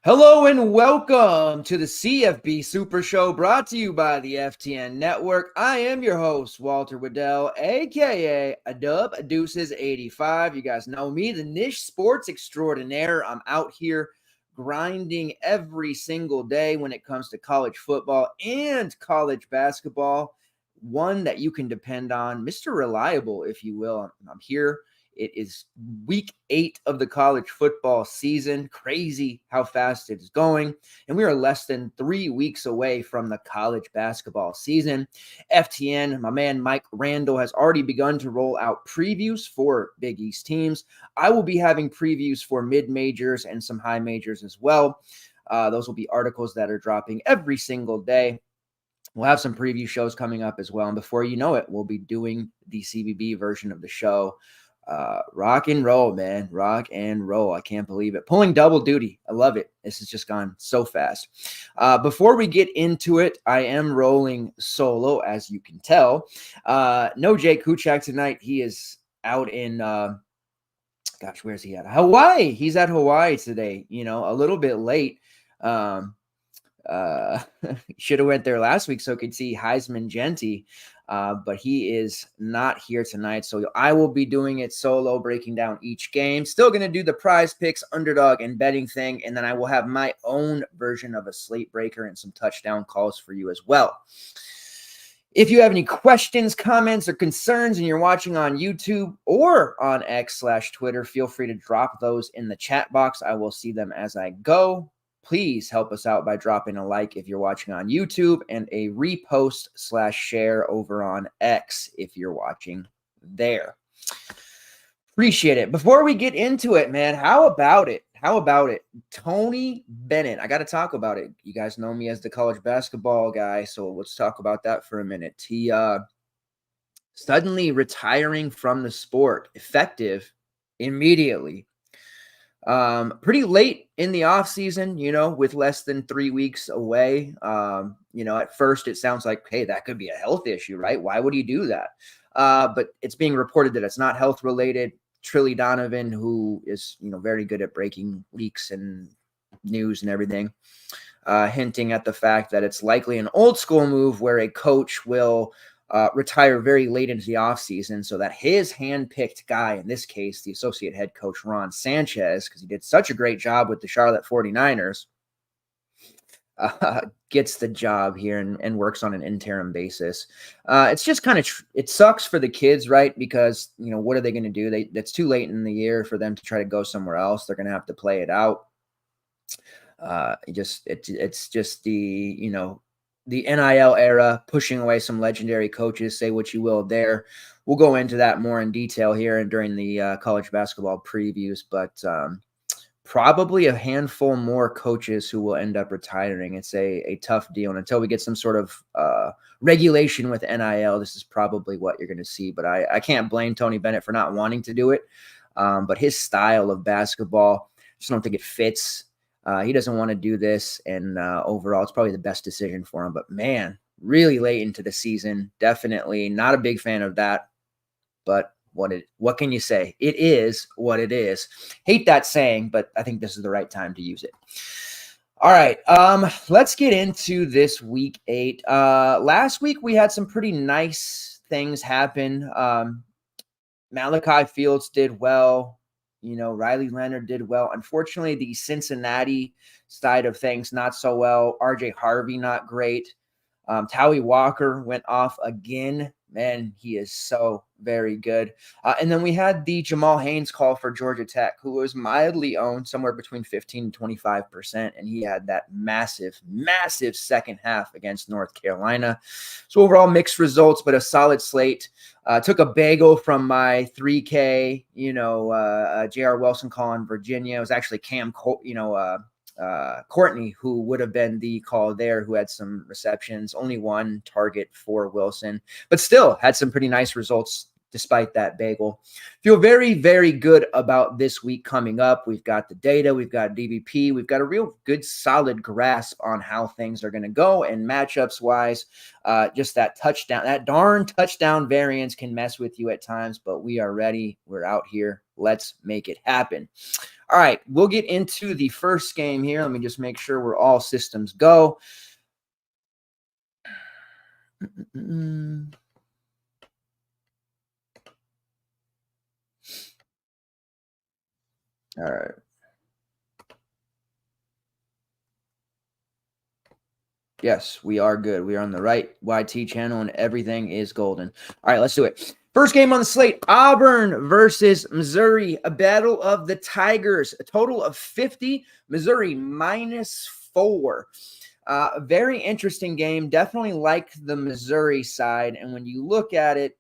Hello and welcome to the CFB SuperShow brought to you by the FTN Network. I am your host, Walt Waddell, aka Adub Deuces 85. You guys know me, the niche sports extraordinaire. I'm out here grinding every single day when it comes to college football and college basketball. One that you can depend on, Mr. Reliable, if you will. I'm here. It is week 8 of the college football season. Crazy how fast it is going. And we are less than 3 weeks away from the college basketball season. FTN, my man Mike Randall, has already begun to roll out previews for Big East teams. I will be having previews for mid-majors and some high majors as well. Those will be articles that are dropping every single day. We'll have some preview shows coming up as well. And before you know it, we'll be doing the CBB version of the show. Rock and roll, man. Rock and roll. I can't believe it. Pulling double duty. I love it. This has just gone so fast. Before we get into it, I am rolling solo, as you can tell. No Jake Kuchak tonight. He is out in, where's he at? Hawaii. He's at Hawaii today, a little bit late. Should have went there last week so could see Heisman Genty. But he is not here tonight. So I will be doing it solo, breaking down each game. Still going to do the PrizePicks, Underdog, and betting thing. And then I will have my own version of a slate breaker and some touchdown calls for you as well. If you have any questions, comments, or concerns and you're watching on YouTube or on X/Twitter, feel free to drop those in the chat box. I will see them as I go. Please help us out by dropping a like if you're watching on YouTube and a repost/share over on X if you're watching there. Appreciate it. Before we get into it, man, how about it? Tony Bennett. I got to talk about it. You guys know me as the college basketball guy, so let's talk about that for a minute. He suddenly retiring from the sport, effective immediately. Pretty late in the off season, with less than 3 weeks away. At first it sounds like, hey, that could be a health issue, right? Why would he do that? But it's being reported that it's not health related. Trilly Donovan, who is, very good at breaking leaks and news and everything, hinting at the fact that it's likely an old school move where a coach will retire very late into the offseason so that his hand-picked guy, in this case, the associate head coach, Ron Sanchez, because he did such a great job with the Charlotte 49ers, gets the job here and works on an interim basis. It's just kind of, it sucks for the kids, right? Because, what are they going to do? It's too late in the year for them to try to go somewhere else. They're going to have to play it out. It's just the NIL era, pushing away some legendary coaches, say what you will there. We'll go into that more in detail here and during the college basketball previews, but probably a handful more coaches who will end up retiring. It's a tough deal. And until we get some sort of regulation with NIL, this is probably what you're going to see. But I can't blame Tony Bennett for not wanting to do it. But his style of basketball, I just don't think it fits. He doesn't want to do this, and overall, it's probably the best decision for him. But man, really late into the season, definitely not a big fan of that. But what can you say? It is what it is. Hate that saying, but I think this is the right time to use it. All right, let's get into this week 8. Last week we had some pretty nice things happen. Malachi Fields did well. Riley Leonard did well. Unfortunately, the Cincinnati side of things, not so well. RJ Harvey, not great. Taui Walker went off again. Man, he is so very good. And then we had the Jamal Haynes call for Georgia Tech, who was mildly owned, somewhere between 15 and 25%. And he had that massive second half against North Carolina. So overall, mixed results, but a solid slate. Took a bagel from my 3K, J.R. Wilson call in Virginia. It was actually Cam, Courtney, who would have been the call there, who had some receptions, only one target for Wilson, but still had some pretty nice results despite that bagel. Feel very, very good about this week coming up. We've got the data, we've got DVP, we've got a real good, solid grasp on how things are going to go. And matchups wise, just that darn touchdown variance can mess with you at times, but we are ready. We're out here. Let's make it happen. All right, we'll get into the first game here. Let me just make sure we're all systems go. All right. Yes, we are good. We are on the right YT channel and everything is golden. All right, let's do it. First game on the slate, Auburn versus Missouri, a battle of the Tigers, a total of 50, Missouri -4. A very interesting game. Definitely like the Missouri side. And when you look at it,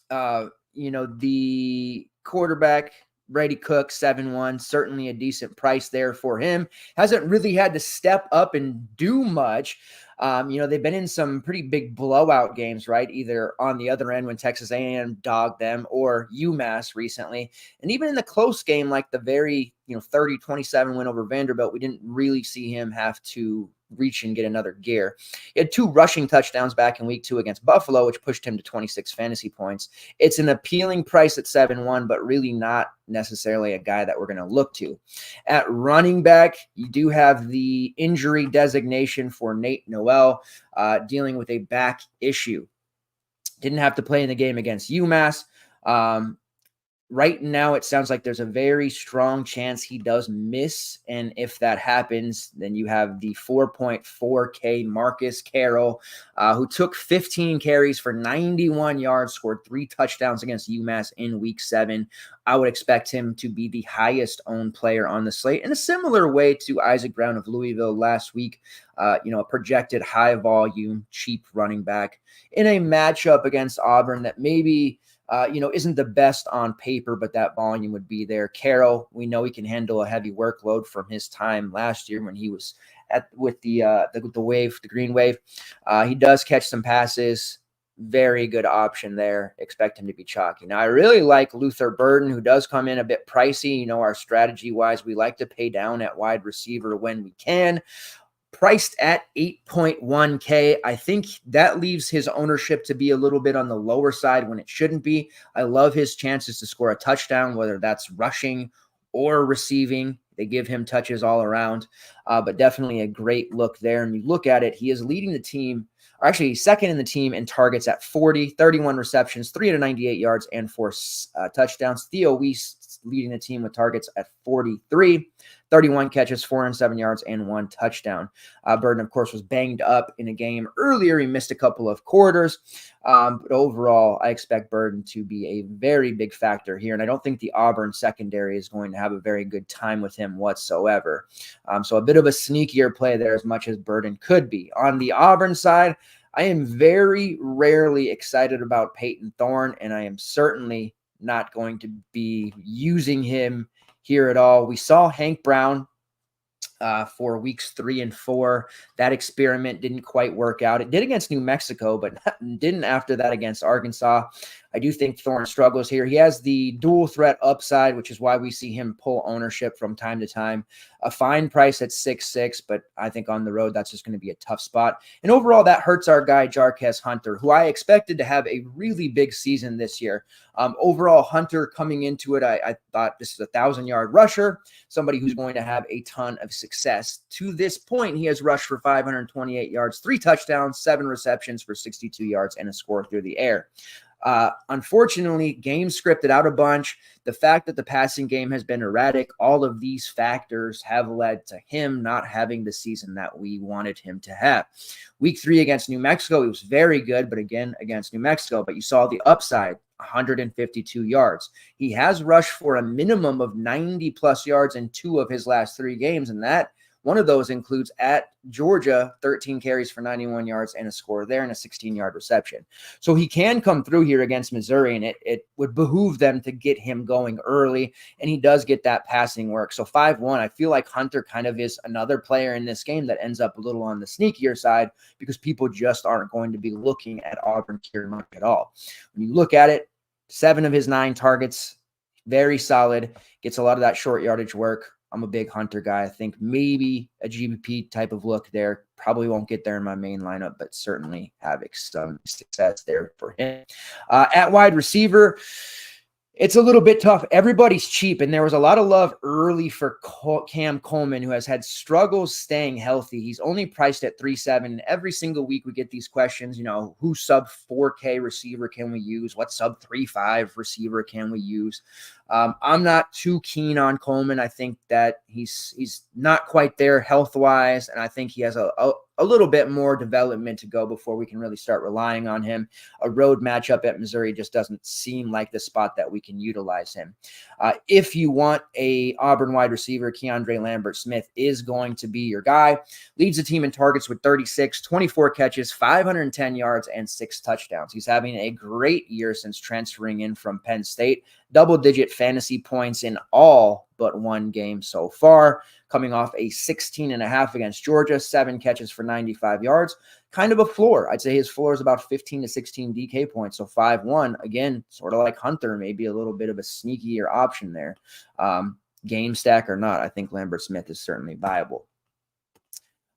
the quarterback, Brady Cook, 7-1, certainly a decent price there for him. Hasn't really had to step up and do much. They've been in some pretty big blowout games, right? Either on the other end when Texas A&M dogged them or UMass recently. And even in the close game, like the very, 30-27 win over Vanderbilt, we didn't really see him have to reach and get another gear. He had 2 rushing touchdowns back in week 2 against Buffalo, which pushed him to 26 fantasy points. It's an appealing price at 7-1, but really not necessarily a guy that we're going to look to. At running back, you do have the injury designation for Nate Noel, dealing with a back issue. Didn't have to play in the game against UMass. Right now, it sounds like there's a very strong chance he does miss. And if that happens, then you have the 4.4K Marcus Carroll, who took 15 carries for 91 yards, scored 3 touchdowns against UMass in week 7. I would expect him to be the highest owned player on the slate in a similar way to Isaac Brown of Louisville last week. A projected high volume, cheap running back in a matchup against Auburn that maybe isn't the best on paper, but that volume would be there. Carroll, we know he can handle a heavy workload from his time last year when he was with the Green Wave. He does catch some passes. Very good option there. Expect him to be chalky. Now, I really like Luther Burden, who does come in a bit pricey. Our strategy-wise, we like to pay down at wide receiver when we can. Priced at 8.1K. I think that leaves his ownership to be a little bit on the lower side when it shouldn't be. I love his chances to score a touchdown, whether that's rushing or receiving. They give him touches all around, but definitely a great look there. And you look at it, he is leading the team, or actually second in the team in targets at 40, 31 receptions, 398 yards, and 4 touchdowns. Theo Weiss leading the team with targets at 43, 31 catches, 407 yards, and 1 touchdown. Burden, of course, was banged up in a game earlier. He missed a couple of quarters. But overall, I expect Burden to be a very big factor here. And I don't think the Auburn secondary is going to have a very good time with him whatsoever. So a bit of a sneakier play there as much as Burden could be. On the Auburn side, I am very rarely excited about Peyton Thorne, and I am certainly not going to be using him here at all. We saw Hank Brown for weeks 3 and 4. That experiment didn't quite work out. It did against New Mexico, but didn't after that against Arkansas. I do think Thorne struggles here. He has the dual threat upside, which is why we see him pull ownership from time to time. A fine price at 6.6, but I think on the road, that's just going to be a tough spot. And overall, that hurts our guy, Jarquez Hunter, who I expected to have a really big season this year. Overall, Hunter coming into it, I thought this is a 1,000-yard rusher, somebody who's going to have a ton of success. To this point, he has rushed for 528 yards, 3 touchdowns, 7 receptions for 62 yards, and a score through the air. Unfortunately, game scripted out a bunch. The fact that the passing game has been erratic, all of these factors have led to him not having the season that we wanted him to have. Week 3 against New Mexico, he was very good, but again, against New Mexico, but you saw the upside, 152 yards. He has rushed for a minimum of 90 plus yards in 2 of his last 3 games, and that one of those includes at Georgia, 13 carries for 91 yards and a score there and a 16-yard reception. So he can come through here against Missouri, and it would behoove them to get him going early, and he does get that passing work. So 5-1, I feel like Hunter kind of is another player in this game that ends up a little on the sneakier side because people just aren't going to be looking at Auburn here much at all. When you look at it, 7 of his 9 targets, very solid, gets a lot of that short yardage work. I'm a big Hunter guy. I think maybe a GBP type of look there. Probably won't get there in my main lineup, but certainly have some success there for him. At wide receiver, it's a little bit tough. Everybody's cheap, and there was a lot of love early for Cam Coleman, who has had struggles staying healthy. He's only priced at 3.7. And every single week we get these questions, who sub 4K receiver can we use? What sub 3.5 receiver can we use? I'm not too keen on Coleman. I think that he's not quite there health-wise, and I think he has a little bit more development to go before we can really start relying on him. A road matchup at Missouri just doesn't seem like the spot that we can utilize him. If you want a Auburn wide receiver, Keandre Lambert-Smith is going to be your guy. Leads the team in targets with 36, 24 catches, 510 yards, and 6 touchdowns. He's having a great year since transferring in from Penn State. Double-digit fantasy points in all but one game so far, coming off a 16.5 against Georgia, 7 catches for 95 yards. Kind of a floor. I'd say his floor is about 15 to 16 DK points, so 5-1. Again, sort of like Hunter, maybe a little bit of a sneakier option there. Game stack or not, I think Lambert-Smith is certainly viable.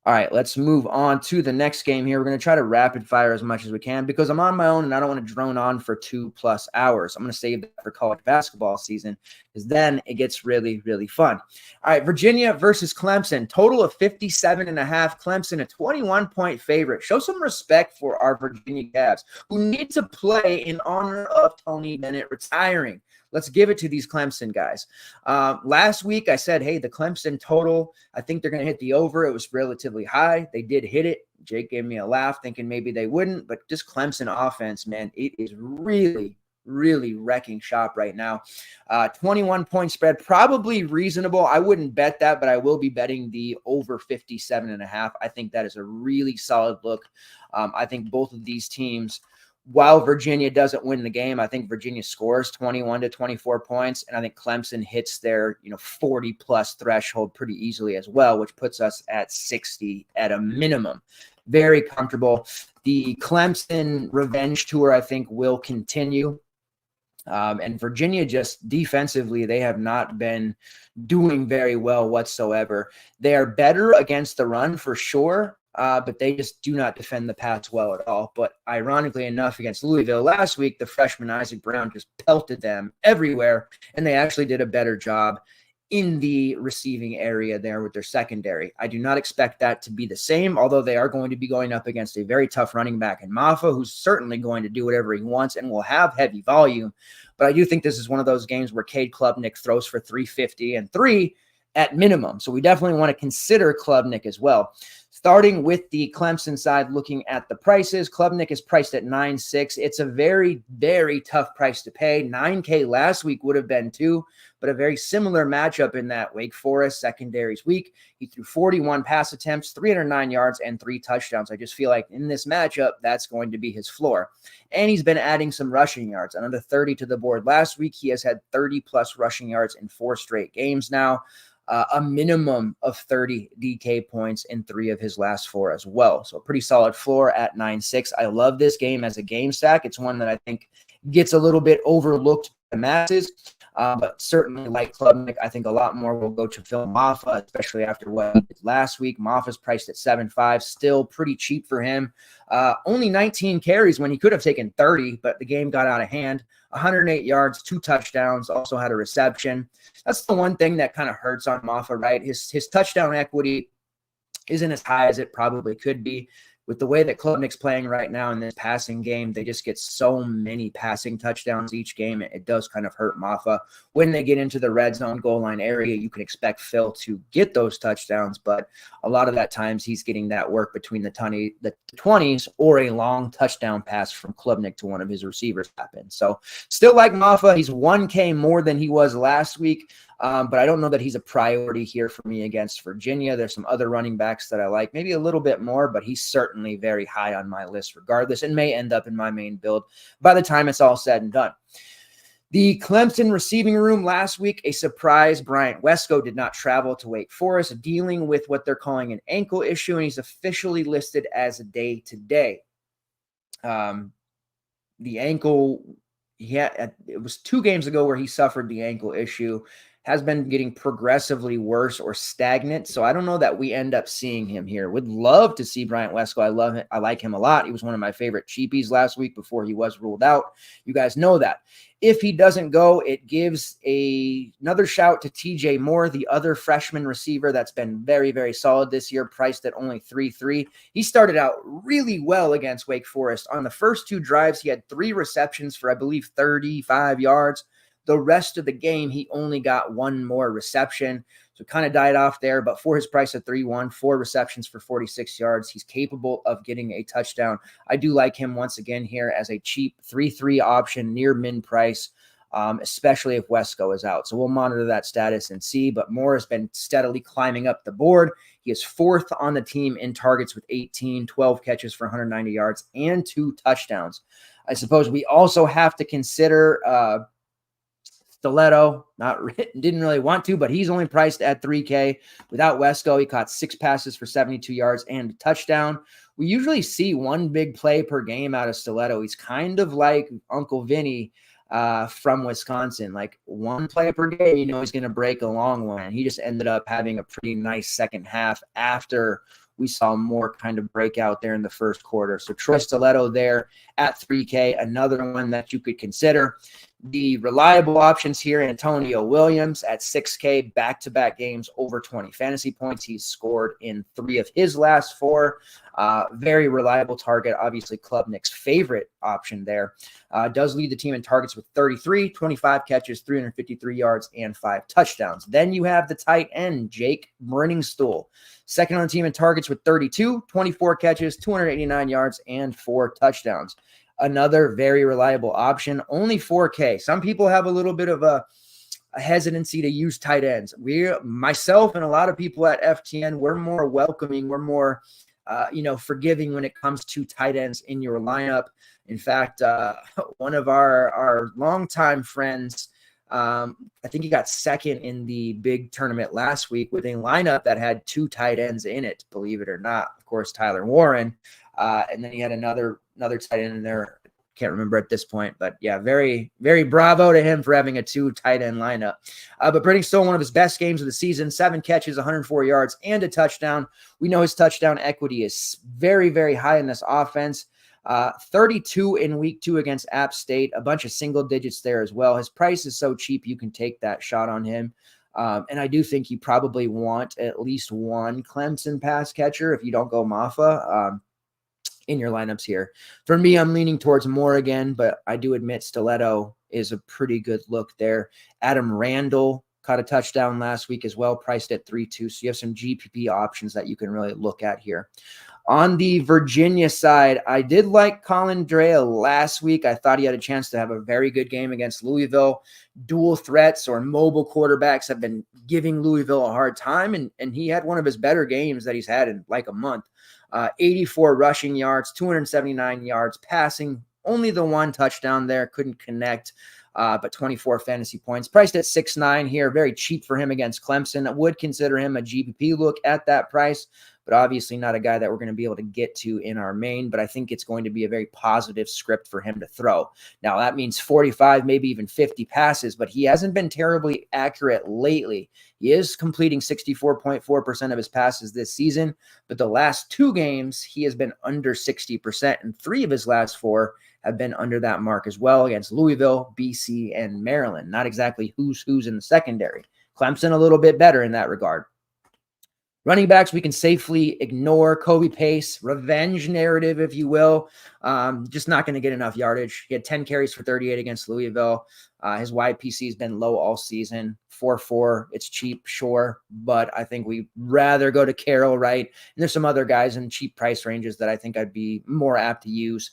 All right, let's move on to the next game here. We're going to try to rapid fire as much as we can because I'm on my own and I don't want to drone on for 2+ hours. I'm going to save that for college basketball season because then it gets really, really fun. All right, Virginia versus Clemson. Total of 57.5. Clemson, a 21-point favorite. Show some respect for our Virginia Cavs who need to play in honor of Tony Bennett retiring. Let's give it to these Clemson guys. Last week, I said, hey, the Clemson total, I think they're going to hit the over. It was relatively high. They did hit it. Jake gave me a laugh thinking maybe they wouldn't, but this Clemson offense, man, it is really, really wrecking shop right now. 21-point spread, probably reasonable. I wouldn't bet that, but I will be betting the over 57.5. I think that is a really solid look. I think both of these teams, while Virginia doesn't win the game, I think Virginia scores 21 to 24 points, and I think Clemson hits their 40-plus threshold pretty easily as well, which puts us at 60 at a minimum. Very comfortable. The Clemson revenge tour, I think, will continue. And Virginia just defensively, they have not been doing very well whatsoever. They are better against the run for sure. But they just do not defend the pass well at all. But ironically enough, against Louisville last week, the freshman Isaac Brown just pelted them everywhere, and they actually did a better job in the receiving area there with their secondary. I do not expect that to be the same, although they are going to be going up against a very tough running back in Maffa, who's certainly going to do whatever he wants and will have heavy volume. But I do think this is one of those games where Cade Klubnik throws for 350 and 3 at minimum. So we definitely want to consider Klubnik as well. Starting with the Clemson side, looking at the prices, Klubnik is priced at 9.6. It's a very, very tough price to pay. 9K last week would have been too, but a very similar matchup in that Wake Forest secondary's week. He threw 41 pass attempts, 309 yards, and 3 touchdowns. I just feel like in this matchup, that's going to be his floor. And he's been adding some rushing yards. Another 30 to the board last week. He has had 30-plus rushing yards in 4 straight games now. A minimum of 30 DK points in 3 of his last 4 as well. So a pretty solid floor at 9.6. I love this game as a game stack. It's one that I think gets a little bit overlooked by the masses. But certainly like Klubnik, I think a lot more will go to Phil Maffa, especially after what he did last week. Maffa's priced at 7.5, still pretty cheap for him. Only 19 carries when he could have taken 30, but the game got out of hand. 108 yards, 2 touchdowns, also had a reception. That's the one thing that kind of hurts on Maffa, right? His touchdown equity isn't as high as it probably could be. With the way that Klubnik's playing right now in this passing game, they just get so many passing touchdowns each game. It does kind of hurt Maffa. When they get into the red zone goal line area, you can expect Phil to get those touchdowns, but a lot of that times he's getting that work between the 20s or a long touchdown pass from Klubnik to one of his receivers happen. So still like Maffa, he's 1K more than he was last week. But I don't know that he's a priority here for me against Virginia. There's some other running backs that I like, maybe a little bit more, but he's certainly very high on my list regardless and may end up in my main build by the time it's all said and done. The Clemson receiving room last week, a surprise. Bryant Wesco did not travel to Wake Forest, dealing with what they're calling an ankle issue, and he's officially listed as a day-to-day. The ankle, it was 2 games ago where he suffered the ankle issue, has been getting progressively worse or stagnant. So I don't know that we end up seeing him here. Would love to see Bryant Wesco. I love him. I like him a lot. He was one of my favorite cheapies last week before he was ruled out. You guys know that. If he doesn't go, it gives another shout to TJ Moore, the other freshman receiver that's been very, very solid this year, priced at only 3.3. He started out really well against Wake Forest. On the first 2 drives, he had 3 receptions for, I believe, 35 yards. The rest of the game, he only got 1 more reception. So kind of died off there. But for his price at 3.1, 4 receptions for 46 yards, he's capable of getting a touchdown. I do like him once again here as a cheap 3.3 option near min price, especially if Wesco is out. So we'll monitor that status and see. But Moore has been steadily climbing up the board. He is 4th on the team in targets with 18, 12 catches for 190 yards and 2 touchdowns. I suppose we also have to consider Stiletto. Didn't really want to, but he's only priced at 3K. Without Wesco, he caught 6 passes for 72 yards and a touchdown. We usually see 1 big play per game out of Stiletto. He's kind of like Uncle Vinny from Wisconsin, like 1 play per game. He's going to break a long one. He just ended up having a pretty nice second half after we saw more kind of breakout there in the first quarter. So Troy Stiletto there at 3K, another one that you could consider. The reliable options here, Antonio Williams at 6K, back-to-back games, over 20 fantasy points. He's scored in 3 of his last 4. Very reliable target, obviously Klubnik's favorite option there. Does lead the team in targets with 33, 25 catches, 353 yards, and 5 touchdowns. Then you have the tight end, Jake Brenningstool. Second on the team in targets with 32, 24 catches, 289 yards, and 4 touchdowns. Another very reliable option, only 4K. Some people have a little bit of a hesitancy to use tight ends. Myself and a lot of people at FTN, we're more welcoming. We're more, forgiving when it comes to tight ends in your lineup. In fact, one of our longtime friends, I think he got second in the big tournament last week with a lineup that had 2 tight ends in it, believe it or not. Of course, Tyler Warren. And then he had another tight end in there. Can't remember at this point, but yeah, very, very bravo to him for having a 2 tight end lineup. But Brenningstool still one of his best games of the season, 7 catches, 104 yards, and a touchdown. We know his touchdown equity is very, very high in this offense. 32 in week 2 against App State, a bunch of single digits there as well. His price is so cheap, you can take that shot on him. And I do think you probably want at least 1 Clemson pass catcher if you don't go Maffa. In your lineups here. For me, I'm leaning towards Moore again, but I do admit Stiletto is a pretty good look there. Adam Randall caught a touchdown last week as well, priced at 3.2. So you have some GPP options that you can really look at here. On the Virginia side, I did like Colin Drea last week. I thought he had a chance to have a very good game against Louisville. Dual threats or mobile quarterbacks have been giving Louisville a hard time, and he had one of his better games that he's had in like a month. 84 rushing yards, 279 yards passing, only the 1 touchdown there, couldn't connect, but 24 fantasy points. Priced at 6.9 here, very cheap for him against Clemson. I would consider him a GPP look at that price, but obviously not a guy that we're going to be able to get to in our main, but I think it's going to be a very positive script for him to throw. Now, that means 45, maybe even 50 passes, but he hasn't been terribly accurate lately. He is completing 64.4% of his passes this season, but the last 2 games, he has been under 60%, and 3 of his last 4 have been under that mark as well against Louisville, BC, and Maryland. Not exactly who's in the secondary. Clemson a little bit better in that regard. Running backs, we can safely ignore. Kobe Pace, revenge narrative, if you will. Just not going to get enough yardage. He had 10 carries for 38 against Louisville. His YPC has been low all season, 4.4. It's cheap, sure, but I think we'd rather go to Carroll, right? And there's some other guys in cheap price ranges that I think I'd be more apt to use.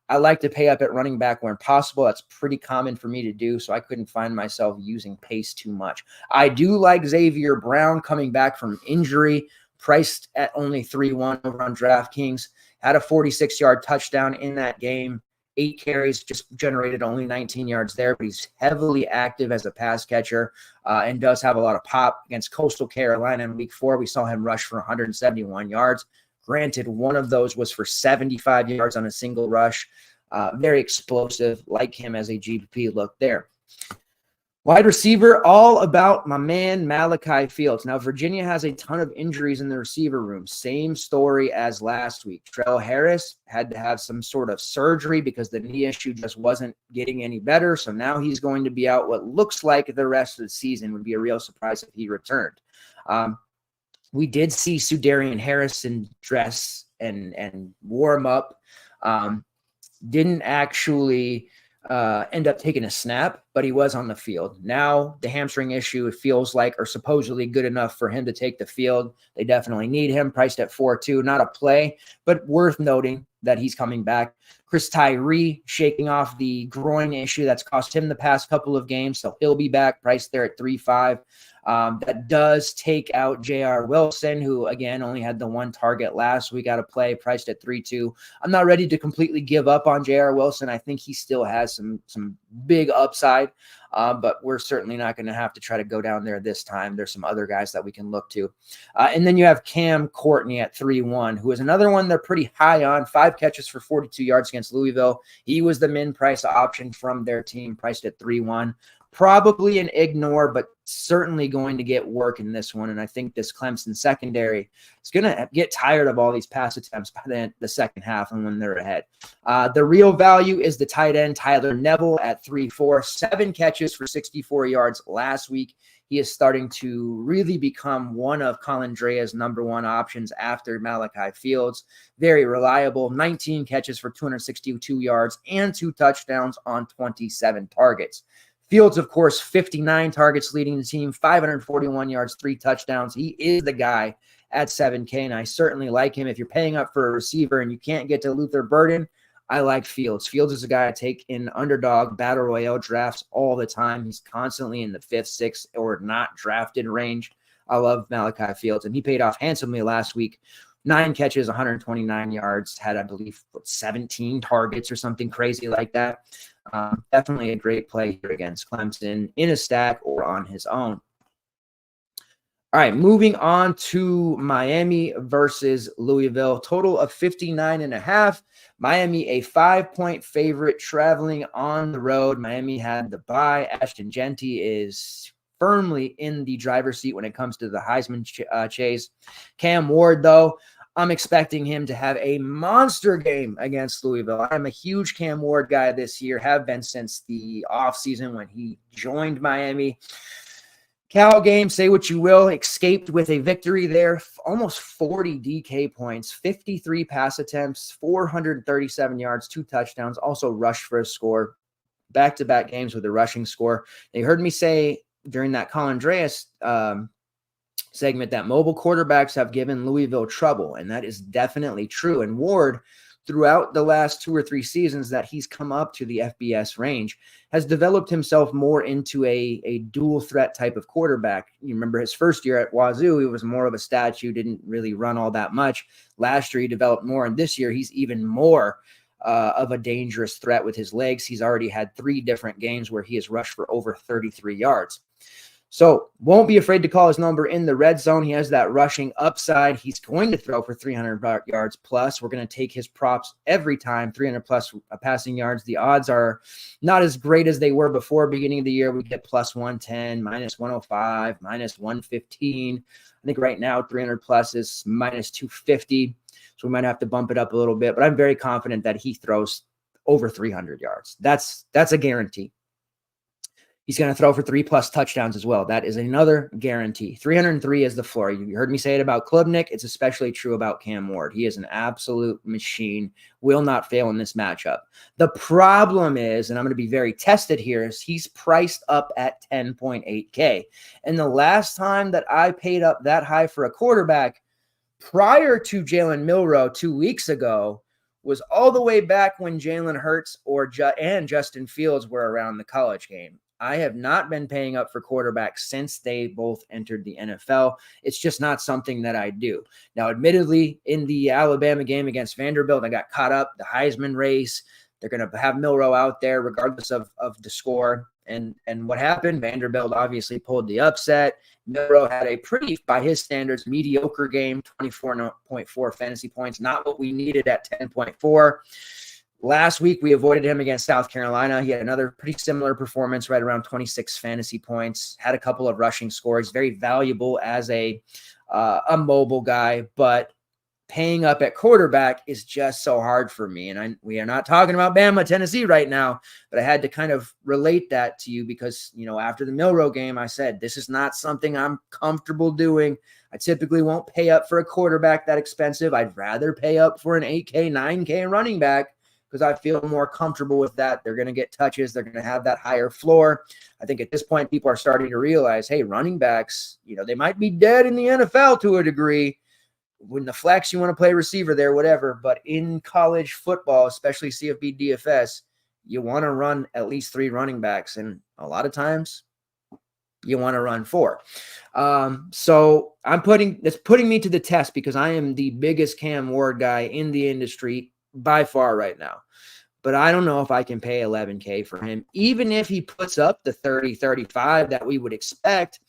I like to pay up at running back when possible. That's pretty common for me to do, so I couldn't find myself using Pace too much. I do like Xavier Brown coming back from injury, priced at only 3.1 over on DraftKings. Had a 46-yard touchdown in that game. 8 carries, just generated only 19 yards there, but he's heavily active as a pass catcher and does have a lot of pop. Against Coastal Carolina in week 4, we saw him rush for 171 yards. Granted, one of those was for 75 yards on a single rush. Very explosive, like him as a GPP look there. Wide receiver, all about my man Malachi Fields. Now, Virginia has a ton of injuries in the receiver room. Same story as last week. Trell Harris had to have some sort of surgery because the knee issue just wasn't getting any better. So now he's going to be out what looks like the rest of the season. Would be a real surprise if he returned. We did see Sudarian Harrison dress and warm up. Didn't actually end up taking a snap, but he was on the field. Now the hamstring issue, it feels like, are supposedly good enough for him to take the field. They definitely need him, priced at 4-2, not a play, but worth noting that he's coming back. Chris Tyree shaking off the groin issue that's cost him the past couple of games, so he'll be back, priced there at 3-5. That does take out J.R. Wilson, who, again, only had the one target last week out of play, priced at 3-2. I'm not ready to completely give up on J.R. Wilson. I think he still has some big upside, but we're certainly not going to have to try to go down there this time. There's some other guys that we can look to. And then you have Cam Courtney at 3-1, who is another one they're pretty high on. 5 catches for 42 yards against Louisville. He was the min price option from their team, priced at 3-1. Probably an ignore, but certainly going to get work in this one. And I think this Clemson secondary is going to get tired of all these pass attempts by the second half and when they're ahead. The real value is the tight end, Tyler Neville, at 3-4. 7 catches for 64 yards last week. He is starting to really become one of Colin Drea's number one options after Malachi Fields. Very reliable, 19 catches for 262 yards and 2 touchdowns on 27 targets. Fields, of course, 59 targets leading the team, 541 yards, 3 touchdowns. He is the guy at 7K, and I certainly like him. If you're paying up for a receiver and you can't get to Luther Burden, I like Fields. Fields is a guy I take in Underdog Battle Royale drafts all the time. He's constantly in the 5th, 6th, or not drafted range. I love Malachi Fields, and he paid off handsomely last week. 9 catches, 129 yards, had, I believe, 17 targets or something crazy like that. Definitely a great play here against Clemson in a stack or on his own. All right, moving on to Miami versus Louisville. Total of 59.5. Miami, a 5-point favorite traveling on the road. Miami had the bye. Ashton Genty is firmly in the driver's seat when it comes to the Heisman chase. Cam Ward, though, I'm expecting him to have a monster game against Louisville. I'm a huge Cam Ward guy this year, have been since the offseason when he joined Miami. Cal game, say what you will, escaped with a victory there. Almost 40 DK points, 53 pass attempts, 437 yards, 2 touchdowns, also rushed for a score. Back-to-back games with a rushing score. They heard me say during that Colin Dreas segment that mobile quarterbacks have given Louisville trouble, and that is definitely true. And Ward, throughout the last 2 or 3 seasons that he's come up to the FBS range, has developed himself more into a dual threat type of quarterback. You remember his first year at Wazoo, he was more of a statue, didn't really run all that much. Last year, he developed more, and this year, he's even more of a dangerous threat with his legs. He's already had 3 different games where he has rushed for over 33 yards. So won't be afraid to call his number in the red zone. He has that rushing upside. He's going to throw for 300 yards plus. We're going to take his props every time, 300 plus passing yards. The odds are not as great as they were before beginning of the year. We get plus 110, minus 105, minus 115. I think right now 300 plus is minus 250. So we might have to bump it up a little bit, but I'm very confident that he throws over 300 yards. That's a guarantee. He's going to throw for 3+ touchdowns as well. That is another guarantee. 303 is the floor. You heard me say it about Klubnik. It's especially true about Cam Ward. He is an absolute machine. Will not fail in this matchup. The problem is, and I'm going to be very tested here, is he's priced up at 10.8K. And the last time that I paid up that high for a quarterback prior to Jalen Milroe 2 weeks ago was all the way back when Jalen Hurts and Justin Fields were around the college game. I have not been paying up for quarterbacks since they both entered the NFL. It's just not something that I do. Now, admittedly, in the Alabama game against Vanderbilt, I got caught up, the Heisman race. They're going to have Milroe out there regardless of the score. And what happened? Vanderbilt obviously pulled the upset. Milroe had a pretty, by his standards, mediocre game, 24.4 fantasy points, not what we needed at 10.4. Last week, we avoided him against South Carolina. He had another pretty similar performance, right around 26 fantasy points, had a couple of rushing scores, very valuable as a mobile guy, but paying up at quarterback is just so hard for me. And we are not talking about Bama, Tennessee right now, but I had to kind of relate that to you because, after the Milroe game, I said, this is not something I'm comfortable doing. I typically won't pay up for a quarterback that expensive. I'd rather pay up for an 8K, 9K running back because I feel more comfortable with that. They're going to get touches. They're going to have that higher floor. I think at this point, people are starting to realize, hey, running backs, they might be dead in the NFL to a degree. When the flex, you want to play receiver there, whatever. But in college football, especially CFB DFS, you want to run at least 3 running backs. And a lot of times you want to run 4. So it's putting me to the test because I am the biggest Cam Ward guy in the industry by far right now. But I don't know if I can pay $11K for him. Even if he puts up the 30, 35 that we would expect,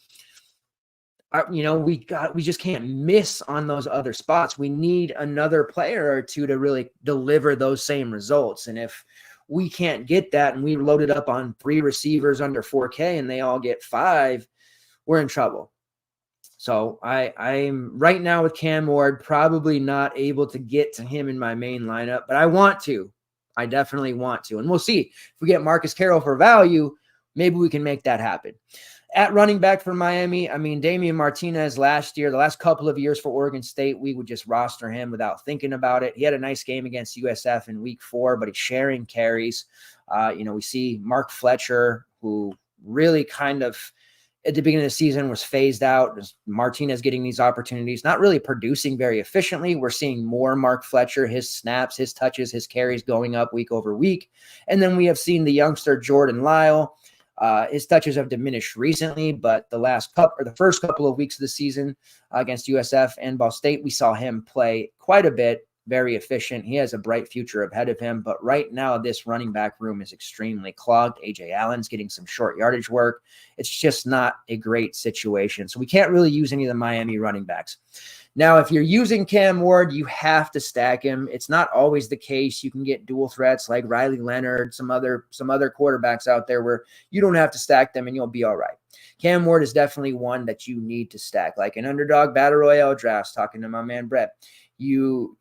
we just can't miss on those other spots. We need another player or two to really deliver those same results. And if we can't get that and we loaded up on 3 receivers under 4K and they all get 5, we're in trouble. So I'm right now with Cam Ward, probably not able to get to him in my main lineup, but I want to. I definitely want to. And we'll see. If we get Marcus Carroll for value, maybe we can make that happen. At running back for Miami, Damian Martinez last year, the last couple of years for Oregon State, we would just roster him without thinking about it. He had a nice game against USF in week 4, but he's sharing carries. We see Mark Fletcher, who really kind of at the beginning of the season was phased out. Martinez getting these opportunities, not really producing very efficiently. We're seeing more Mark Fletcher, his snaps, his touches, his carries going up week over week. And then we have seen the youngster Jordan Lyle. His touches have diminished recently, but the first couple of weeks of the season against USF and Ball State, we saw him play quite a bit, very efficient. He has a bright future ahead of him, but right now this running back room is extremely clogged. AJ Allen's getting some short yardage work. It's just not a great situation. So we can't really use any of the Miami running backs. Now, if you're using Cam Ward, you have to stack him. It's not always the case. You can get dual threats like Riley Leonard, some other quarterbacks out there where you don't have to stack them and you'll be all right. Cam Ward is definitely one that you need to stack. Like an Underdog Battle Royale drafts, talking to my man Brett. You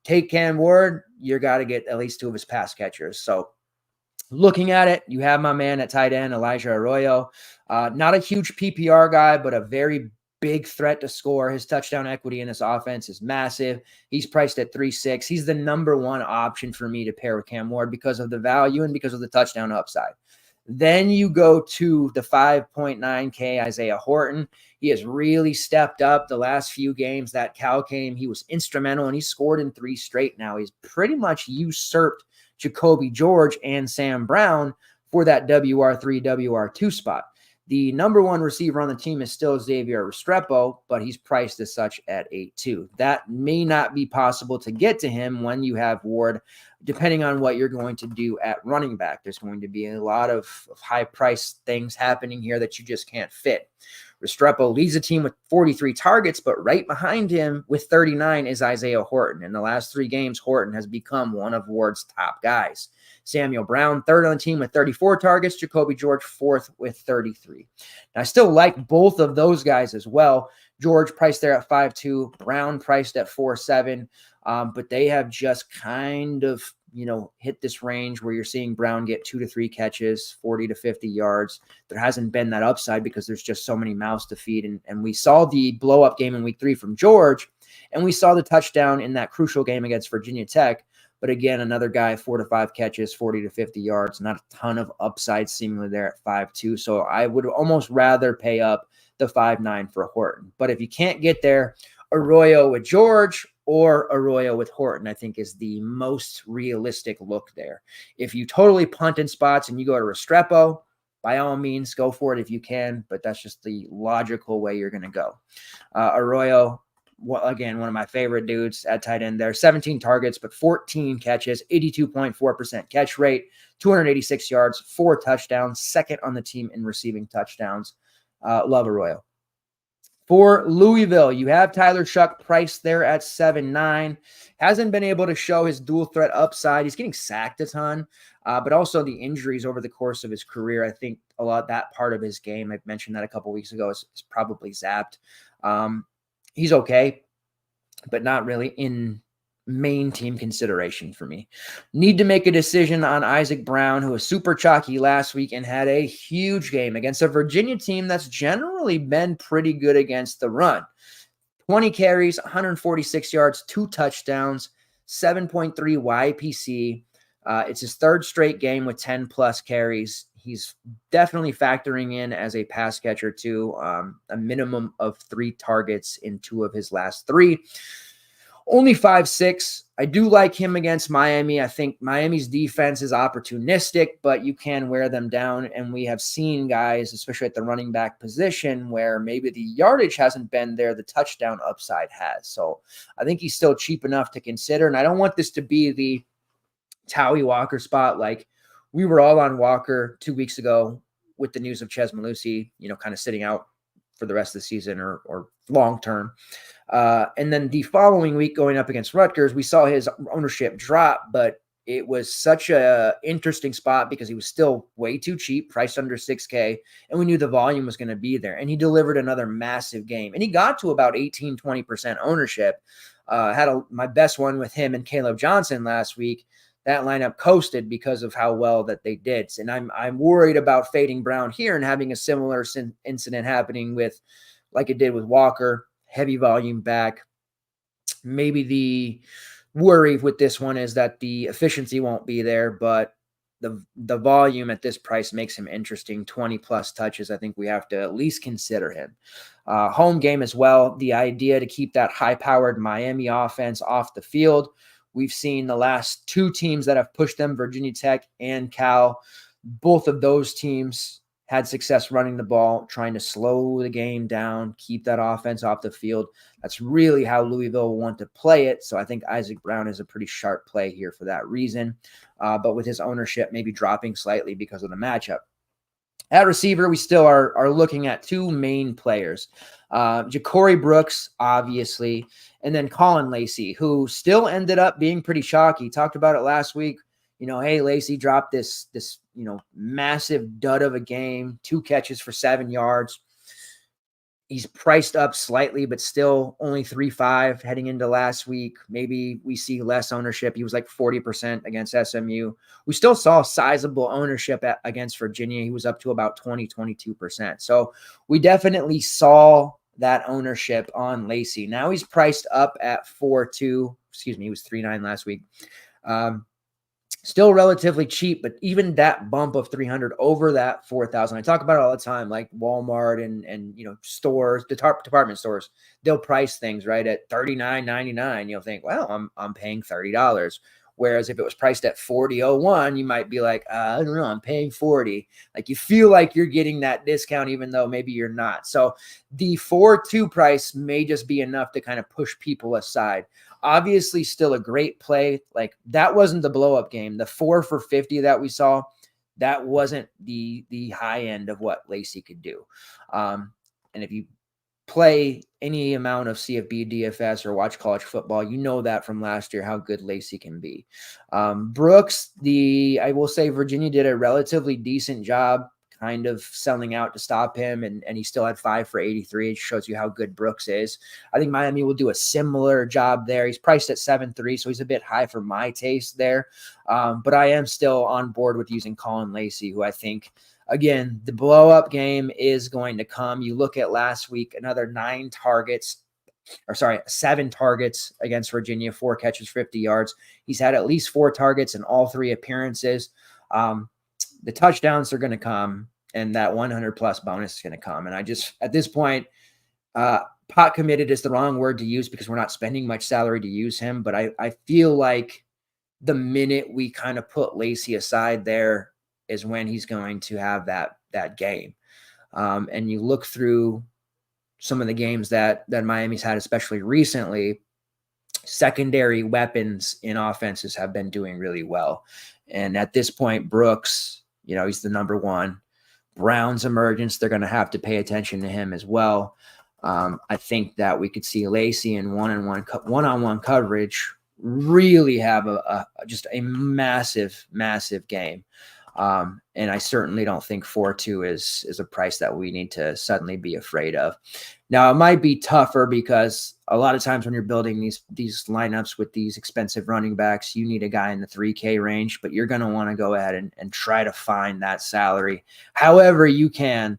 take Cam Ward, you got to get at least 2 of his pass catchers. So looking at it, you have my man at tight end, Elijah Arroyo. Not a huge PPR guy, but a very big threat to score. His touchdown equity in this offense is massive. He's priced at 3.6. He's the number 1 option for me to pair with Cam Ward because of the value and because of the touchdown upside. Then you go to the 5.9K Isaiah Horton. He has really stepped up the last few games. That Cal game, he was instrumental, and he scored in 3 straight now. He's pretty much usurped Jacoby George and Sam Brown for that WR3, WR2 spot. The number 1 receiver on the team is still Xavier Restrepo, but he's priced as such at 8.2. That may not be possible to get to him when you have Ward, depending on what you're going to do at running back. There's going to be a lot of high-priced things happening here that you just can't fit. Restrepo leads the team with 43 targets, but right behind him with 39 is Isaiah Horton. In the last 3 games, Horton has become one of Ward's top guys. Samuel Brown, 3rd on the team with 34 targets. Jacoby George, 4th with 33. Now, I still like both of those guys as well. George priced there at 5.2, Brown priced at 4.7, but they have just kind of hit this range where you're seeing Brown get 2 to 3 catches, 40 to 50 yards. There hasn't been that upside because there's just so many mouths to feed. And we saw the blow-up game in week 3 from George, and we saw the touchdown in that crucial game against Virginia Tech. But again, another guy, 4 to 5 catches, 40 to 50 yards, not a ton of upside seemingly there at 5.2. So I would almost rather pay up the 5.9 for Horton. But if you can't get there, Arroyo with George or Arroyo with Horton, I think is the most realistic look there. If you totally punt in spots and you go to Restrepo, by all means, go for it if you can, but that's just the logical way you're going to go. Arroyo, again, one of my favorite dudes at tight end there. 17 targets, but 14 catches, 82.4% catch rate, 286 yards, 4 touchdowns, 2nd on the team in receiving touchdowns. Love Arroyo. For Louisville, you have Tyler Shuck priced there at 7.9. Hasn't been able to show his dual threat upside. He's getting sacked a ton, but also the injuries over the course of his career. I think a lot that part of his game, I mentioned that a couple weeks ago, is probably zapped. He's okay, but not really in main team consideration for me. Need to make a decision on Isaac Brown, who was super chalky last week and had a huge game against a Virginia team that's generally been pretty good against the run. 20 carries, 146 yards, 2 touchdowns, 7.3 YPC. It's his third straight game with 10 plus carries. He's definitely factoring in as a pass catcher too, a minimum of 3 targets in 2 of his last 3. Only 5'6". I do like him against Miami. I think Miami's defense is opportunistic, but you can wear them down. And we have seen guys, especially at the running back position, where maybe the yardage hasn't been there, the touchdown upside has. So I think he's still cheap enough to consider. And I don't want this to be the Towie Walker spot. Like, we were all on Walker 2 weeks ago with the news of Ches Malusi, kind of sitting out for the rest of the season or long term. And then the following week going up against Rutgers, we saw his ownership drop, but it was such a interesting spot because he was still way too cheap, priced under 6K, and we knew the volume was going to be there. And he delivered another massive game. And he got to about 18, 20% ownership. My best one with him and Caleb Johnson last week. That lineup coasted because of how well that they did. And I'm worried about fading Brown here and having a similar incident happening like it did with Walker. Heavy volume back. Maybe the worry with this one is that the efficiency won't be there, but the volume at this price makes him interesting. 20 plus touches. I think we have to at least consider him. Home game as well. The idea to keep that high-powered Miami offense off the field. We've seen the last 2 teams that have pushed them, Virginia Tech and Cal. Both of those teams had success running the ball, trying to slow the game down, keep that offense off the field. That's really how Louisville will want to play it. So I think Isaac Brown is a pretty sharp play here for that reason. But with his ownership maybe dropping slightly because of the matchup. At receiver, we still are looking at 2 main players. Ja'Cory Brooks, obviously, and then Colin Lacey, who still ended up being pretty chalky. Talked about it last week. Hey, Lacey dropped this massive dud of a game, 2 catches for 7 yards. He's priced up slightly, but still only 3.5 heading into last week. Maybe we see less ownership. He was like 40% against SMU. We still saw sizable ownership against Virginia. He was up to about 22%. So we definitely saw that ownership on Lacey. Now he's priced up at 4.2. He was 3.9 last week. Still relatively cheap, but even that bump of 300 over that 4,000, I talk about it all the time, like Walmart and stores, the department stores, they'll price things right at $39.99. You'll think, well, I'm paying $30. Whereas if it was priced at $40.01, you might be like, I don't know, I'm paying $40. Like, you feel like you're getting that discount, even though maybe you're not. So the 4.2 price may just be enough to kind of push people aside. Obviously, still a great play. Like, that wasn't the blow-up game. The 4 for 50 that we saw, that wasn't the high end of what Lacey could do. And if you play any amount of CFB DFS or watch college football, you know that from last year how good Lacey can be. Brooks, I will say Virginia did a relatively decent job kind of selling out to stop him, and he still had 5 for 83. It shows you how good Brooks is. I think Miami will do a similar job there. He's priced at 7.3, so he's a bit high for my taste there. But I am still on board with using Colin Lacey, who I think, again, the blow-up game is going to come. You look at last week, another 7 targets against Virginia, 4 catches, 50 yards. He's had at least 4 targets in all 3 appearances. The touchdowns are going to come, and that 100-plus bonus is going to come. And I just, at this point, pot committed is the wrong word to use because we're not spending much salary to use him. But I feel like the minute we kind of put Lacey aside there is when he's going to have that game. And you look through some of the games that Miami's had, especially recently, secondary weapons in offenses have been doing really well. And at this point, Brooks, he's the number 1. Brown's emergence, they're going to have to pay attention to him as well. I think that we could see Lacey in one-on-one coverage really have just a massive, massive game. And I certainly don't think 4-2 is a price that we need to suddenly be afraid of. Now, it might be tougher because a lot of times when you're building these lineups with these expensive running backs, you need a guy in the 3K range, but you're going to want to go ahead and try to find that salary however you can,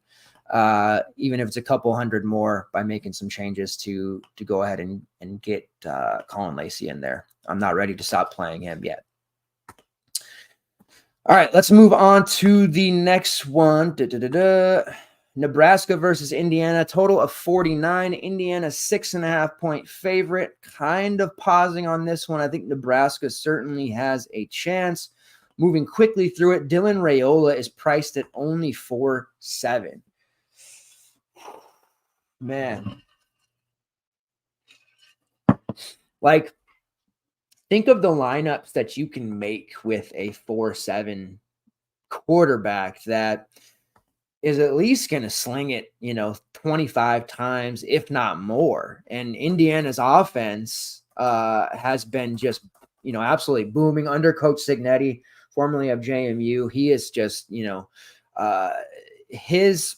even if it's a couple hundred more, by making some changes to go ahead and get Colin Lacey in there. I'm not ready to stop playing him yet. All right, let's move on to the next one. Nebraska versus Indiana, total of 49. Indiana 6.5-point favorite. Kind of pausing on this one. I think Nebraska certainly has a chance. Moving quickly through it, Dylan Raiola is priced at only 4.7. Man. Like, think of the lineups that you can make with a 4.7 quarterback that is at least going to sling it, 25 times, if not more. And Indiana's offense has been just, absolutely booming under Coach Signetti, formerly of JMU. He is just, his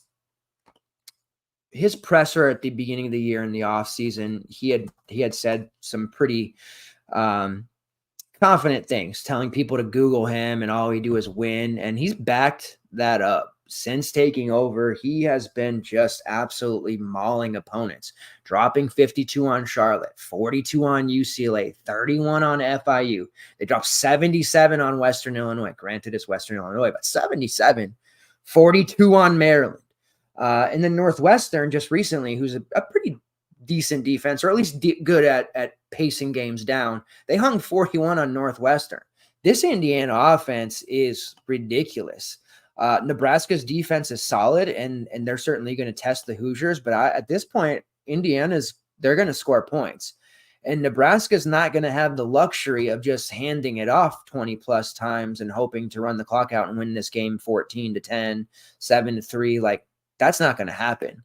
presser at the beginning of the year in the offseason, he had said some pretty confident things, telling people to Google him and all he do is win. And he's backed that up. Since taking over, he has been just absolutely mauling opponents, dropping 52 on Charlotte, 42 on UCLA, 31 on FIU. They dropped 77 on Western Illinois. Granted, it's Western Illinois, but 77, 42 on Maryland. And then Northwestern just recently, who's a pretty decent defense, or at least good at pacing games down, they hung 41 on Northwestern. This Indiana offense is ridiculous. Nebraska's defense is solid, and they're certainly going to test the Hoosiers. But at this point, they're going to score points. And Nebraska's not going to have the luxury of just handing it off 20-plus times and hoping to run the clock out and win this game 14-10, 7-3. Like, that's not going to happen.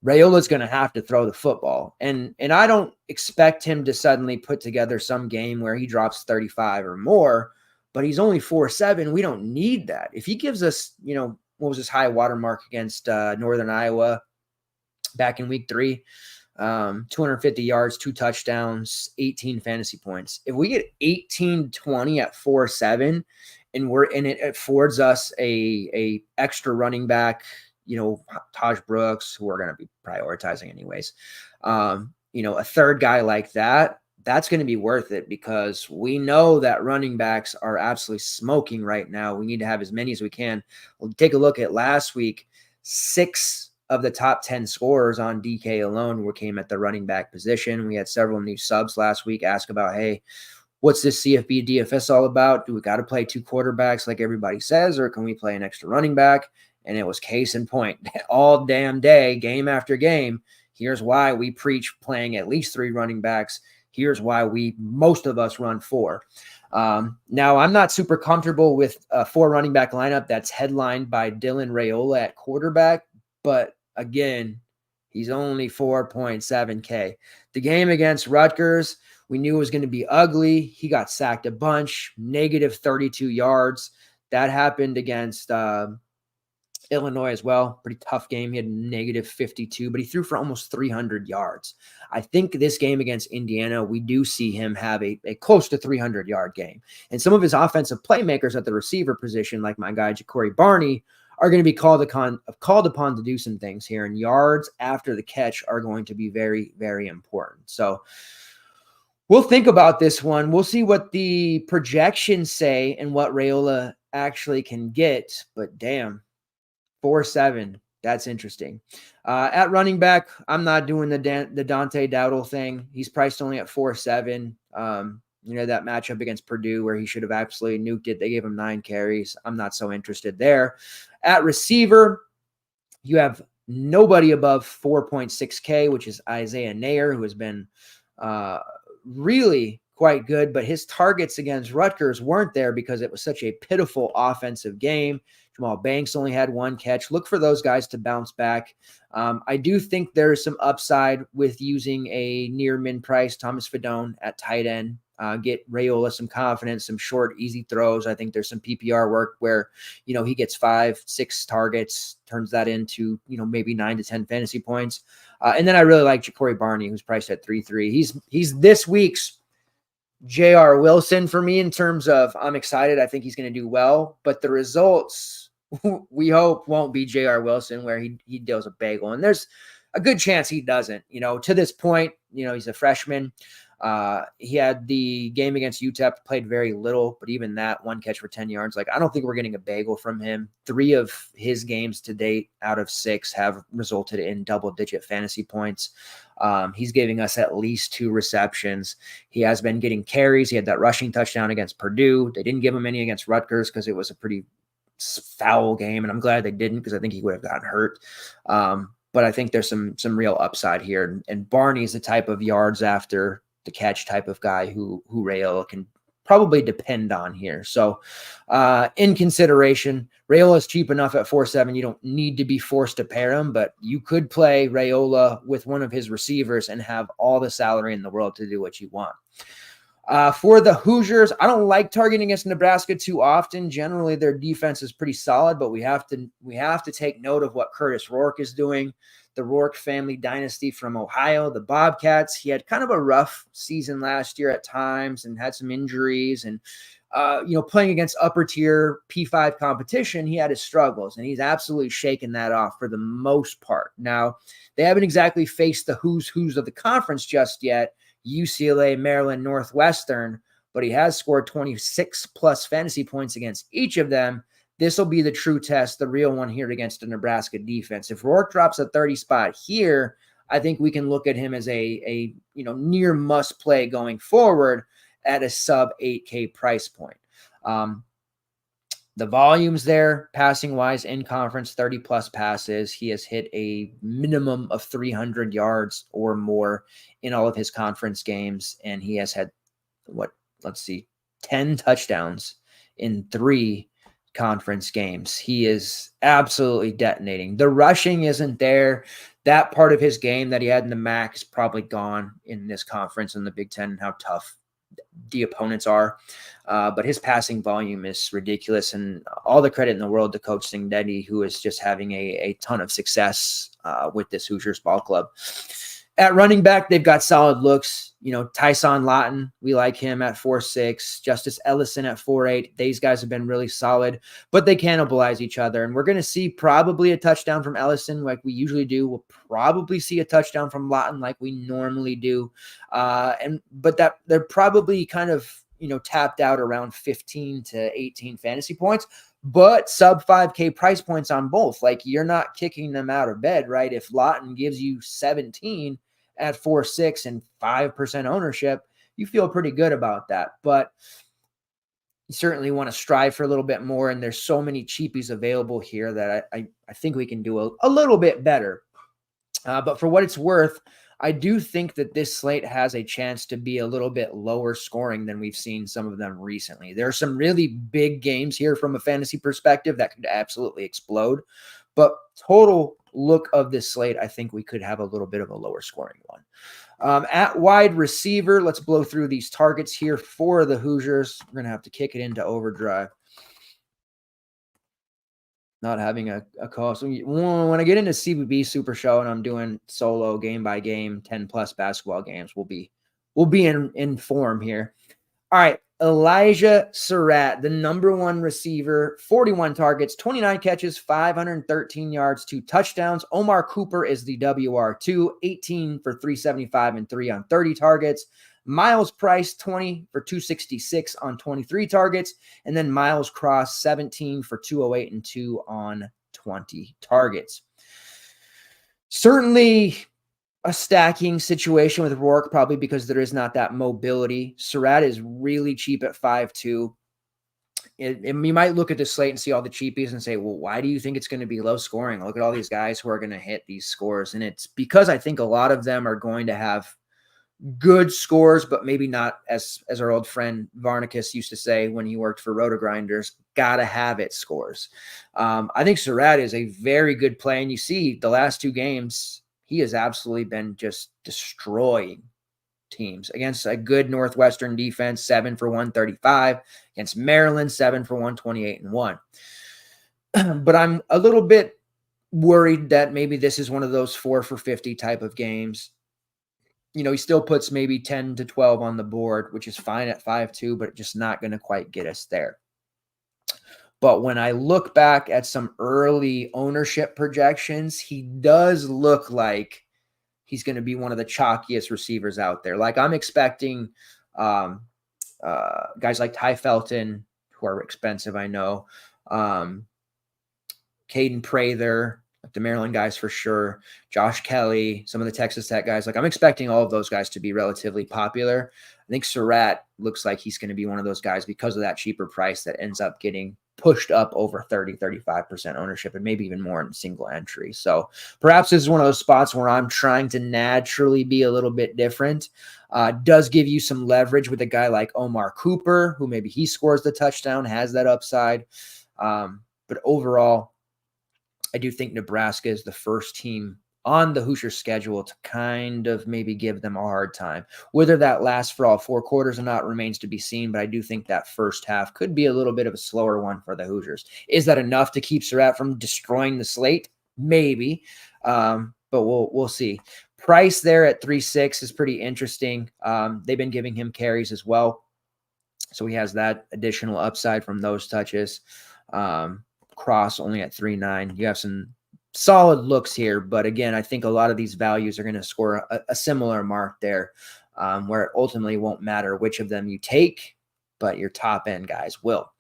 Raiola's going to have to throw the football. And I don't expect him to suddenly put together some game where he drops 35 or more, but he's only 4.7. We don't need that. If he gives us, what was his high watermark against Northern Iowa back in week 3, 250 yards, 2 touchdowns, 18 fantasy points. If we get 18-20 at 4.7 and it affords us a extra running back, Taj Brooks, who we're going to be prioritizing anyways, a third guy like that, that's going to be worth it, because we know that running backs are absolutely smoking right now. We need to have as many as we can. We'll take a look at last week. 6 of the top 10 scorers on DK alone came at the running back position. We had several new subs last week ask about, hey, what's this CFB DFS all about? Do we got to play 2 quarterbacks like everybody says, or can we play an extra running back? And it was case in point all damn day, game after game. Here's why we preach playing at least 3 running backs. Here's why most of us run 4. Now, I'm not super comfortable with a 4 running back lineup that's headlined by Dylan Raiola at quarterback, but again, he's only 4.7K. The game against Rutgers, we knew it was going to be ugly. He got sacked a bunch, negative 32 yards. That happened against Illinois as well. Pretty tough game. He had negative 52, but he threw for almost 300 yards. I think this game against Indiana, we do see him have a close to 300-yard game. And some of his offensive playmakers at the receiver position, like my guy Ja'Cory Barney, are going to be called upon to do some things here. And yards after the catch are going to be very, very important. So we'll think about this one. We'll see what the projections say and what Raiola actually can get. But damn, 4.7. That's interesting. At running back, I'm not doing the Dante Dowdle thing. He's priced only at 4.7. That matchup against Purdue where he should have absolutely nuked it. They gave him 9 carries. I'm not so interested there. At receiver, you have nobody above 4.6K, which is Isaiah Nair, who has been really quite good, but his targets against Rutgers weren't there because it was such a pitiful offensive game. Jamal Banks only had one catch. Look for those guys to bounce back. I do think there is some upside with using a near min price Thomas Fedone at tight end. Get Raiola some confidence, some short, easy throws. I think there's some PPR work where, he gets 5-6 targets, turns that into, maybe 9 to 10 fantasy points. And then I really like Ja'Cory Barney, who's priced at 3.3. He's this week's J.R. Wilson for me in terms of I'm excited. I think he's going to do well, but the results we hope won't be J.R. Wilson where he deals a bagel. And there's a good chance he doesn't, to this point, he's a freshman. He had the game against UTEP, played very little, but even that, one catch for 10 yards. Like, I don't think we're getting a bagel from him. 3 of his games to date out of 6 have resulted in double-digit fantasy points. He's giving us at least 2 receptions. He has been getting carries. He had that rushing touchdown against Purdue. They didn't give him any against Rutgers because it was a pretty foul game, and I'm glad they didn't because I think he would have gotten hurt. But I think there's some real upside here. And Barney's the type of yards after the catch type of guy who Raiola can probably depend on here. So in consideration, Raiola is cheap enough at 4.7. You don't need to be forced to pair him, but you could play Raiola with one of his receivers and have all the salary in the world to do what you want. For the Hoosiers, I don't like targeting against Nebraska too often. Generally, their defense is pretty solid, but we have to take note of what Curtis Rourke is doing. The Rourke family dynasty from Ohio, the Bobcats. He had kind of a rough season last year at times and had some injuries. And, playing against upper tier P5 competition, he had his struggles, and he's absolutely shaken that off for the most part. Now, they haven't exactly faced the who's of the conference just yet, UCLA, Maryland, Northwestern, but he has scored 26 plus fantasy points against each of them. This will be the true test, the real one here against the Nebraska defense. If Rourke drops a 30 spot here, I think we can look at him as a near must play going forward at a sub 8K price point. The volumes there, passing wise, in conference, 30 plus passes. He has hit a minimum of 300 yards or more in all of his conference games. And he has had 10 touchdowns in 3 conference games. He is absolutely detonating. The rushing isn't there. That part of his game that he had in the MAC is probably gone in this conference in the Big Ten and how tough the opponents are. But his passing volume is ridiculous, and all the credit in the world to Coach Singdetti, who is just having a ton of success with this Hoosiers ball club. At running back, they've got solid looks. Tyson Lawton, we like him at 4.6. Justice Ellison at 4.8. These guys have been really solid, but they cannibalize each other. And we're going to see probably a touchdown from Ellison like we usually do. We'll probably see a touchdown from Lawton like we normally do. But that they're probably kind of, tapped out around 15 to 18 fantasy points, but sub 5K price points on both. Like, you're not kicking them out of bed, right? If Lawton gives you 17 at 4.6 and 5% ownership, you feel pretty good about that. But you certainly want to strive for a little bit more. And there's so many cheapies available here that I think we can do a little bit better. But for what it's worth, I do think that this slate has a chance to be a little bit lower scoring than we've seen some of them recently. There are some really big games here from a fantasy perspective that could absolutely explode. But total look of this slate, I think we could have a little bit of a lower scoring one. At wide receiver, let's blow through these targets here for the Hoosiers. We're going to have to kick it into overdrive. Not having a call. So when I get into CFB SuperShow and I'm doing solo game by game, 10 plus basketball games, we'll be in form here. All right. Elijah Surratt, the number 1 receiver, 41 targets, 29 catches, 513 yards, 2 touchdowns. Omar Cooper is the WR2, 18 for 375 and 3 on 30 targets. Miles Price, 20 for 266 on 23 targets. And then Miles Cross, 17 for 208 and 2 on 20 targets. Certainly a stacking situation with Rourke, probably because there is not that mobility. Surratt is really cheap at 5.2. You might look at the slate and see all the cheapies and say, well, why do you think it's going to be low scoring? Look at all these guys who are going to hit these scores. And it's because I think a lot of them are going to have good scores, but maybe not as our old friend Varnicus used to say when he worked for Roto-Grinders, gotta have it scores. I think Surratt is a very good play, and you see the last 2 games, he has absolutely been just destroying teams against a good Northwestern defense, 7 for 135, against Maryland, 7 for 128 and 1. But I'm a little bit worried that maybe this is one of those 4 for 50 type of games. He still puts maybe 10 to 12 on the board, which is fine at 5-2, but just not going to quite get us there. But when I look back at some early ownership projections, he does look like he's going to be one of the chalkiest receivers out there. Like I'm expecting guys like Ty Felton, who are expensive, I know, Caden Prather, like the Maryland guys for sure, Josh Kelly, some of the Texas Tech guys. Like I'm expecting all of those guys to be relatively popular. I think Surratt looks like he's going to be one of those guys because of that cheaper price that ends up getting pushed up over 35% ownership and maybe even more in single entry. So perhaps this is one of those spots where I'm trying to naturally be a little bit different. Does give you some leverage with a guy like Omar Cooper, who maybe he scores the touchdown, has that upside. But overall, I do think Nebraska is the first team on the Hoosiers schedule to kind of maybe give them a hard time. Whether that lasts for all 4 quarters or not remains to be seen, but I do think that first half could be a little bit of a slower one for the Hoosiers. Is that enough to keep Surratt from destroying the slate? Maybe, but we'll see. Price there at 3.6 is pretty interesting. They've been giving him carries as well, so he has that additional upside from those touches. Cross only at 3.9. You have some solid looks here, but again, I think a lot of these values are going to score a similar mark there, where it ultimately won't matter which of them you take, but your top end guys will.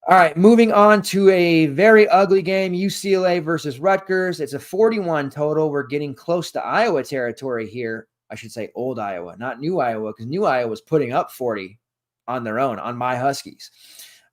All right, moving on to a very ugly game, UCLA versus Rutgers. It's a 41 total. We're getting close to Iowa territory here. I should say old Iowa, not new Iowa, because new Iowa was putting up 40 on their own on my Huskies.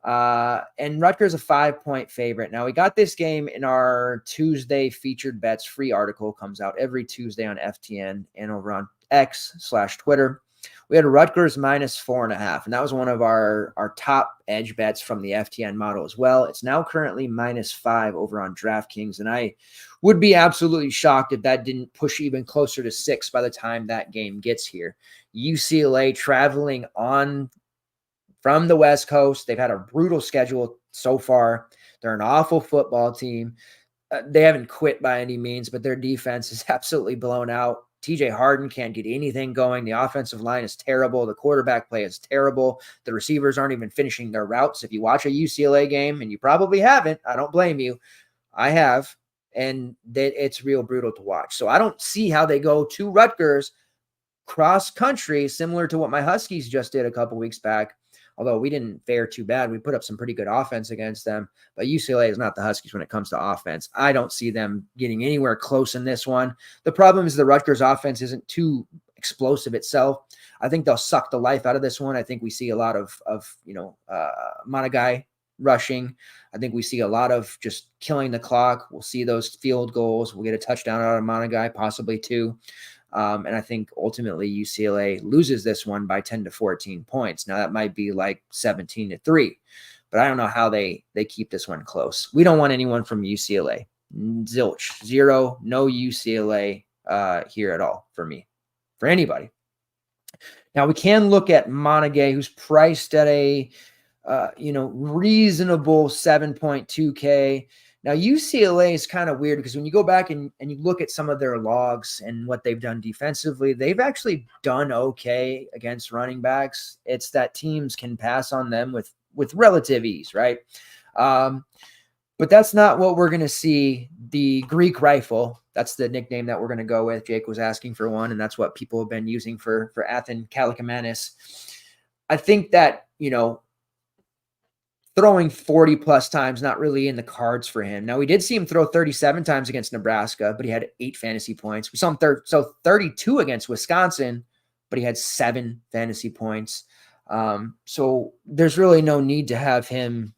And Rutgers a 5-point favorite. Now we got this game in our Tuesday featured bets free article, comes out every Tuesday on FTN and over on X/Twitter. We had Rutgers minus 4.5, and that was one of our top edge bets from the FTN model as well. It's now currently minus 5 over on DraftKings, and I would be absolutely shocked if that didn't push even closer to 6 by the time that game gets here. UCLA traveling on from the West Coast. They've had a brutal schedule so far. They're an awful football team. They haven't quit by any means, but their defense is absolutely blown out. TJ Harden can't get anything going. The offensive line is terrible. The quarterback play is terrible. The receivers aren't even finishing their routes. If you watch a UCLA game, and you probably haven't, I don't blame you. I have, and it's real brutal to watch. So I don't see how they go to Rutgers cross country, similar to what my Huskies just did a couple weeks back. Although we didn't fare too bad. We put up some pretty good offense against them. But UCLA is not the Huskies when it comes to offense. I don't see them getting anywhere close in this one. The problem is the Rutgers offense isn't too explosive itself. I think they'll suck the life out of this one. I think we see a lot of Monagai rushing. I think we see a lot of just killing the clock. We'll see those field goals. We'll get a touchdown out of Monagai, possibly 2. And I think ultimately UCLA loses this one by 10 to 14 points. Now that might be like 17 to 3, but I don't know how they keep this one close. We don't want anyone from UCLA. Zilch, 0, no UCLA here at all for me, for anybody. Now we can look at Monagai, who's priced at a reasonable 7.2K. Now, UCLA is kind of weird because when you go back and you look at some of their logs and what they've done defensively, they've actually done okay against running backs. It's that teams can pass on them with relative ease, right? But that's not what we're going to see. The Greek rifle, that's the nickname that we're going to go with. Jake was asking for one, and that's what people have been using for Athan Kalakamanis. I think that, throwing 40 plus times, not really in the cards for him. Now, we did see him throw 37 times against Nebraska, but he had 8 fantasy points. We saw him 32 against Wisconsin, but he had 7 fantasy points. So there's really no need to have him,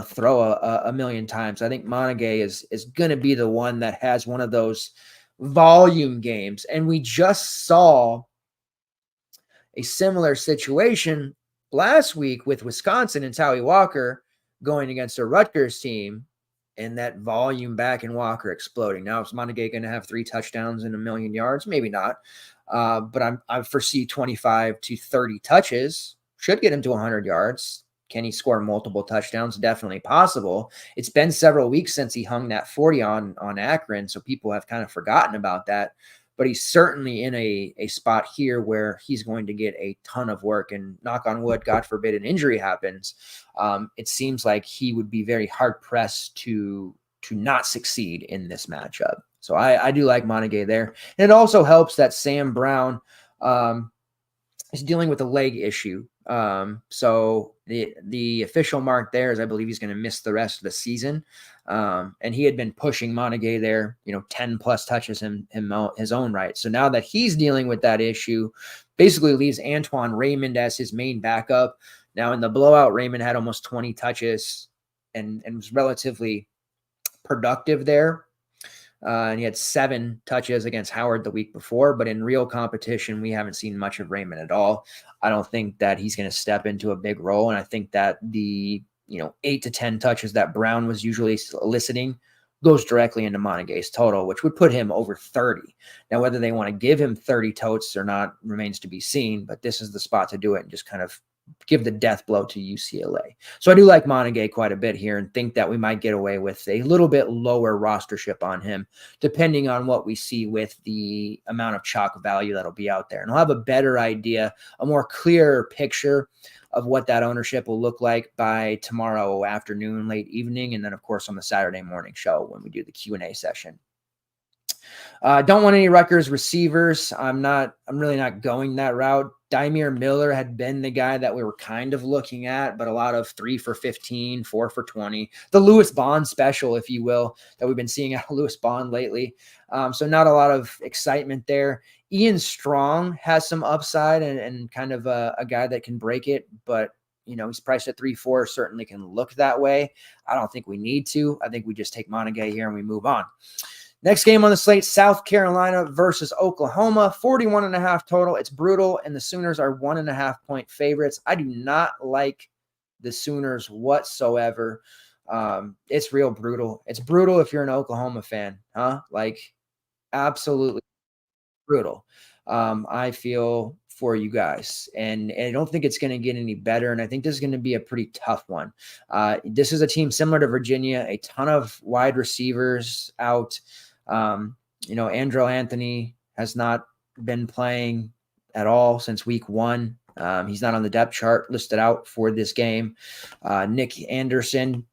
throw a million times. I think Monagai is going to be the one that has one of those volume games. And we just saw a similar situation last week with Wisconsin and Tally Walker going against a Rutgers team, and that volume back in Walker exploding. Now, is Montague going to have 3 touchdowns and 1,000,000 yards? Maybe not. But I foresee 25 to 30 touches. Should get him to 100 yards. Can he score multiple touchdowns? Definitely possible. It's been several weeks since he hung that 40 on Akron, so people have kind of forgotten about that. But he's certainly in a spot here where he's going to get a ton of work. And knock on wood, God forbid an injury happens, it seems like he would be very hard-pressed to not succeed in this matchup. So I do like Montague there. And it also helps that Sam Brown is dealing with a leg issue. So the official mark there is I believe he's going to miss the rest of the season. And he had been pushing Montague there, 10 plus touches his own right. So now that he's dealing with that issue, basically leaves Antoine Raymond as his main backup. Now in the blowout, Raymond had almost 20 touches and was relatively productive there. And he had 7 touches against Howard the week before, but in real competition, we haven't seen much of Raymond at all. I don't think that he's going to step into a big role. And I think that the 8 to 10 touches that Brown was usually eliciting goes directly into Montague's total, which would put him over 30. Now, whether they want to give him 30 totes or not remains to be seen, but this is the spot to do it and just kind of give the death blow to UCLA. So I do like Montague quite a bit here and think that we might get away with a little bit lower rostership on him, depending on what we see with the amount of chalk value that'll be out there. And I'll have a better idea, a more clear picture of what that ownership will look like by tomorrow afternoon, late evening, and then, of course, on the Saturday morning show when we do the Q&A session. Don't want any Rutgers receivers. I'm really not going that route. Dymere Miller had been the guy that we were kind of looking at, but a lot of 3 for 15, 4 for 20. The Lewis Bond special, if you will, that we've been seeing out of Lewis Bond lately. So not a lot of excitement there. Ian Strong has some upside and kind of a guy that can break it, but he's priced at 3-4, certainly can look that way. I don't think we need to. I think we just take Montague here and we move on. Next game on the slate, South Carolina versus Oklahoma, 41.5 total. It's brutal, and the Sooners are 1.5-point favorites. I do not like the Sooners whatsoever. It's real brutal. It's brutal if you're an Oklahoma fan, huh? Like, absolutely brutal. I feel for you guys, and I don't think it's going to get any better, and I think this is going to be a pretty tough one. This is a team similar to Virginia, a ton of wide receivers out. Andrew Anthony has not been playing at all since week 1. He's not on the depth chart listed out for this game. Nick Anderson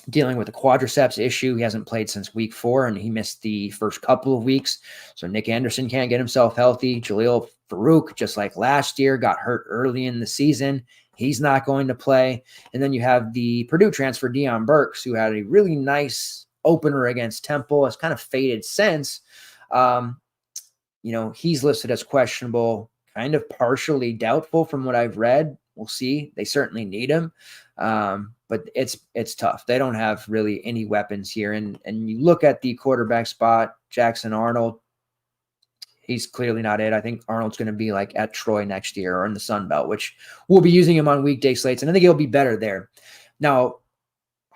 dealing with a quadriceps issue. He hasn't played since week 4, and he missed the first couple of weeks. So Nick Anderson can't get himself healthy. Jaleel Farouk, just like last year, got hurt early in the season. He's not going to play. And then you have the Purdue transfer, Deion Burks, who had a really nice opener against Temple. Has kind of faded since. He's listed as questionable, kind of partially doubtful from what I've read. We'll see. They certainly need him. But it's tough. They don't have really any weapons here. And you look at the quarterback spot, Jackson Arnold, he's clearly not it. I think Arnold's going to be like at Troy next year or in the Sun Belt, which we'll be using him on weekday slates. And I think he'll be better there. Now,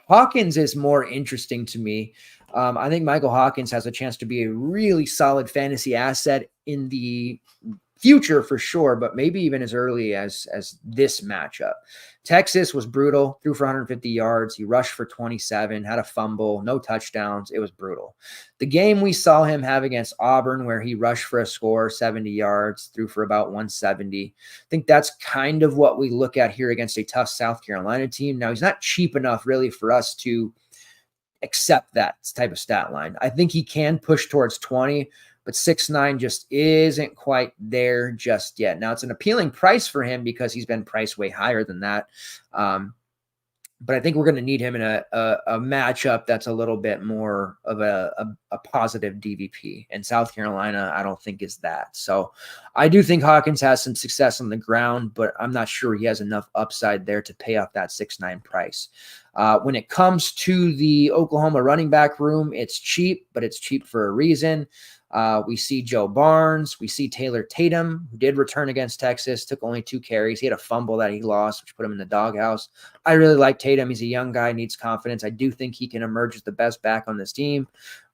Hawkins is more interesting to me. I think Michael Hawkins has a chance to be a really solid fantasy asset in the future for sure, but maybe even as early as this matchup. Texas was brutal, threw for 150 yards. He rushed for 27, had a fumble, no touchdowns. It was brutal. The game we saw him have against Auburn, where he rushed for a score, 70 yards, threw for about 170. I think that's kind of what we look at here against a tough South Carolina team. Now, he's not cheap enough really for us to accept that type of stat line. I think he can push towards 20, but 6'9" just isn't quite there just yet. Now, it's an appealing price for him because he's been priced way higher than that. But I think we're going to need him in a matchup that's a little bit more of a positive DVP. And South Carolina, I don't think is that. So I do think Hawkins has some success on the ground, but I'm not sure he has enough upside there to pay off that 6'9" price. When it comes to the Oklahoma running back room, it's cheap, but it's cheap for a reason. We see Joe Barnes. We see Taylor Tatum, who did return against Texas, took only 2 carries. He had a fumble that he lost, which put him in the doghouse. I really like Tatum. He's a young guy, needs confidence. I do think he can emerge as the best back on this team,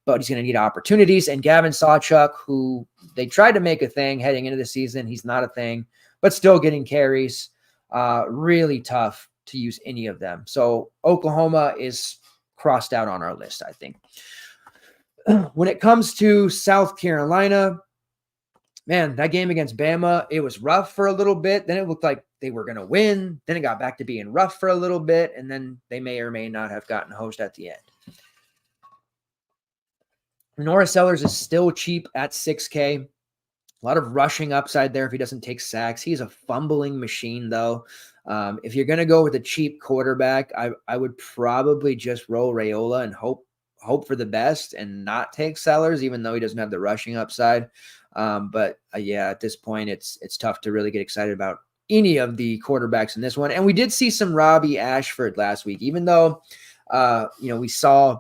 but he's going to need opportunities. And Gavin Sawchuk, who they tried to make a thing heading into the season, he's not a thing, but still getting carries. Really tough to use any of them. So Oklahoma is crossed out on our list, I think. When it comes to South Carolina, man, that game against Bama, it was rough for a little bit. Then it looked like they were going to win. Then it got back to being rough for a little bit. And then they may or may not have gotten hosed at the end. Norris Sellers is still cheap at 6K. A lot of rushing upside there if he doesn't take sacks. He's a fumbling machine, though. If you're going to go with a cheap quarterback, I would probably just roll Raiola and hope for the best and not take Sellers, even though he doesn't have the rushing upside. Yeah, at this point, it's tough to really get excited about any of the quarterbacks in this one. And we did see some Robbie Ashford last week, even though, we saw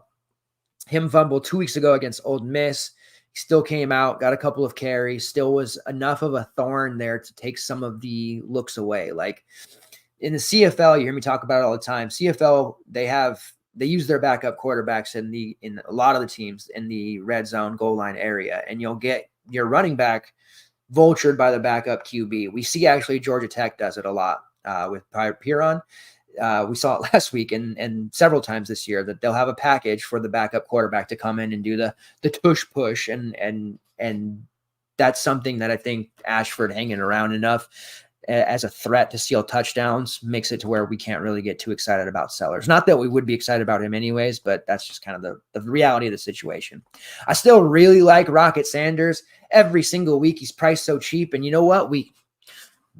him fumble 2 weeks ago against Ole Miss. He still came out, got a couple of carries, still was enough of a thorn there to take some of the looks away. Like in the CFL, you hear me talk about it all the time. CFL, they use their backup quarterbacks in a lot of the teams in the red zone goal line area, and you'll get your running back vultured by the backup QB. We see actually Georgia Tech does it a lot with Piron. We saw it last week and several times this year that they'll have a package for the backup quarterback to come in and do the tush push. And that's something that I think Ashford hanging around enough as a threat to steal touchdowns makes it to where we can't really get too excited about Sellers. Not that we would be excited about him anyways, but that's just kind of the reality of the situation. I still really like Rocket Sanders. Every single week he's priced so cheap. And you know what? We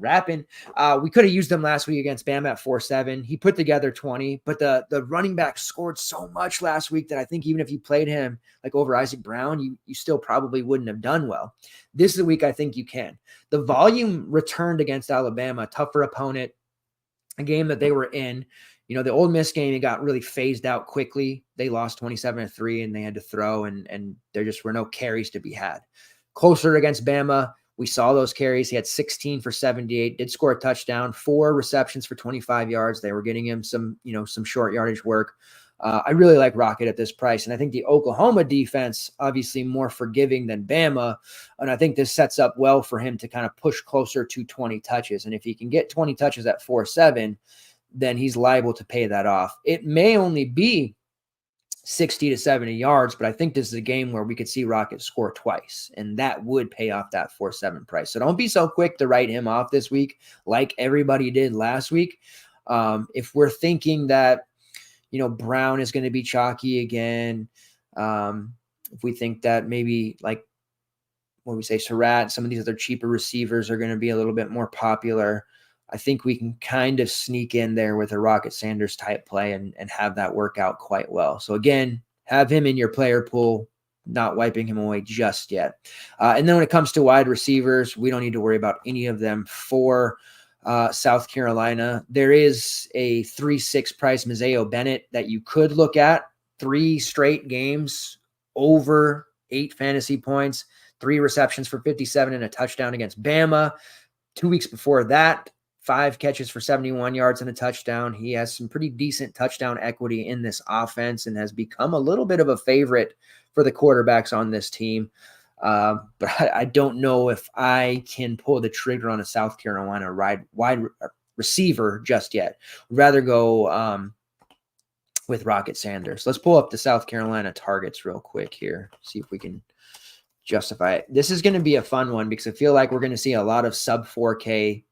could have used him last week against Bama at 4.7. He put together 20, but the running back scored so much last week that I think even if you played him like over Isaac Brown, you still probably wouldn't have done well. This is a week I think you can. The volume returned against Alabama, tougher opponent, a game that they were in. The Ole Miss game, it got really phased out quickly. They lost 27-3 and they had to throw, and there just were no carries to be had. Closer against Bama, we saw those carries. He had 16 for 78, did score a touchdown, 4 receptions for 25 yards. They were getting him some short yardage work. I really like Rocket at this price. And I think the Oklahoma defense, obviously more forgiving than Bama. And I think this sets up well for him to kind of push closer to 20 touches. And if he can get 20 touches at 4.7, then he's liable to pay that off. It may only be 60 to 70 yards, but I think this is a game where we could see Rocket score twice, and that would pay off that 4.7 price. So don't be so quick to write him off this week like everybody did last week. If we're thinking that, Brown is going to be chalky again, if we think that maybe like when we say Surratt, some of these other cheaper receivers are going to be a little bit more popular, I think we can kind of sneak in there with a Rocket Sanders type play and have that work out quite well. So again, have him in your player pool, not wiping him away just yet. And then when it comes to wide receivers, we don't need to worry about any of them for South Carolina. There is a 3.6 price Mazeo Bennett that you could look at. 3 straight games over 8 fantasy points, 3 receptions for 57 and a touchdown against Bama. 2 weeks before that, 5 catches for 71 yards and a touchdown. He has some pretty decent touchdown equity in this offense and has become a little bit of a favorite for the quarterbacks on this team. But I don't know if I can pull the trigger on a South Carolina wide receiver just yet. I'd rather go with Rocket Sanders. Let's pull up the South Carolina targets real quick here, see if we can justify it. This is going to be a fun one because I feel like we're going to see a lot of sub 4K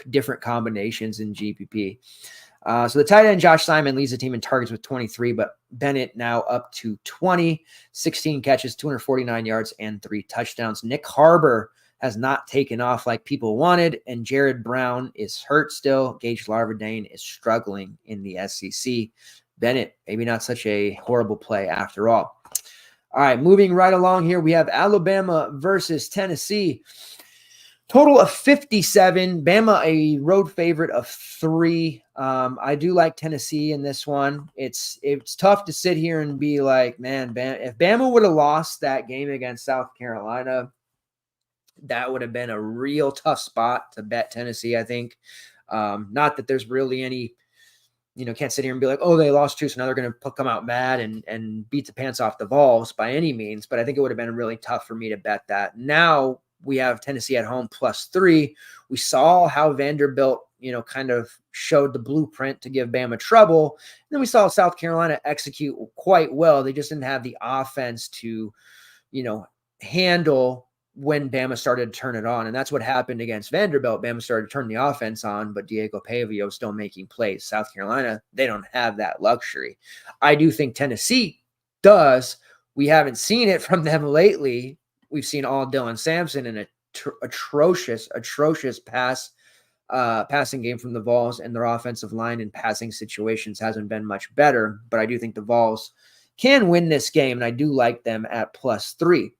different combinations in GPP. So the tight end Josh Simon leads the team in targets with 23, but Bennett now up to 20, 16 catches, 249 yards, and 3 touchdowns. Nick Harbor has not taken off like people wanted, and Jared Brown is hurt still. Gage Larvadain is struggling in the SEC. Bennett, maybe not such a horrible play after all. All right, moving right along here, we have Alabama versus Tennessee. Total of 57. Bama, a road favorite of 3. I do like Tennessee in this one. It's tough to sit here and be like, man, if Bama would have lost that game against South Carolina, that would have been a real tough spot to bet Tennessee, I think. Not that there's really any, can't sit here and be like, oh, they lost 2, so now they're going to come out mad and beat the pants off the Vols by any means. But I think it would have been really tough for me to bet that. Now we have Tennessee at home +3. We saw how Vanderbilt, kind of showed the blueprint to give Bama trouble. And then we saw South Carolina execute quite well. They just didn't have the offense to, handle when Bama started to turn it on. And that's what happened against Vanderbilt. Bama started to turn the offense on, but Diego Pavio still making plays. South Carolina, they don't have that luxury. I do think Tennessee does. We haven't seen it from them lately. We've seen all Dylan Sampson in an atrocious passing game from the Vols, and their offensive line in passing situations hasn't been much better. But I do think the Vols can win this game, and I do like them at +3.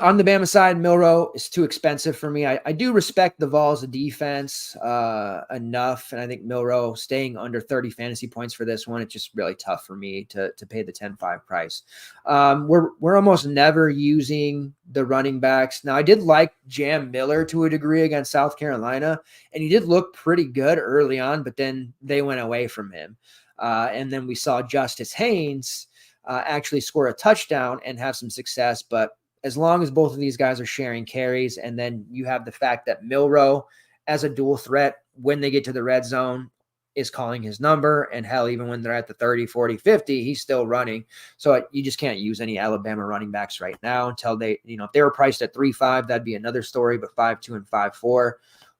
On the Bama side, Milroe is too expensive for me. I do respect the Vols' defense enough, and I think Milroe staying under 30 fantasy points for this one, it's just really tough for me to pay the 10-5 price. We're almost never using the running backs. Now, I did like Jam Miller to a degree against South Carolina, and he did look pretty good early on, but then they went away from him. And then we saw Justice Haynes actually score a touchdown and have some success, but as long as both of these guys are sharing carries, and then you have the fact that Milroe as a dual threat when they get to the red zone is calling his number, and hell, even when they're at the 30, 40, 50, he's still running. So you just can't use any Alabama running backs right now until they, if they were priced at 3.5, that'd be another story, but 5.2 and 5.4,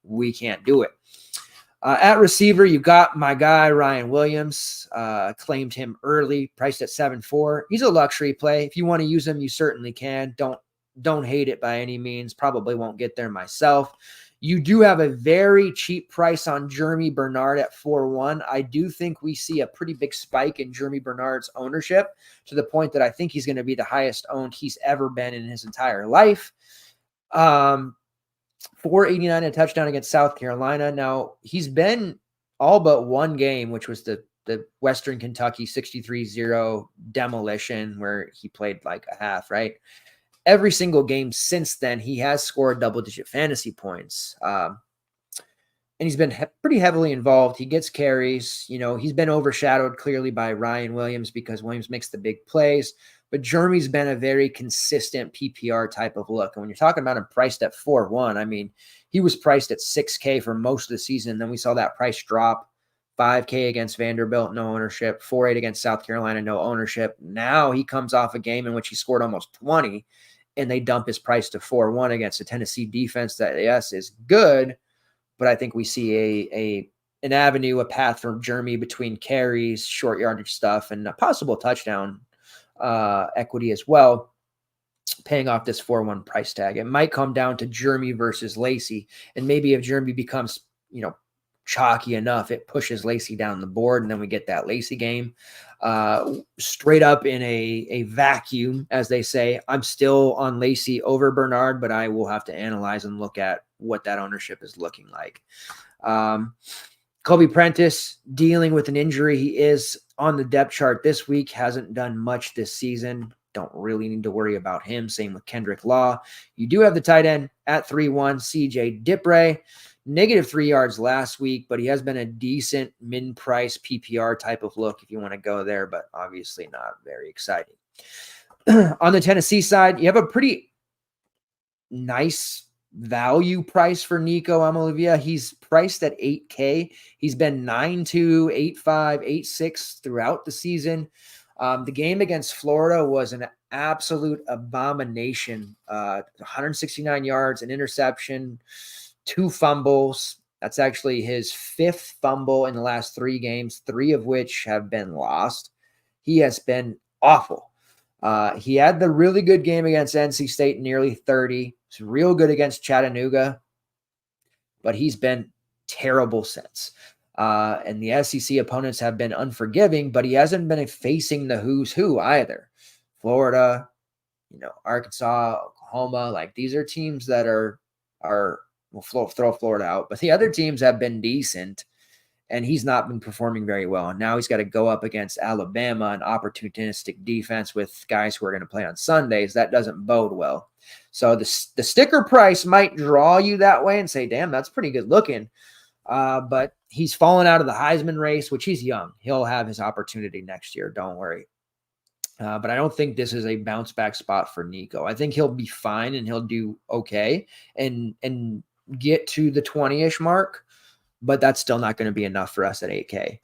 we can't do it. At receiver, you got my guy, Ryan Williams. Claimed him early, priced at 7.4. He's a luxury play. If you want to use him, you certainly can. Don't hate it by any means. Probably won't get there myself. You do have a very cheap price on Jeremy Bernard at 4.1. I do think we see a pretty big spike in Jeremy Bernard's ownership to the point that I think he's going to be the highest owned he's ever been in his entire life. 4.89 a touchdown against South Carolina. Now, he's been all but one game, which was the Western Kentucky 63-0 demolition where he played like a half, right? Every single game since then, he has scored double-digit fantasy points. And he's been pretty heavily involved. He gets carries. He's been overshadowed clearly by Ryan Williams because Williams makes the big plays. But Jeremy's been a very consistent PPR type of look. And when you're talking about him priced at 4.1, I mean, he was priced at $6K for most of the season. And then we saw that price drop. $5K against Vanderbilt, no ownership. 4.8 against South Carolina, no ownership. Now he comes off a game in which he scored almost 20, and they dump his price to 4.1 against a Tennessee defense that, yes, is good. But I think we see an avenue, a path for Jeremy between carries, short yardage stuff, and a possible touchdown equity as well, paying off this 4.1 price tag. It might come down to Jeremy versus Lacey, and maybe if Jeremy becomes chalky enough, it pushes Lacey down the board, and then we get that Lacey game. Straight up in a vacuum, as they say, I'm still on Lacey over Bernard, but I will have to analyze and look at what that ownership is looking like. Kobe Prentice dealing with an injury. He is on the depth chart this week, hasn't done much this season. Don't really need to worry about him. Same with Kendrick Law. You do have the tight end at 3.1, CJ Dipre. -3 yards last week, but he has been a decent min-price PPR type of look if you want to go there, but obviously not very exciting. On the Tennessee side, you have a pretty nice value price for Nico Amalivia. He's priced at 8K. He's been 9.2, 8.5, 8.6 throughout the season. The game against Florida was an absolute abomination. 169 yards, an interception, 2 fumbles. That's actually his 5th fumble in the last 3 games, 3 of which have been lost. He has been awful. He had the really good game against NC State, nearly 30. He's real good against Chattanooga, but he's been terrible since. And the SEC opponents have been unforgiving, but he hasn't been facing the who's who either. Florida, Arkansas, Oklahoma, like these are teams that are will throw Florida out, but the other teams have been decent, and he's not been performing very well. And now he's got to go up against Alabama, an opportunistic defense with guys who are going to play on Sundays. That doesn't bode well. So the sticker price might draw you that way and say, damn, that's pretty good looking. But he's fallen out of the Heisman race, which he's young. He'll have his opportunity next year. Don't worry. But I don't think this is a bounce back spot for Nico. I think he'll be fine and he'll do okay and get to the 20-ish mark, but that's still not going to be enough for us at 8K.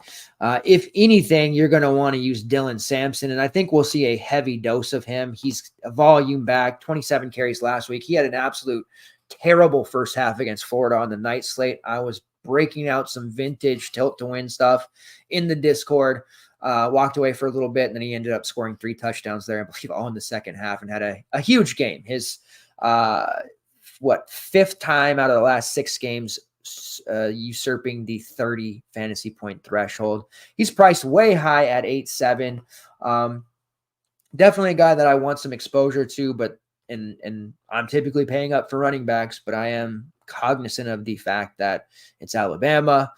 If anything, you're going to want to use Dylan Sampson, and I think we'll see a heavy dose of him. He's a volume back, 27 carries last week. He had an absolute terrible first half against Florida on the night slate. I was breaking out some vintage tilt to win stuff in the Discord. Walked away for a little bit, and then he ended up scoring 3 touchdowns there, I believe, all in the second half, and had a huge game. His, 5th time out of the last 6 games usurping the 30 fantasy point threshold. He's priced way high at 8.7. Definitely a guy that I want some exposure to, but and I'm typically paying up for running backs, but I am cognizant of the fact that it's Alabama.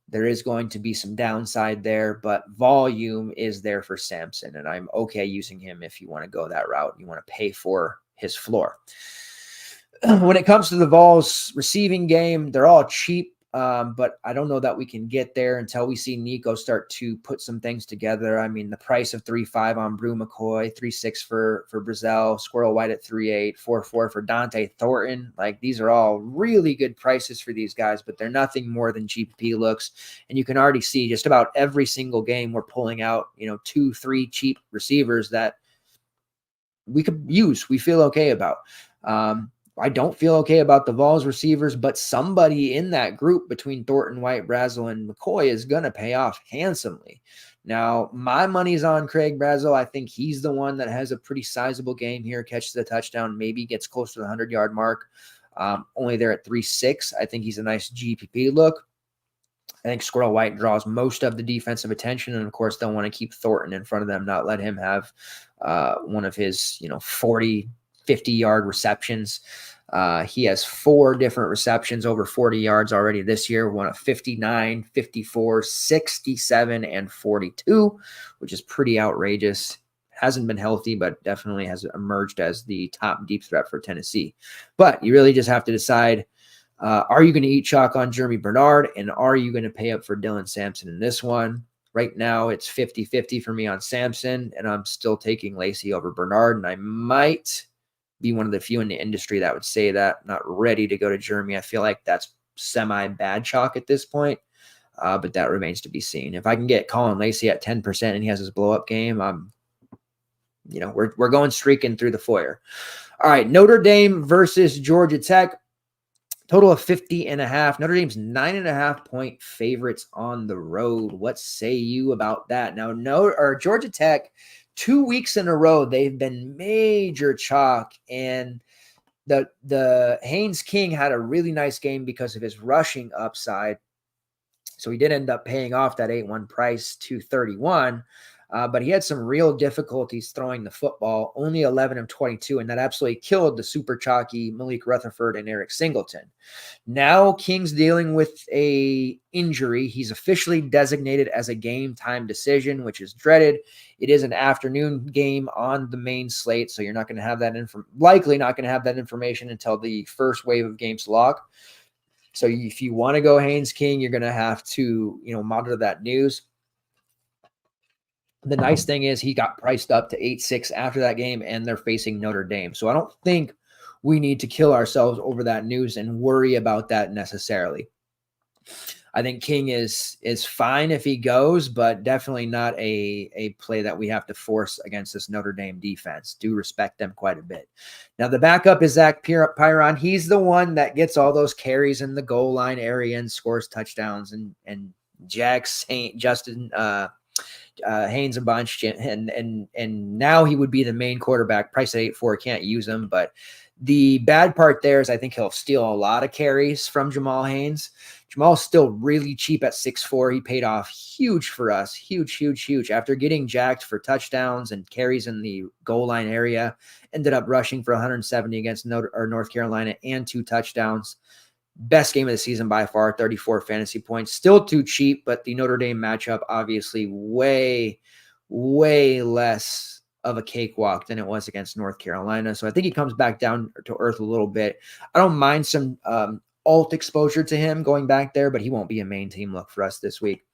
There is going to be some downside there, but volume is there for Sampson, and I'm okay using him if you want to go that route. You want to pay for his floor. When it comes to the Vols receiving game, they're all cheap, but I don't know that we can get there until we see Nico start to put some things together. I mean, the price of 3.5 on Brew McCoy, 3.6 for Brazel, Squirrel White at 3.8, 4.4 for Dante Thornton. Like, these are all really good prices for these guys, but they're nothing more than GPP looks. And you can already see just about every single game we're pulling out, 2-3 cheap receivers that we could use, we feel okay about. I don't feel okay about the Vols receivers, but somebody in that group between Thornton, White, Brazel, and McCoy is going to pay off handsomely. Now, my money's on Craig Brazel. I think he's the one that has a pretty sizable game here, catches a touchdown, maybe gets close to the 100-yard mark. Only there at 3.6. I think he's a nice GPP look. I think Squirrel White draws most of the defensive attention, and of course, they'll want to keep Thornton in front of them, not let him have one of his 40, 50-yard receptions. He has 4 different receptions over 40 yards already this year, one of 59, 54, 67, and 42, which is pretty outrageous. Hasn't been healthy, but definitely has emerged as the top deep threat for Tennessee. But you really just have to decide, are you going to eat chalk on Jeremy Bernard, and are you going to pay up for Dylan Sampson in this one? Right now, it's 50-50 for me on Sampson, and I'm still taking Lacey over Bernard, and I might be one of the few in the industry that would say that, not ready to go to Jeremy. I feel like that's semi-bad chalk at this point, but that remains to be seen. If I can get Colin Lacey at 10% and he has his blow-up game, we're going streaking through the foyer. All right, Notre Dame versus Georgia Tech. Total of 50.5. Notre Dame's 9.5-point favorites on the road. What say you about that? Now, Georgia Tech, 2 weeks in a row, they've been major chalk, and the Haynes King had a really nice game because of his rushing upside. So he did end up paying off that 8-1 price to 31. But he had some real difficulties throwing the football, only 11 of 22, and that absolutely killed the super chalky Malik Rutherford and Eric Singleton. Now King's dealing with a injury. He's officially designated as a game time decision, which is dreaded. It is an afternoon game on the main slate, so you're not going to have that likely not going to have that information until the first wave of games lock. So if you want to go Haynes King, you're going to have to, monitor that news. The nice thing is he got priced up to 8.6 after that game, and they're facing Notre Dame. So I don't think we need to kill ourselves over that news and worry about that necessarily. I think King is fine if he goes, but definitely not a play that we have to force against this Notre Dame defense. Do respect them quite a bit. Now, the backup is Zach Pyron. He's the one that gets all those carries in the goal line area and scores touchdowns, and Jack St. Justin Haynes a bunch, and now he would be the main quarterback, priced at 8.4. Can't use him, but the bad part there is I think he'll steal a lot of carries from Jamal Haynes. Jamal's still really cheap at 6.4. He paid off huge for us, huge after getting jacked for touchdowns and carries in the goal line area, ended up rushing for 170 against North Carolina and 2 touchdowns. Best game of the season by far, 34 fantasy points. Still too cheap, but the Notre Dame matchup obviously way less of a cakewalk than it was against North Carolina. So I think he comes back down to earth a little bit. I don't mind some alt exposure to him going back there, but he won't be a main team look for us this week.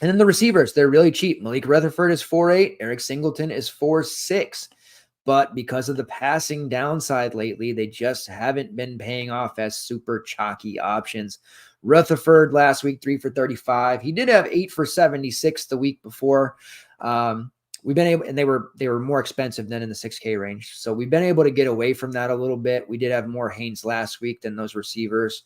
And then the receivers, they're really cheap. Malik Rutherford is 4.8. Eric Singleton is 4.6. But because of the passing downside lately, they just haven't been paying off as super chalky options. Rutherford last week, 3 for 35. He did have 8 for 76 the week before. We've been able, and they were more expensive than in the 6K range. So we've been able to get away from that a little bit. We did have more Haynes last week than those receivers.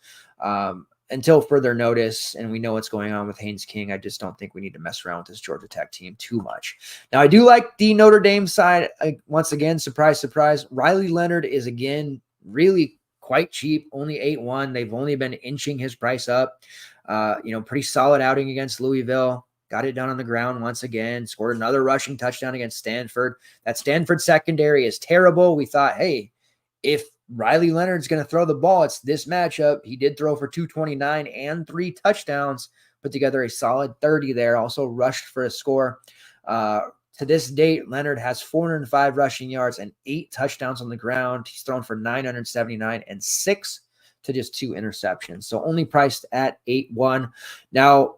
Until further notice, and we know what's going on with Haynes King, I just don't think we need to mess around with this Georgia Tech team too much. Now, I do like the Notre Dame side. Once again, surprise, surprise. Riley Leonard is, again, really quite cheap, only 8-1. They've only been inching his price up. Pretty solid outing against Louisville. Got it done on the ground once again. Scored another rushing touchdown against Stanford. That Stanford secondary is terrible. We thought, hey, if Riley Leonard's going to throw the ball, it's this matchup. He did throw for 229 and 3 touchdowns, put together a solid 30 there, also rushed for a score. To this date, Leonard has 405 rushing yards and 8 touchdowns on the ground. He's thrown for 979 and 6 to just 2 interceptions. So only priced at 8-1. Now,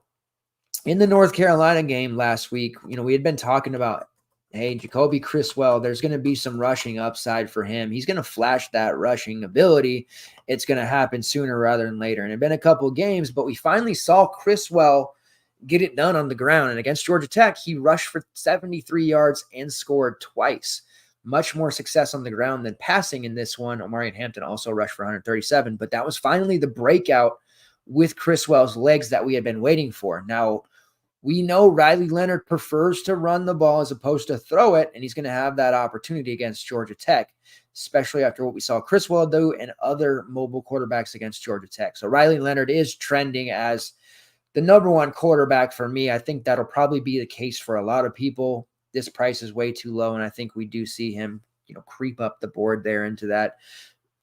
in the North Carolina game last week, we had been talking about, hey, Jacoby Criswell, there's going to be some rushing upside for him. He's going to flash that rushing ability. It's going to happen sooner rather than later. And it had been a couple of games, but we finally saw Criswell get it done on the ground. And against Georgia Tech, he rushed for 73 yards and scored twice. Much more success on the ground than passing in this one. Omarion Hampton also rushed for 137, but that was finally the breakout with Criswell's legs that we had been waiting for. Now, we know Riley Leonard prefers to run the ball as opposed to throw it, and he's going to have that opportunity against Georgia Tech, especially after what we saw Criswell do and other mobile quarterbacks against Georgia Tech. So Riley Leonard is trending as the number 1 quarterback for me. I think that'll probably be the case for a lot of people. This price is way too low, and I think we do see him, creep up the board there into that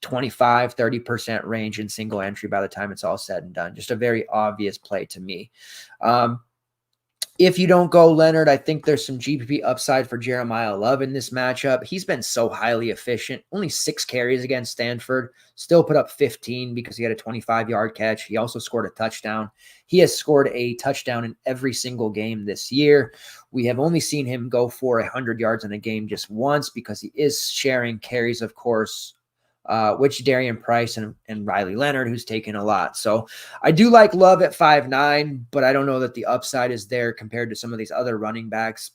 25-30% range in single entry by the time it's all said and done. Just a very obvious play to me. If you don't go Leonard, I think there's some GPP upside for Jeremiah Love in this matchup. He's been so highly efficient. Only 6 carries against Stanford. Still put up 15 because he had a 25-yard catch. He also scored a touchdown. He has scored a touchdown in every single game this year. We have only seen him go for 100 yards in a game just once because he is sharing carries, of course, which Darian Price and Riley Leonard, who's taken a lot. So I do like Love at 5.9, but I don't know that the upside is there compared to some of these other running backs.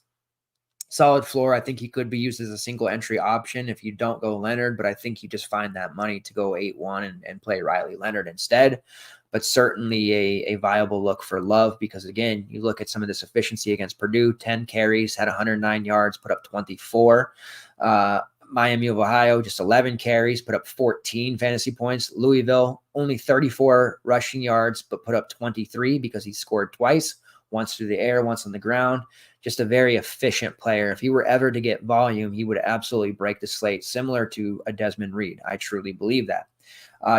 Solid floor. I think he could be used as a single entry option if you don't go Leonard, but I think you just find that money to go 8-1 and play Riley Leonard instead. But certainly a viable look for Love because, again, you look at some of this efficiency against Purdue, 10 carries, had 109 yards, put up 24. Miami of Ohio, just 11 carries, put up 14 fantasy points. Louisville, only 34 rushing yards, but put up 23 because he scored twice, once through the air, once on the ground. Just a very efficient player. If he were ever to get volume, he would absolutely break the slate, similar to a Desmond Reed. I truly believe that.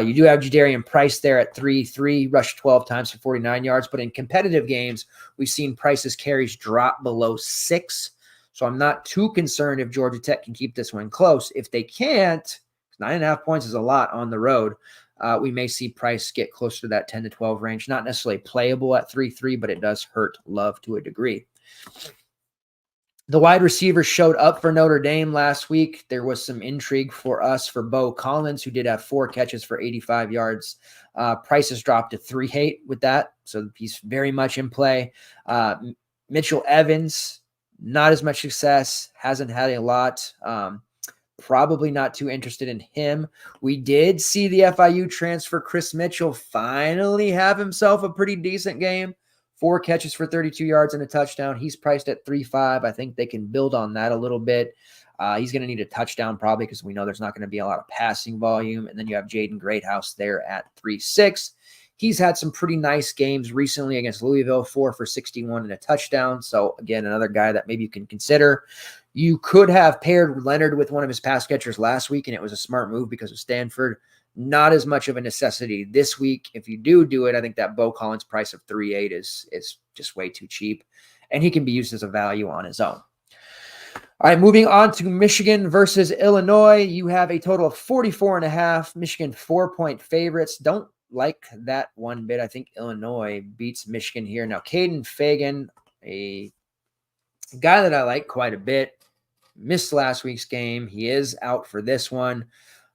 You do have Jadarian Price there at 3.3, rushed 12 times for 49 yards, but in competitive games, we've seen Price's carries drop below 6. So I'm not too concerned if Georgia Tech can keep this one close. If they can't, 9.5 points is a lot on the road. We may see Price get closer to that 10 to 12 range. Not necessarily playable at 3.3, but it does hurt Love to a degree. The wide receivers showed up for Notre Dame last week. There was some intrigue for us for Bo Collins, who did have 4 catches for 85 yards. Price has dropped to 3.8 with that, so he's very much in play. Mitchell Evans, not as much success, hasn't had a lot. Probably not too interested in him. We did see the FIU transfer Chris Mitchell finally have himself a pretty decent game. 4 catches for 32 yards and a touchdown. He's priced at 3.5. I think they can build on that a little bit. He's going to need a touchdown probably because we know there's not going to be a lot of passing volume. And then you have Jaden Greathouse there at 3.6. He's had some pretty nice games recently against Louisville, 4 for 61 and a touchdown. So, again, another guy that maybe you can consider. You could have paired Leonard with one of his pass catchers last week, and it was a smart move because of Stanford. Not as much of a necessity this week. If you do it, I think that Bo Collins price of 3.8 is just way too cheap, and he can be used as a value on his own. All right, moving on to Michigan versus Illinois. You have a total of 44.5. Michigan 4-point favorites. Don't like that one bit. I think Illinois beats Michigan here. Now, Caden Fagan, a guy that I like quite a bit, missed last week's game. He is out for this one.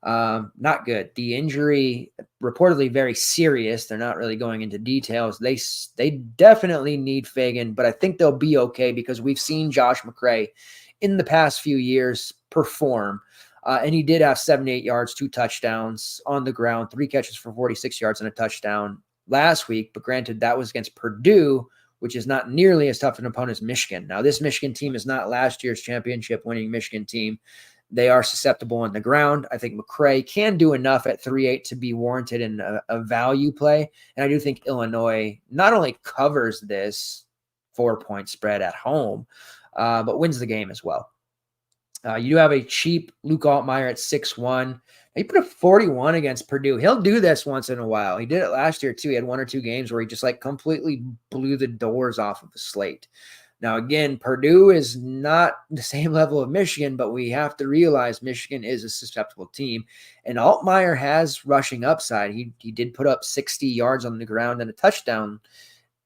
Not good. The injury reportedly very serious. They're not really going into details. They definitely need Fagan, but I think they'll be okay because we've seen Josh McCray in the past few years perform. And he did have 78 yards, 2 touchdowns on the ground, 3 catches for 46 yards and a touchdown last week. But granted, that was against Purdue, which is not nearly as tough an opponent as Michigan. Now, this Michigan team is not last year's championship winning Michigan team. They are susceptible on the ground. I think McCray can do enough at 3.8 to be warranted in a value play. And I do think Illinois not only covers this 4-point spread at home, but wins the game as well. You do have a cheap Luke Altmaier at 6-1. He put a 41 against Purdue. He'll do this once in a while. He did it last year too. He had 1 or 2 games where he just like completely blew the doors off of the slate. Now, again, Purdue is not the same level of Michigan, but we have to realize Michigan is a susceptible team. And Altmaier has rushing upside. He did put up 60 yards on the ground and a touchdown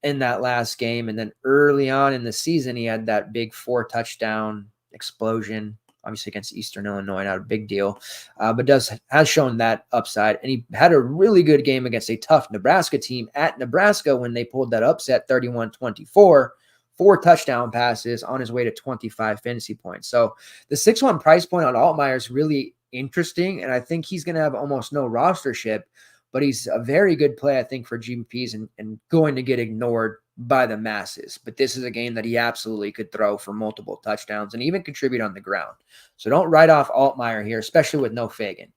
in that last game. And then early on in the season, he had that big 4-touchdown explosion, obviously against Eastern Illinois, not a big deal, but has shown that upside. And he had a really good game against a tough Nebraska team at Nebraska when they pulled that upset 31-24. 4 touchdown passes on his way to 25 fantasy points. So the 6-1 price point on Altmaier is really interesting, and I think he's going to have almost no rostership, but he's a very good play, I think, for GPPs and going to get ignored by the masses. But this is a game that he absolutely could throw for multiple touchdowns and even contribute on the ground. So don't write off Altmaier here, especially with no Fagan.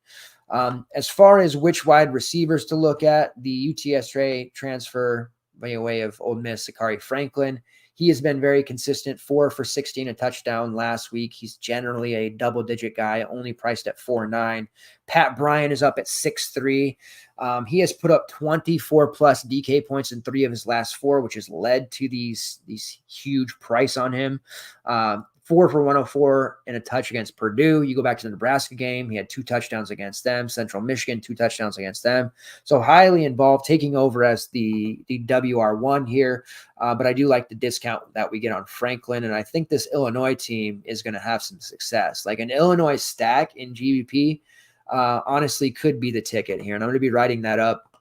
As far as which wide receivers to look at, the UTSA transfer by way of Ole Miss, Sakari Franklin, he has been very consistent, 4 for 16, a touchdown last week. He's generally a double-digit guy, only priced at 4.9. Pat Bryant is up at 6.3. He has put up 24-plus DK points in 3 of his last 4, which has led to these huge price on him. 4 for 104 and a touch against Purdue. You go back to the Nebraska game, he had 2 touchdowns against them. Central Michigan, 2 touchdowns against them. So highly involved, taking over as the WR1 here. But I do like the discount that we get on Franklin. And I think this Illinois team is going to have some success. Like an Illinois stack in GBP, honestly could be the ticket here. And I'm going to be writing that up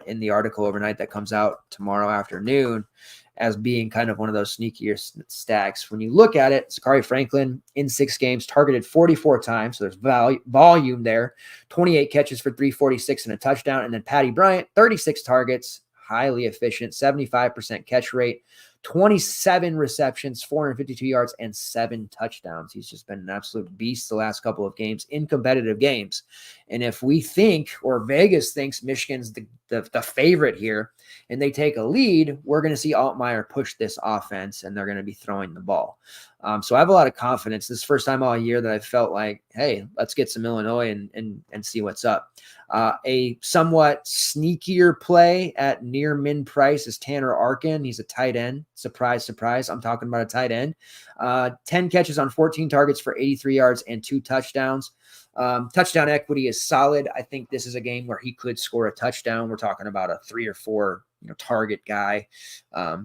in the article overnight that comes out tomorrow afternoon as being kind of one of those sneakier stacks. When you look at it, Sakari Franklin in 6 games targeted 44 times. So there's volume there, 28 catches for 346 and a touchdown. And then Patty Bryant, 36 targets, highly efficient, 75% catch rate, 27 receptions, 452 yards, and 7 touchdowns. He's just been an absolute beast the last couple of games in competitive games. And if we think, or Vegas thinks Michigan's the favorite here, and they take a lead, we're going to see Altmaier push this offense, and they're going to be throwing the ball. So I have a lot of confidence. This is the first time all year that I felt like, hey, let's get some Illinois and see what's up. A somewhat sneakier play at near min price is Tanner Arkin. He's a tight end. Surprise, surprise. I'm talking about a tight end. 10 catches on 14 targets for 83 yards and 2 touchdowns. Touchdown equity is solid. I think this is a game where he could score a touchdown. We're talking about a 3 or 4 target guy, but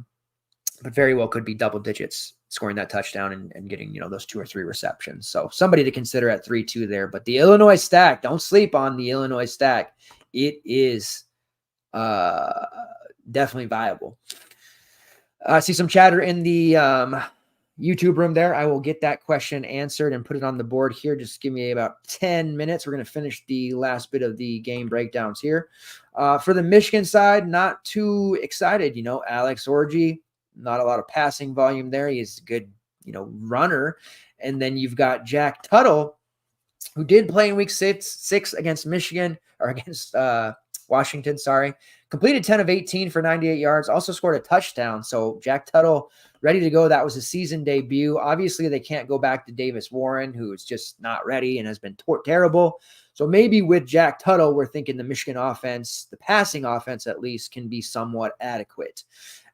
very well could be double digits scoring that touchdown and getting, those 2 or 3 receptions. So somebody to consider at 3-2 there. But the Illinois stack, don't sleep on the Illinois stack. It is definitely viable. I see some chatter in the YouTube room there. I will get that question answered and put it on the board here. Just give me about 10 minutes. We're going to finish the last bit of the game breakdowns here. For the Michigan side, not too excited. Alex Orji, not a lot of passing volume there. He's a good, runner. And then you've got Jack Tuttle, who did play in week six against Michigan, or against Washington, sorry. Completed 10 of 18 for 98 yards, also scored a touchdown. So Jack Tuttle ready to go. That was a season debut. Obviously, they can't go back to Davis Warren, who is just not ready and has been terrible. So maybe with Jack Tuttle, we're thinking the Michigan offense, the passing offense at least, can be somewhat adequate.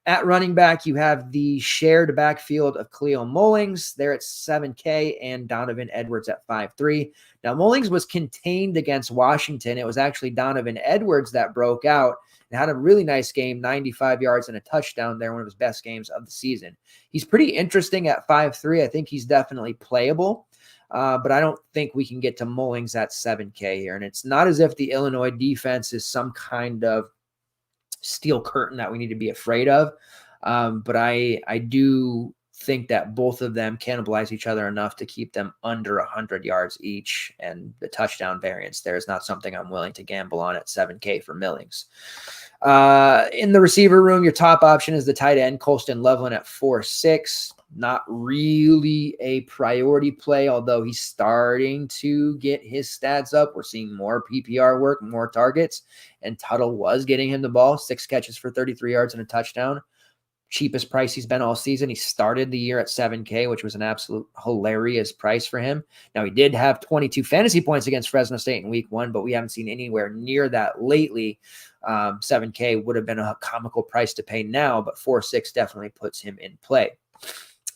At running back, you have the shared backfield of Khalil Mullings. They're at 7K and Donovan Edwards at 5.3. Now, Mullings was contained against Washington. It was actually Donovan Edwards that broke out and had a really nice game, 95 yards and a touchdown there, one of his best games of the season. He's pretty interesting at 5.3. I think he's definitely playable, but I don't think we can get to Mullings at 7K here. And it's not as if the Illinois defense is some kind of steel curtain that we need to be afraid of. But I do think that both of them cannibalize each other enough to keep them under 100 yards each. And the touchdown variance there is not something I'm willing to gamble on at 7K for Mullings. In the receiver room, your top option is the tight end, Colston Loveland at 4.6. Not really a priority play, although he's starting to get his stats up. We're seeing more PPR work, more targets, and Tuttle was getting him the ball. 6 catches for 33 yards and a touchdown. Cheapest price he's been all season. He started the year at 7K, which was an absolute hilarious price for him. Now, he did have 22 fantasy points against Fresno State in week 1, but we haven't seen anywhere near that lately. 7K would have been a comical price to pay now, but 4.6 definitely puts him in play.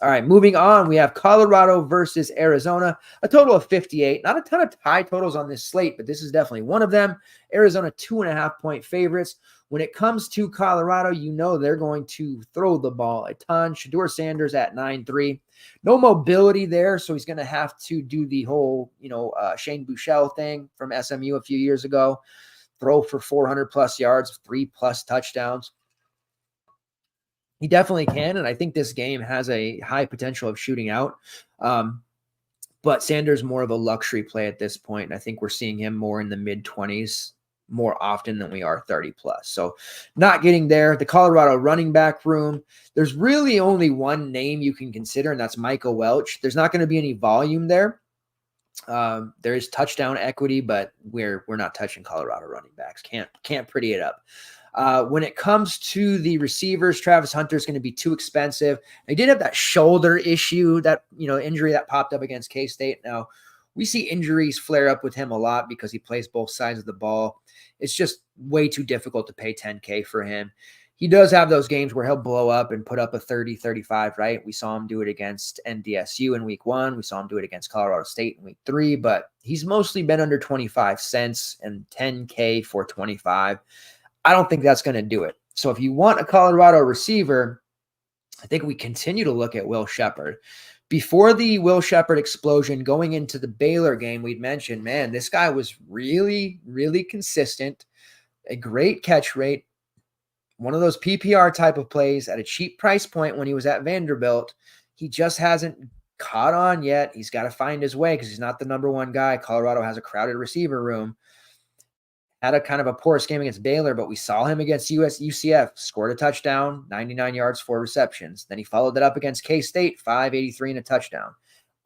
All right, moving on, we have Colorado versus Arizona, a total of 58. Not a ton of high totals on this slate, but this is definitely one of them. Arizona 2.5-point favorites. When it comes to Colorado, you know they're going to throw the ball a ton. Shedeur Sanders at 9.3. No mobility there, so he's going to have to do the whole, Shane Buechele thing from SMU a few years ago. Throw for 400-plus yards, 3+ touchdowns. He definitely can, and I think this game has a high potential of shooting out. But Sanders more of a luxury play at this point, and I think we're seeing him more in the mid-20s more often than we are 30-plus. So not getting there. The Colorado running back room, there's really only one name you can consider, and that's Michael Welch. There's not going to be any volume there. There is touchdown equity, but we're not touching Colorado running backs. Can't pretty it up. When it comes to the receivers, Travis Hunter is going to be too expensive. They did have that shoulder issue, that injury that popped up against K-State. Now, we see injuries flare up with him a lot because he plays both sides of the ball. It's just way too difficult to pay 10K for him. He does have those games where he'll blow up and put up a 30, 35, right? We saw him do it against NDSU in week 1. We saw him do it against Colorado State in week 3, but he's mostly been under 25 cents and 10K for 25. I don't think that's going to do it. So if you want a Colorado receiver, I think we continue to look at Will Sheppard. Before the Will Sheppard explosion going into the Baylor game, we'd mentioned, man, this guy was really, really consistent, a great catch rate, one of those PPR type of plays at a cheap price point when he was at Vanderbilt. He just hasn't caught on yet. He's got to find his way because he's not the number one guy. Colorado has a crowded receiver room. Had a kind of a porous game against Baylor, but we saw him against UCF, scored a touchdown, 99 yards, 4 receptions. Then he followed that up against K-State, 583 and a touchdown.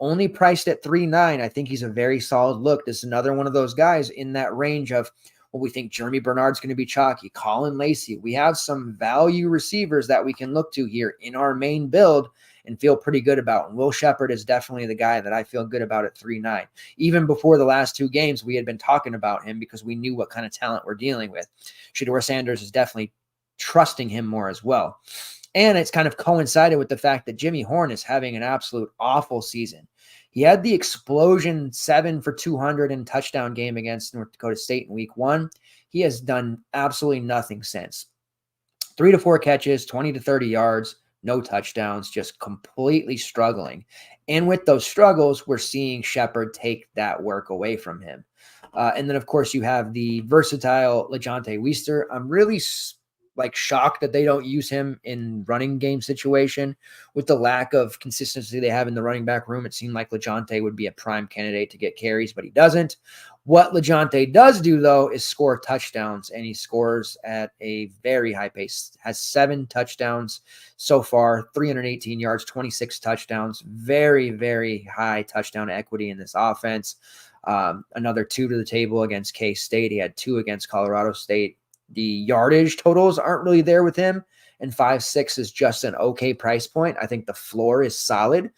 Only priced at 3.9. I think he's a very solid look. This is another one of those guys in that range of, well, we think Jeremy Bernard's going to be chalky, Colin Lacey. We have some value receivers that we can look to here in our main build and feel pretty good about. And Will Sheppard is definitely the guy that I feel good about at 3.9. Even before the last 2 games, we had been talking about him because we knew what kind of talent we're dealing with. Shedeur Sanders is definitely trusting him more as well. And it's kind of coincided with the fact that Jimmy Horn is having an absolute awful season. He had the explosion 7 for 200 and touchdown game against North Dakota State in week 1. He has done absolutely nothing since. 3 to 4 catches, 20 to 30 yards, no touchdowns, just completely struggling. And with those struggles, we're seeing Sheppard take that work away from him. And then, of course, you have the versatile LeJontay Weister. I'm really shocked that they don't use him in running game situation. With the lack of consistency they have in the running back room, it seemed like LeJontay would be a prime candidate to get carries, but he doesn't. What LeJontay does do, though, is score touchdowns, and he scores at a very high pace. Has 7 touchdowns so far, 318 yards, 26 touchdowns. Very, very high touchdown equity in this offense. Another 2 to the table against K-State. He had 2 against Colorado State. the yardage totals aren't really there with him, and 5.6 is just an okay price point. I think the floor is solid.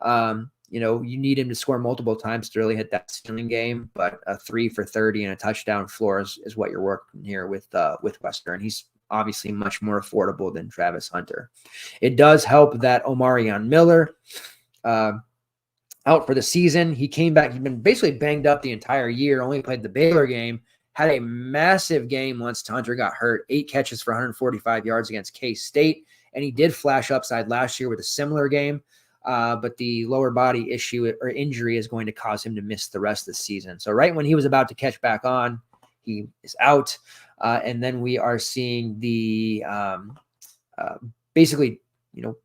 You need him to score multiple times to really hit that ceiling game, but a 3 for 30 and a touchdown floor is what you're working here with Western. He's obviously much more affordable than Travis Hunter. It does help that Omarion Miller out for the season. He came back. He'd been basically banged up the entire year, only played the Baylor game, had a massive game once Hunter got hurt, 8 catches for 145 yards against K-State, and he did flash upside last year with a similar game, but the lower body issue or injury is going to cause him to miss the rest of the season. So right when he was about to catch back on, he is out, and then we are seeing the basically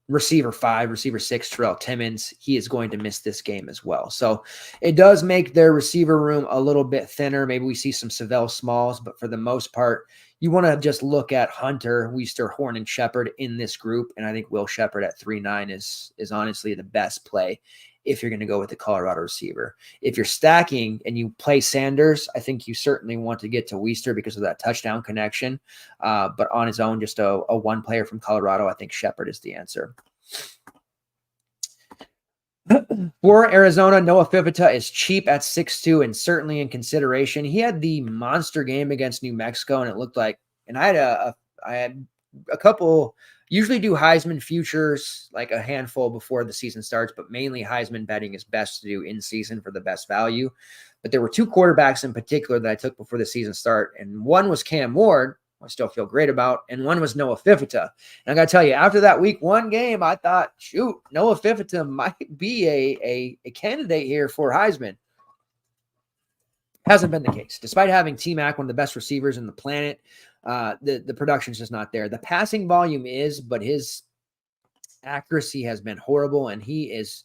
receiver 5, receiver 6, Terrell Timmons. He is going to miss this game as well. So it does make their receiver room a little bit thinner. Maybe we see some Savell Smalls, but for the most part, you want to just look at Hunter, Weister, Horn, and Shepard in this group. And I think Will Shepard at 3.9 is honestly the best play if you're going to go with the Colorado receiver. If you're stacking and you play Sanders, I think you certainly want to get to Weister because of that touchdown connection. But on his own, just a one player from Colorado, I think Shepard is the answer. For Arizona, Noah Fifita is cheap at 6.2 and certainly in consideration. He had the monster game against New Mexico, and it looked like, and I had a couple, usually do Heisman futures, like a handful before the season starts, but mainly Heisman betting is best to do in season for the best value. But there were 2 quarterbacks in particular that I took before the season start, and one was Cam Ward, I still feel great about, and one was Noah Fifita. And I got to tell you, after that week 1 game, I thought, shoot, Noah Fifita might be a candidate here for Heisman. Hasn't been the case. Despite having T-Mac, one of the best receivers in the planet, the production's just not there. The passing volume is, but his accuracy has been horrible, and he is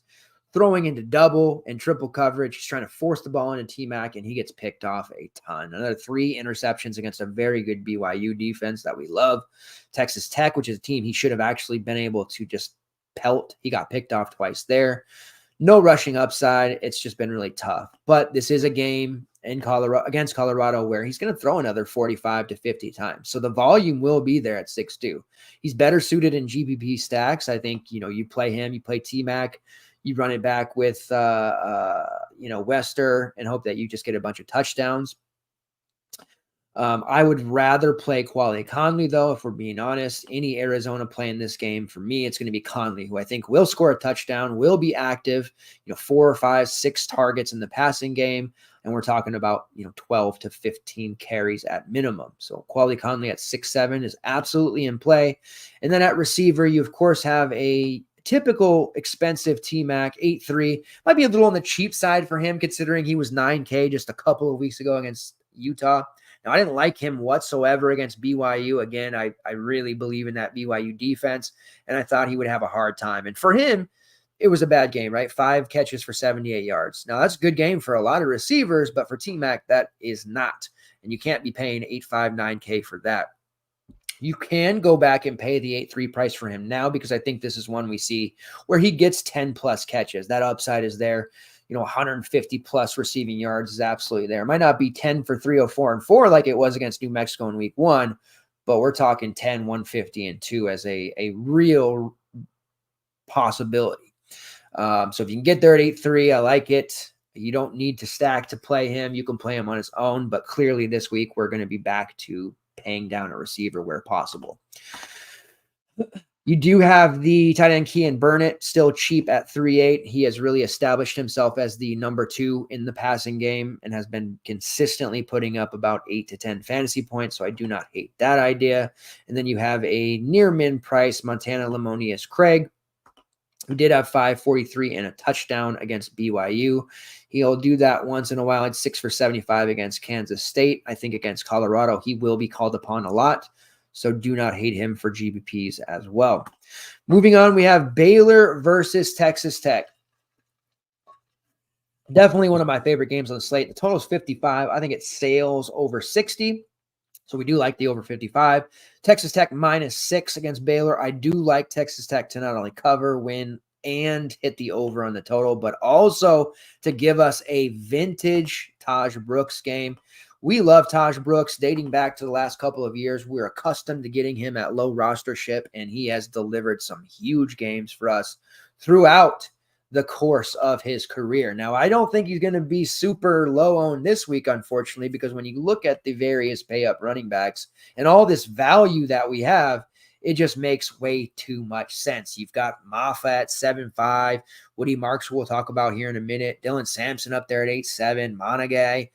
throwing into double and triple coverage. He's trying to force the ball into T-Mac, and he gets picked off a ton. Another 3 interceptions against a very good BYU defense that we love. Texas Tech, which is a team he should have actually been able to just pelt. He got picked off twice there. No rushing upside. It's just been really tough. But this is a game in Colorado against Colorado where he's going to throw another 45 to 50 times. So the volume will be there at 6.2. He's better suited in GPP stacks. I think, you play him, you play T-Mac, you run it back with, Wester and hope that you just get a bunch of touchdowns. I would rather play Quali Conley, though, if we're being honest. Any Arizona play in this game, for me, it's going to be Conley, who I think will score a touchdown, will be active, 4, 5, 6 targets in the passing game. And we're talking about, 12 to 15 carries at minimum. So Quali Conley at 6.7 is absolutely in play. And then at receiver, you, of course, have a typical expensive T-Mac, 8.3. Might be a little on the cheap side for him, considering he was $9K just a couple of weeks ago against Utah. Now, I didn't like him whatsoever against BYU. Again, I really believe in that BYU defense, and I thought he would have a hard time. And for him, it was a bad game, right? 5 catches for 78 yards. Now, that's a good game for a lot of receivers, but for T-Mac, that is not. And you can't be paying 8.5, 9K for that. You can go back and pay the 8.3 price for him now, because I think this is one we see where he gets 10-plus catches. That upside is there. 150-plus receiving yards is absolutely there. It might not be 10 for 304 and 4 like it was against New Mexico in week 1, but we're talking 10, 150, and 2 as a real possibility. So if you can get there at 8.3, I like it. You don't need to stack to play him. You can play him on his own, but clearly this week we're going to be back to paying down a receiver where possible. You do have the tight end Kean Burnett, still cheap at 3.8. He has really established himself as the number 2 in the passing game and has been consistently putting up about 8 to 10 fantasy points, so I do not hate that idea. And then you have a near min price Montana Lemonius Craig, who did have 5.43 and a touchdown against BYU. He'll do that once in a while. It's 6 for 75 against Kansas State. I think against Colorado, he will be called upon a lot. So do not hate him for GBPs as well. Moving on, we have Baylor versus Texas Tech. Definitely one of my favorite games on the slate. The total is 55. I think it sails over 60. So we do like the over 55. Texas Tech -6 against Baylor. I do like Texas Tech to not only cover, win, and hit the over on the total, but also to give us a vintage Taj Brooks game. We love Taj Brooks dating back to the last couple of years. We're accustomed to getting him at low rostership, and he has delivered some huge games for us throughout the course of his career. Now, I don't think he's going to be super low owned this week, unfortunately, because when you look at the various pay up running backs and all this value that we have, it just makes way too much sense. You've got Maffa at 7.5, Woody Marks we'll talk about here in a minute, Dylan Sampson up there at 8.7, Monaghay.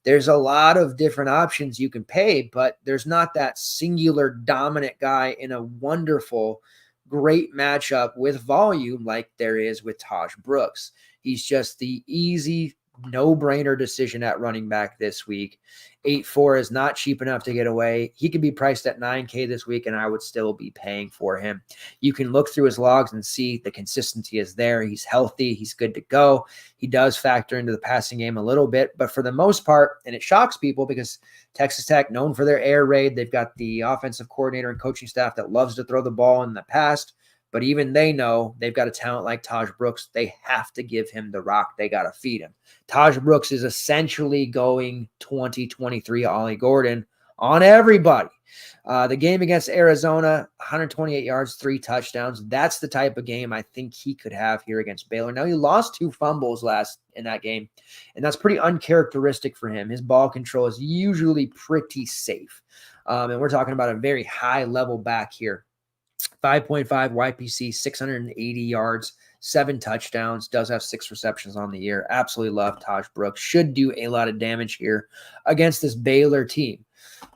There's a lot of different options you can pay, but there's not that singular dominant guy in a wonderful, great matchup with volume like there is with Taj Brooks. He's just the easy, no-brainer decision at running back this week. 8.4 is not cheap enough to get away. He could be priced at $9K this week, and I would still be paying for him. You can look through his logs and see the consistency is there. He's healthy. He's good to go. He does factor into the passing game a little bit, but for the most part, and it shocks people because Texas Tech, known for their air raid, they've got the offensive coordinator and coaching staff that loves to throw the ball in the past. But even they know they've got a talent like Taj Brooks. They have to give him the rock. They got to feed him. Taj Brooks is essentially going 2023 Ollie Gordon on everybody. The game against Arizona, 128 yards, 3 touchdowns. That's the type of game I think he could have here against Baylor. Now, he lost 2 fumbles in that game, and that's pretty uncharacteristic for him. His ball control is usually pretty safe. And we're talking about a very high-level back here. 5.5 YPC, 680 yards, 7 touchdowns, does have 6 receptions on the year. Absolutely love Taj Brooks. Should do a lot of damage here against this Baylor team.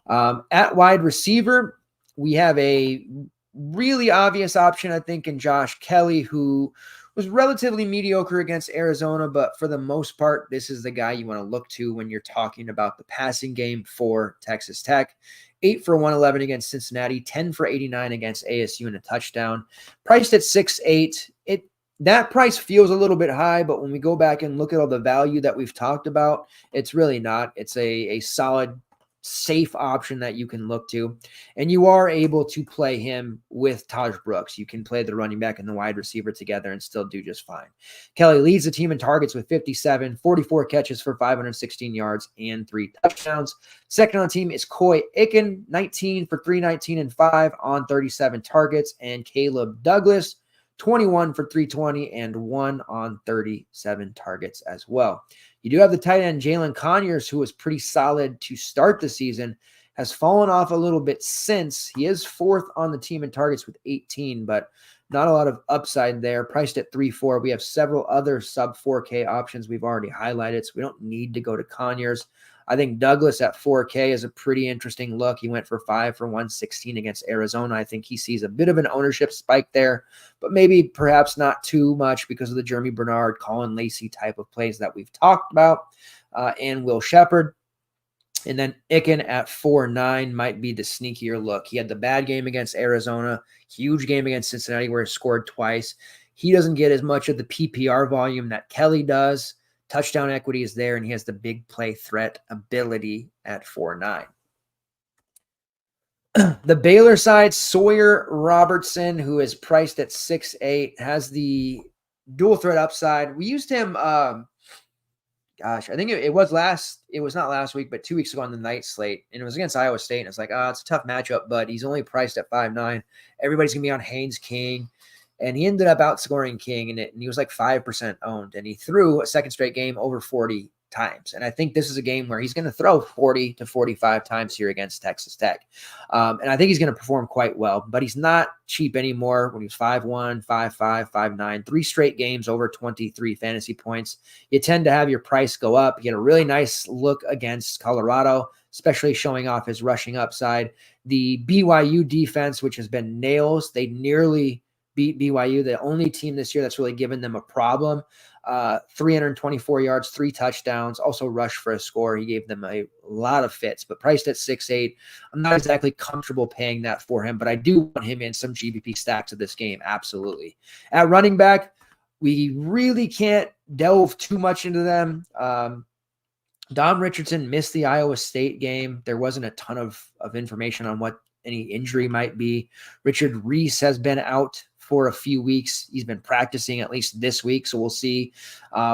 At wide receiver, we have a really obvious option, I think, in Josh Kelly, who was relatively mediocre against Arizona, but for the most part, this is the guy you want to look to when you're talking about the passing game for Texas Tech. 8 for 111 against Cincinnati, 10 for 89 against ASU and a touchdown. Priced at 6.8. That price feels a little bit high, but when we go back and look at all the value that we've talked about, it's really not. It's a solid, safe option that you can look to. And you are able to play him with Taj Brooks. You can play the running back and the wide receiver together and still do just fine. Kelly leads the team in targets with 57, 44 catches for 516 yards and 3 touchdowns. Second on the team is Coy Icken, 19 for 319 and 5 on 37 targets. And Caleb Douglas, 21 for 320 and 1 on 37 targets as well. You do have the tight end Jalen Conyers, who was pretty solid to start the season, has fallen off a little bit since. He is 4th on the team in targets with 18, but not a lot of upside there. Priced at 3.4. We have several other sub 4K options we've already highlighted, so we don't need to go to Conyers. I think Douglas at 4K is a pretty interesting look. He went for 5 for 116 against Arizona. I think he sees a bit of an ownership spike there, but maybe perhaps not too much because of the Jeremy Bernard, Colin Lacey type of plays that we've talked about, and Will Shepard. And then Icken at 4.9 might be the sneakier look. He had the bad game against Arizona, huge game against Cincinnati where he scored twice. He doesn't get as much of the PPR volume that Kelly does. Touchdown equity is there, and he has the big play threat ability at 4.9. The Baylor side, Sawyer Robertson, who is priced at 6.8, has the dual threat upside. We used him, I think it was not last week, but 2 weeks ago on the night slate, and it was against Iowa State, and it's like, it's a tough matchup, but he's only priced at 5.9. Everybody's going to be on Haynes King. And he ended up outscoring King in it, and he was like 5% owned. And he threw a second straight game over 40 times. And I think this is a game where he's going to throw 40 to 45 times here against Texas Tech. And I think he's going to perform quite well. But he's not cheap anymore. When he was 5.1, 5.5, 5.9, 3 straight games over 23 fantasy points, you tend to have your price go up. You get a really nice look against Colorado, especially showing off his rushing upside. The BYU defense, which has been nails, they nearly beat BYU, the only team this year that's really given them a problem. 324 yards, 3 touchdowns, also rushed for a score. He gave them a lot of fits, but priced at 6.8. I'm not exactly comfortable paying that for him, but I do want him in some GBP stacks of this game. Absolutely. At running back, we really can't delve too much into them. Dom Richardson missed the Iowa State game. There wasn't a ton of information on what any injury might be. Richard Reese has been out for a few weeks. He's been practicing at least this week, so we'll see.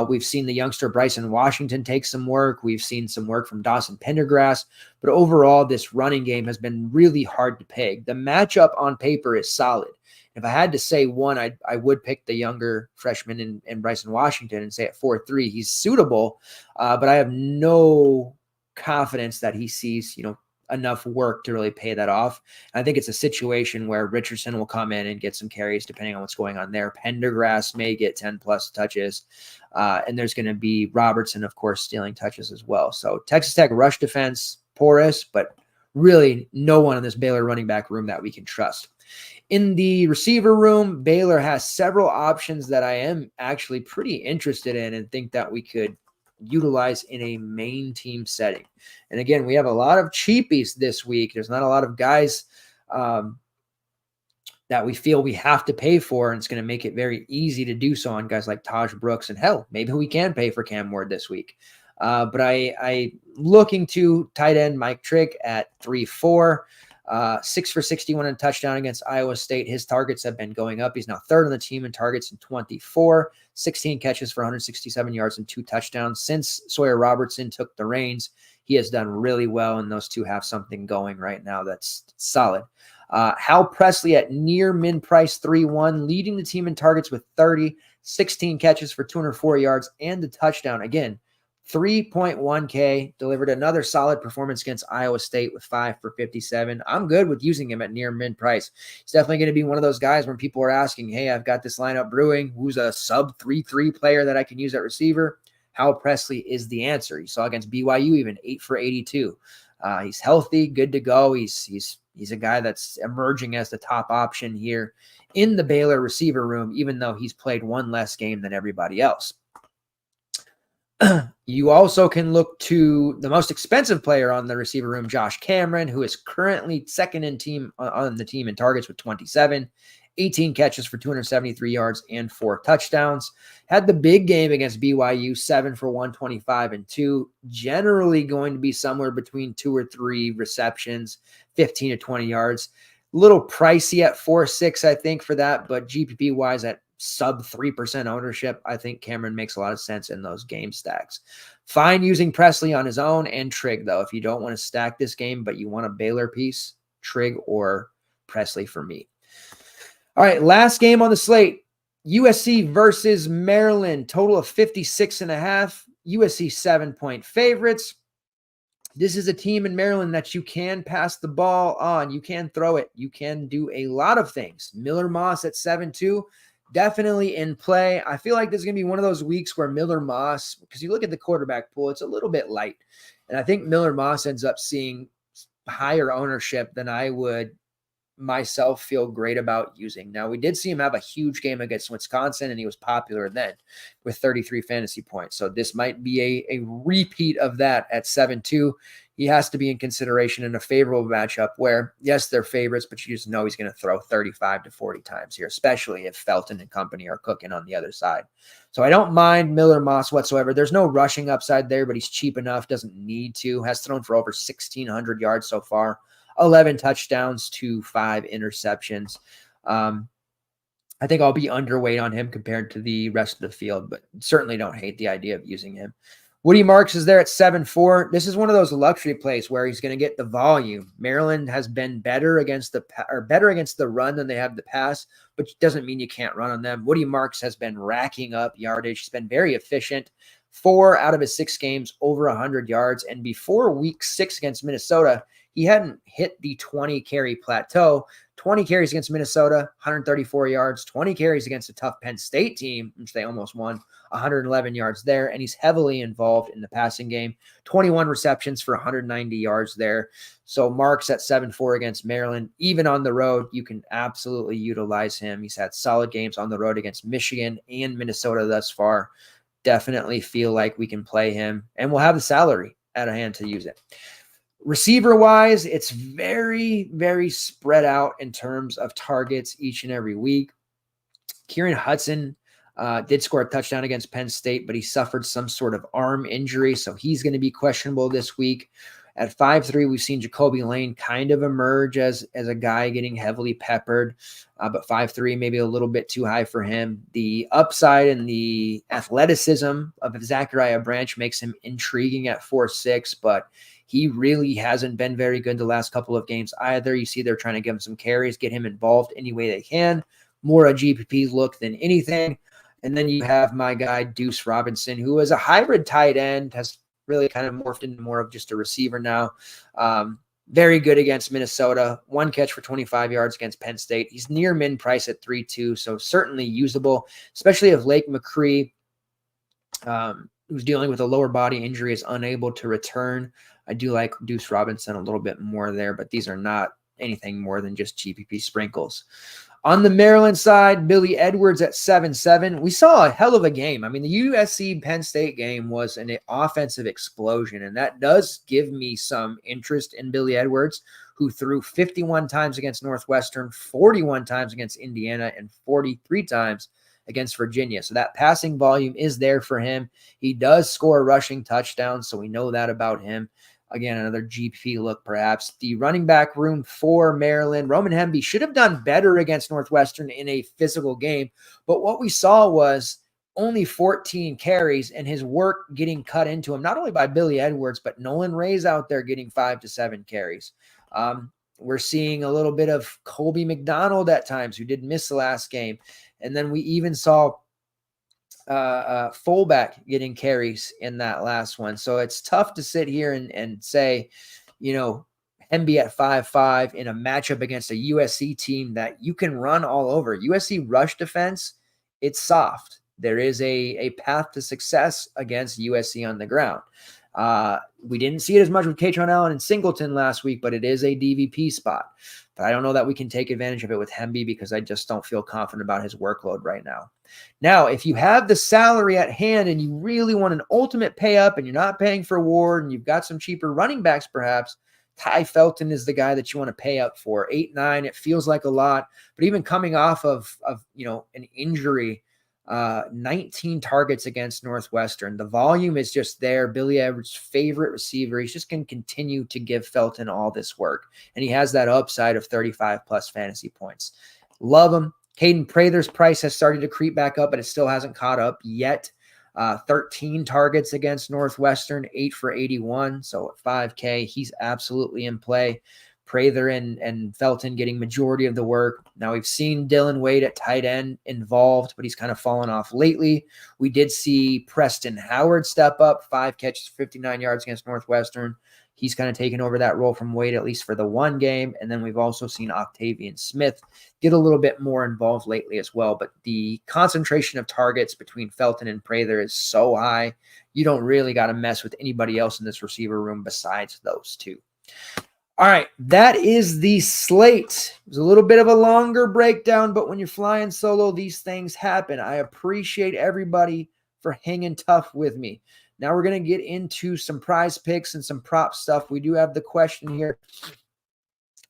We've seen the youngster Bryson Washington take some work. We've seen some work from Dawson Pendergrass, but overall, this running game has been really hard to peg. The matchup on paper is solid. If I had to say one, I would pick the younger freshman in Bryson Washington and say at 4.3, he's suitable, but I have no confidence that he sees, enough work to really pay that off. I think it's a situation where Richardson will come in and get some carries depending on what's going on there. Pendergrass may get 10 plus touches. And there's going to be Robertson, of course, stealing touches as well. So Texas Tech rush defense, porous, but really no one in this Baylor running back room that we can trust. In the receiver room, Baylor has several options that I am actually pretty interested in and think that we could utilize in a main team setting. And again, we have a lot of cheapies this week. There's not a lot of guys that we feel we have to pay for, and it's going to make it very easy to do so on guys like Taj Brooks, and hell, maybe we can pay for Cam Ward this week. But I looking to tight end Mike Trick at 3-4. 6 for 61 and a touchdown against Iowa State. His targets have been going up. He's now third on the team in targets in 24, 16 catches for 167 yards and 2 touchdowns. Since Sawyer Robertson took the reins, he has done really well, and those two have something going right now that's solid. Hal Presley at near min price 3-1, leading the team in targets with 30, 16 catches for 204 yards and a touchdown. Again, 3.1K, delivered another solid performance against Iowa State with 5 for 57. I'm good with using him at near mid price. He's definitely going to be one of those guys when people are asking, hey, I've got this lineup brewing. Who's a sub 3.3 player that I can use at receiver? Hal Presley is the answer. You saw against BYU even 8 for 82. He's healthy, good to go. He's a guy that's emerging as the top option here in the Baylor receiver room, even though he's played one less game than everybody else. You also can look to the most expensive player on the receiver room, Josh Cameron, who is currently second on the team in targets with 27, 18 catches for 273 yards and 4 touchdowns. Had the big game against BYU, 7 for 125 and 2. Generally going to be somewhere between 2 or 3 receptions, 15 to 20 yards. A little pricey at 4.6, I think, for that, but GPP wise at sub 3% ownership, I think Cameron makes a lot of sense in those game stacks. Fine using Presley on his own and Trigg, though. If you don't want to stack this game, but you want a Baylor piece, Trigg or Presley for me. All right, last game on the slate, USC versus Maryland, total of 56.5, USC 7-point favorites. This is a team in Maryland that you can pass the ball on. You can throw it. You can do a lot of things. Miller Moss at 7-2. Definitely in play. I feel like this is going to be one of those weeks where Miller Moss, because you look at the quarterback pool, it's a little bit light. And I think Miller Moss ends up seeing higher ownership than I would myself feel great about using. Now, we did see him have a huge game against Wisconsin, and he was popular then with 33 fantasy points. So this might be a repeat of that at 7-2. He has to be in consideration in a favorable matchup where, yes, they're favorites, but you just know he's going to throw 35 to 40 times here, especially if Felton and company are cooking on the other side. So I don't mind Miller Moss whatsoever. There's no rushing upside there, but he's cheap enough, doesn't need to, has thrown for over 1,600 yards so far, 11 touchdowns to 5 interceptions. I think I'll be underweight on him compared to the rest of the field, but certainly don't hate the idea of using him. Woody Marks is there at 7-4. This is one of those luxury plays where he's going to get the volume. Maryland has been better against the run than they have the pass, but it doesn't mean you can't run on them. Woody Marks has been racking up yardage. He's been very efficient. 4 out of his 6 games over 100 yards. And before week 6 against Minnesota, he hadn't hit the 20 carry plateau. 20 carries against Minnesota, 134 yards, 20 carries against a tough Penn State team, which they almost won, 111 yards there. And he's heavily involved in the passing game, 21 receptions for 190 yards there. So Marks at 7-4 against Maryland, even on the road, you can absolutely utilize him. He's had solid games on the road against Michigan and Minnesota thus far. Definitely feel like we can play him, and we'll have the salary at hand to use it. Receiver-wise, it's very, very spread out in terms of targets each and every week. Kieran Hudson did score a touchdown against Penn State, but he suffered some sort of arm injury, so he's going to be questionable this week. At 5'3", we've seen Jacoby Lane kind of emerge as a guy getting heavily peppered, but 5'3", maybe a little bit too high for him. The upside and the athleticism of Zachariah Branch makes him intriguing at 4'6", but he really hasn't been very good the last couple of games either. You see they're trying to give him some carries, get him involved any way they can. More a GPP look than anything. And then you have my guy Deuce Robinson, who is a hybrid tight end, has really kind of morphed into more of just a receiver now. Very good against Minnesota. 1 catch for 25 yards against Penn State. He's near min price at 3.2, so certainly usable, especially if Lake McCree, who's dealing with a lower body injury, is unable to return. I do like Deuce Robinson a little bit more there, but these are not anything more than just GPP sprinkles. On the Maryland side, Billy Edwards at 7.7. We saw a hell of a game. I mean, the USC-Penn State game was an offensive explosion, and that does give me some interest in Billy Edwards, who threw 51 times against Northwestern, 41 times against Indiana, and 43 times against Virginia. So that passing volume is there for him. He does score rushing touchdowns, so we know that about him. Again, another GP look, perhaps. The running back room for Maryland, Roman Hemby should have done better against Northwestern in a physical game. But what we saw was only 14 carries and his work getting cut into him, not only by Billy Edwards, but Nolan Ray's out there getting 5 to 7 carries. We're seeing a little bit of Colby McDonald at times, who did miss the last game. And then we even saw fullback getting carries in that last one. So it's tough to sit here and say, Hemby at 5.5 in a matchup against a USC team that you can run all over. USC rush defense, it's soft. There is a path to success against USC on the ground. We didn't see it as much with Katron Allen and Singleton last week, but it is a DVP spot. But I don't know that we can take advantage of it with Hemby because I just don't feel confident about his workload right now. Now, if you have the salary at hand and you really want an ultimate pay up and you're not paying for Ward and you've got some cheaper running backs, perhaps Ty Felton is the guy that you want to pay up for. 8-9, it feels like a lot, but even coming off of an injury, 19 targets against Northwestern. The volume is just there. Billy Edwards' favorite receiver. He's just going to continue to give Felton all this work. And he has that upside of 35 plus fantasy points. Love him. Caden Prather's price has started to creep back up, but it still hasn't caught up yet. 13 targets against Northwestern, 8 for 81. So at 5K, he's absolutely in play. Prather and Felton getting majority of the work. Now we've seen Dylan Wade at tight end involved, but he's kind of fallen off lately. We did see Preston Howard step up, 5 catches, 59 yards against Northwestern. He's kind of taken over that role from Wade, at least for the one game. And then we've also seen Octavian Smith get a little bit more involved lately as well. But the concentration of targets between Felton and Prather is so high, you don't really got to mess with anybody else in this receiver room besides those two. All right, that is the slate. It was a little bit of a longer breakdown, but when you're flying solo, these things happen. I appreciate everybody for hanging tough with me. Now we're going to get into some prize picks and some prop stuff. We do have the question here.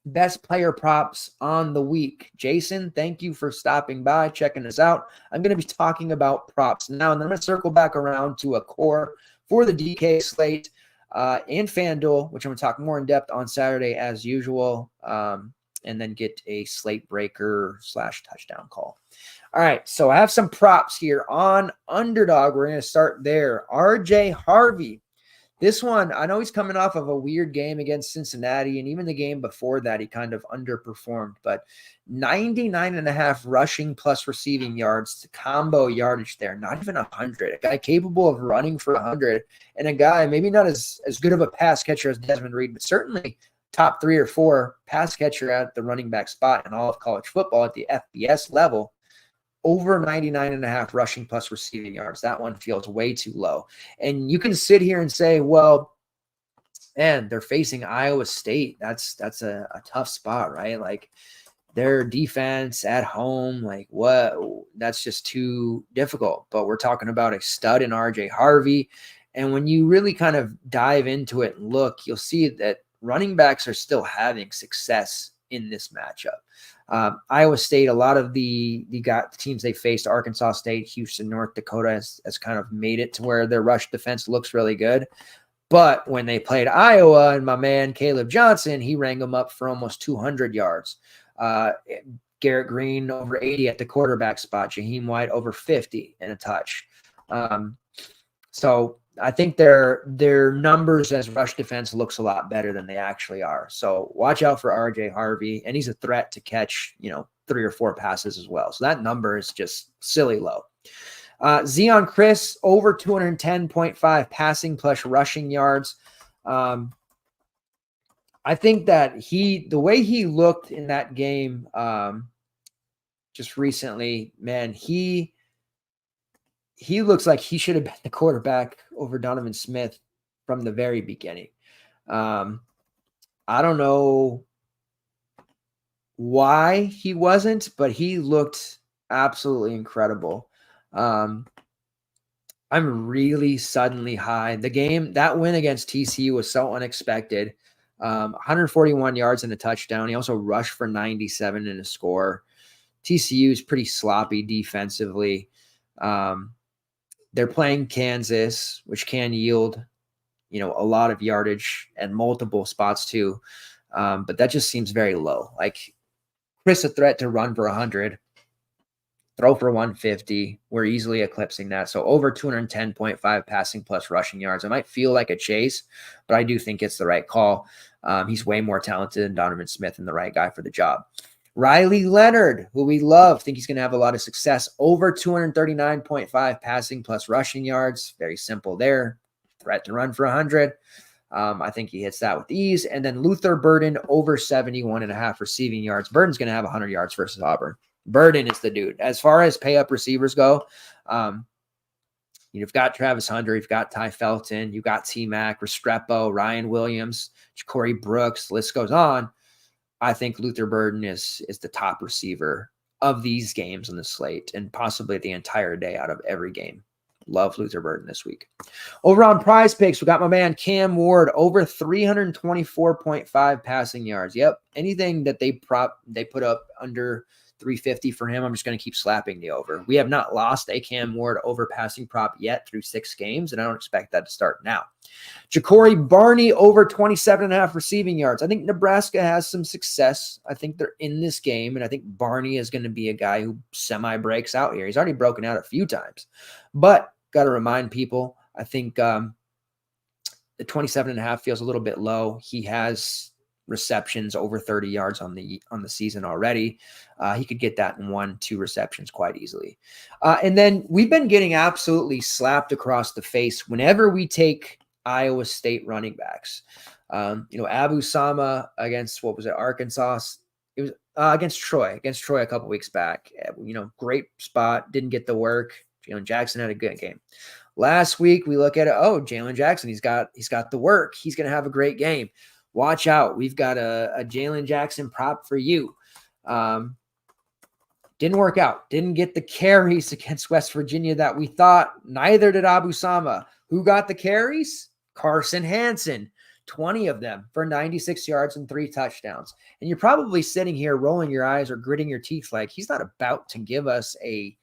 Best player props on the week. Jason, thank you for stopping by, checking us out. I'm going to be talking about props now, and then I'm going to circle back around to a core for the DK slate. And FanDuel, which I'm going to talk more in depth on Saturday as usual, and then get a slate breaker / touchdown call. All right, so I have some props here on Underdog. We're going to start there. RJ Harvey. This one, I know he's coming off of a weird game against Cincinnati, and even the game before that, he kind of underperformed. But 99.5 rushing plus receiving yards, the combo yardage there, not even 100. A guy capable of running for 100, and a guy maybe not as good of a pass catcher as Desmond Reed, but certainly top 3 or 4 pass catcher at the running back spot in all of college football at the FBS level. Over 99.5 rushing plus receiving yards. That one feels way too low. And you can sit here and say, well, man, they're facing Iowa State. That's a tough spot, right? Like their defense at home, like what? That's just too difficult. But we're talking about a stud in RJ Harvey. And when you really kind of dive into it and look, you'll see that running backs are still having success in this matchup. Iowa State, a lot of the teams they faced, Arkansas State, Houston, North Dakota, has kind of made it to where their rush defense looks really good. But when they played Iowa and my man Caleb Johnson, he rang them up for almost 200 yards. Garrett Green over 80 at the quarterback spot. Jaheim White over 50 and a touch. So I think their numbers as rush defense looks a lot better than they actually are. So watch out for RJ Harvey, and he's a threat to catch, 3 or 4 passes as well. So that number is just silly low. Zeon Chris over 210.5 passing plus rushing yards. I think that the way he looked in that game just recently, man, he looks like he should have been the quarterback over Donovan Smith from the very beginning. I don't know why he wasn't, but he looked absolutely incredible. I'm really suddenly high. That win against TCU was so unexpected. 141 yards and a touchdown. He also rushed for 97 and a score. TCU is pretty sloppy defensively. They're playing Kansas, which can yield, a lot of yardage and multiple spots too. But that just seems very low. Like Chris, a threat to run for 100, throw for 150. We're easily eclipsing that. So over 210.5 passing plus rushing yards. It might feel like a chase, but I do think it's the right call. He's way more talented than Donovan Smith and the right guy for the job. Riley Leonard, who we love, think he's going to have a lot of success. Over 239.5 passing plus rushing yards. Very simple there. Threat to run for 100. I think he hits that with ease. And then Luther Burden over 71.5 receiving yards. Burden's going to have 100 yards versus Auburn. Burden is the dude. As far as pay-up receivers go, you've got Travis Hunter, you've got Ty Felton, you've got T-Mac, Restrepo, Ryan Williams, Corey Brooks, list goes on. I think Luther Burden is the top receiver of these games on the slate and possibly the entire day out of every game. Love Luther Burden this week. Over on PrizePicks, we got my man Cam Ward over 324.5 passing yards. Yep. Anything that they put up under 350 for him, I'm just going to keep slapping the over. We have not lost a Cam Ward over passing prop yet through 6 games, and I don't expect that to start now. Ja'Cory Barney over 27.5 receiving yards. I think Nebraska has some success. I think they're in this game, and I think Barney is going to be a guy who semi-breaks out here. He's already broken out a few times. But got to remind people, I think the 27.5 feels a little bit low. He has receptions over 30 yards on the season already. He could get that in 1-2 receptions quite easily. And then we've been getting absolutely slapped across the face whenever we take Iowa State running backs. Abu Sama against, Arkansas? It was against Troy a couple weeks back. Great spot, didn't get the work. Jalen Jackson had a good game. Last week we look at it. Oh, Jalen Jackson, he's got the work. He's going to have a great game. Watch out. We've got a Jalen Jackson prop for you. Didn't work out. Didn't get the carries against West Virginia that we thought. Neither did Abu Sama. Who got the carries? Carson Hansen. 20 of them for 96 yards and 3 touchdowns. And you're probably sitting here rolling your eyes or gritting your teeth like he's not about to give us a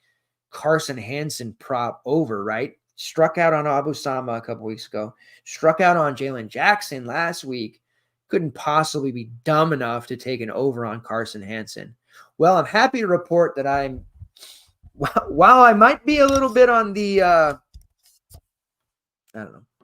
Carson Hansen prop over, right? Struck out on Abu Sama a couple weeks ago. Struck out on Jalen Jackson last week. Couldn't possibly be dumb enough to take an over on Carson Hansen. Well, I'm happy to report that while I might be a little bit on the,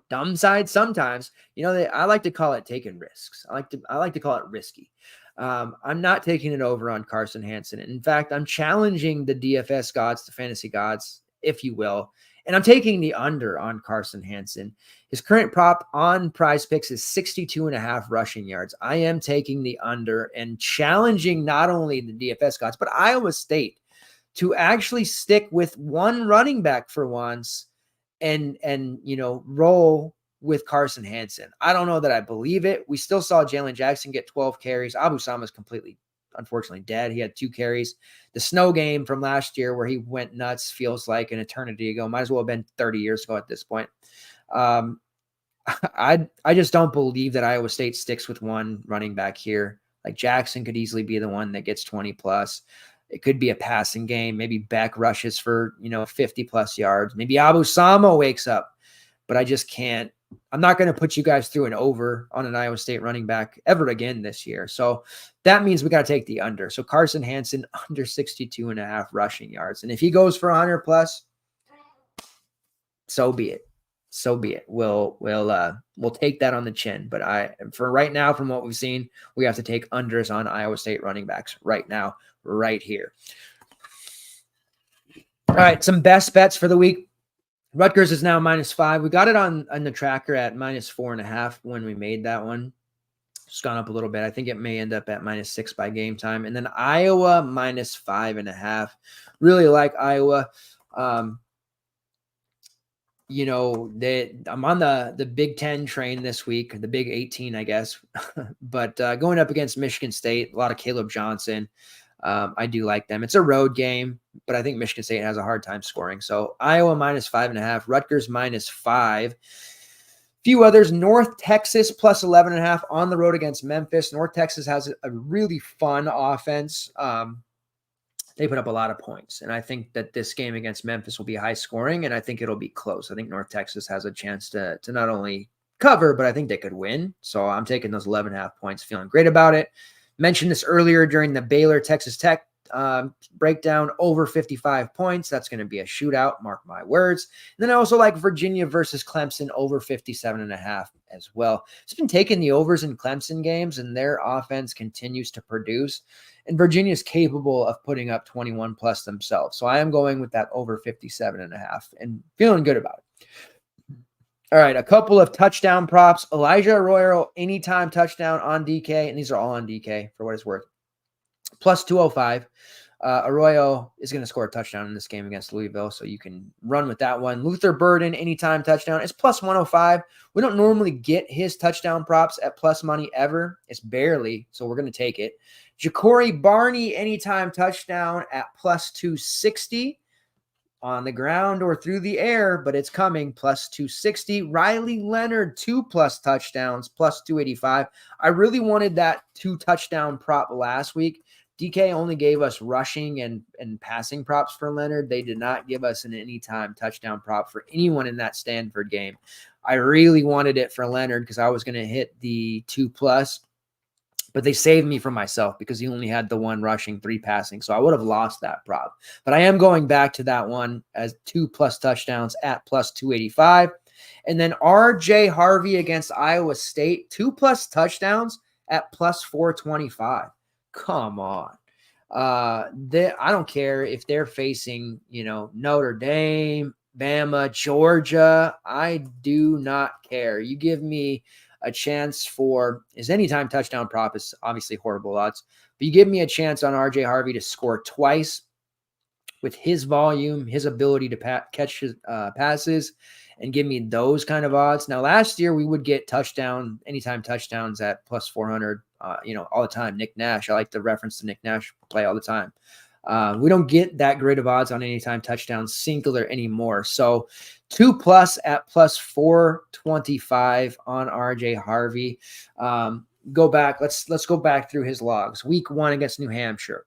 dumb side sometimes, I like to call it taking risks. I like to call it risky. I'm not taking it over on Carson Hansen. In fact, I'm challenging the DFS gods, the fantasy gods, if you will. And I'm taking the under on Carson Hansen. His current prop on PrizePicks is 62.5 rushing yards. I am taking the under and challenging not only the DFS gods, but Iowa State to actually stick with one running back for once and roll with Carson Hansen. I don't know that I believe it. We still saw Jalen Jackson get 12 carries. Abu Sama is completely, unfortunately, dead. He had 2 carries. The snow game from last year where he went nuts feels like an eternity ago. Might as well have been 30 years ago at this point. I just don't believe that Iowa State sticks with one running back here. Like Jackson could easily be the one that gets 20 plus. It could be a passing game. Maybe Beck rushes for, 50 plus yards. Maybe Abu Sama wakes up, but I just can't I'm not going to put you guys through an over on an Iowa State running back ever again this year. So that means we got to take the under. So Carson Hansen under 62.5 rushing yards. And if he goes for 100 plus, so be it. So be it. We'll take that on the chin. But for right now, from what we've seen, we have to take unders on Iowa State running backs right now, right here. All right, some best bets for the week. Rutgers is now -5. We got it on the tracker at -4.5 when we made that one. It's gone up a little bit. I think it may end up at -6 by game time. And then Iowa -5.5. Really like Iowa. You know, I'm on the Big 10 train this week, the Big 18, I guess. But going up against Michigan State, a lot of Caleb Johnson. I do like them. It's a road game, but I think Michigan State has a hard time scoring. So Iowa -5.5, Rutgers -5. Few others, North Texas +11.5 on the road against Memphis. North Texas has a really fun offense. They put up a lot of points, and I think that this game against Memphis will be high scoring, and I think it'll be close. I think North Texas has a chance to not only cover, but I think they could win. So I'm taking those 11.5 points, feeling great about it. Mentioned this earlier during the Baylor Texas Tech breakdown, over 55 points. That's going to be a shootout, mark my words. And then I also like Virginia versus Clemson over 57.5 as well. It's been taking the overs in Clemson games, and their offense continues to produce. And Virginia is capable of putting up 21 plus themselves. So I am going with that over 57.5 and feeling good about it. All right, a couple of touchdown props. Elijah Arroyo, anytime touchdown on DK, and these are all on DK for what it's worth. +205. Arroyo is going to score a touchdown in this game against Louisville, so you can run with that one. Luther Burden, anytime touchdown, is +105. We don't normally get his touchdown props at plus money ever. It's barely, so we're going to take it. Ja'Cory Barney, anytime touchdown at +260. On the ground or through the air, but it's coming, +260. Riley Leonard, 2+ touchdowns, +285. I really wanted that 2 touchdown prop last week. DK only gave us rushing and passing props for Leonard. They did not give us an anytime touchdown prop for anyone in that Stanford game. I really wanted it for Leonard because I was going to hit the 2+. But they saved me from myself because he only had the 1 rushing, 3 passing. So I would have lost that prop. But I am going back to that one as 2+ touchdowns at +285. And then RJ Harvey against Iowa State, 2+ touchdowns at +425. Come on. I don't care if they're facing, Notre Dame, Bama, Georgia. I do not care. You give me a chance for his anytime touchdown prop is obviously horrible odds, but you give me a chance on RJ Harvey to score twice with his volume, his ability to catch his passes, and give me those kind of odds. Now, last year we would get anytime touchdowns at +400, all the time. Nick Nash, I like the reference to Nick Nash play all the time. We don't get that great of odds on anytime touchdowns singular anymore. So 2+ at +425 on RJ Harvey. Go back. Let's go back through his logs. Week 1 against New Hampshire,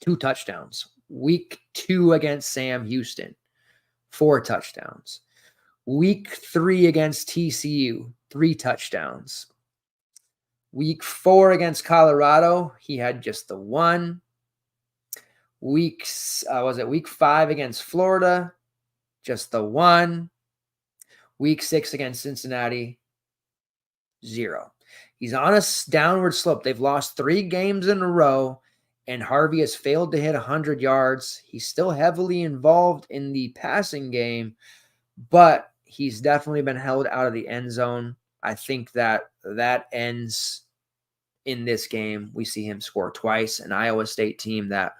2 touchdowns. Week 2 against Sam Houston, 4 touchdowns. Week 3 against TCU, 3 touchdowns. Week 4 against Colorado, he had just the 1. Week 5 against Florida, just the 1. Week 6 against Cincinnati, 0. He's on a downward slope. They've lost 3 games in a row, and Harvey has failed to hit 100 yards. He's still heavily involved in the passing game, but he's definitely been held out of the end zone. I think that ends in this game. We see him score twice. An Iowa State team that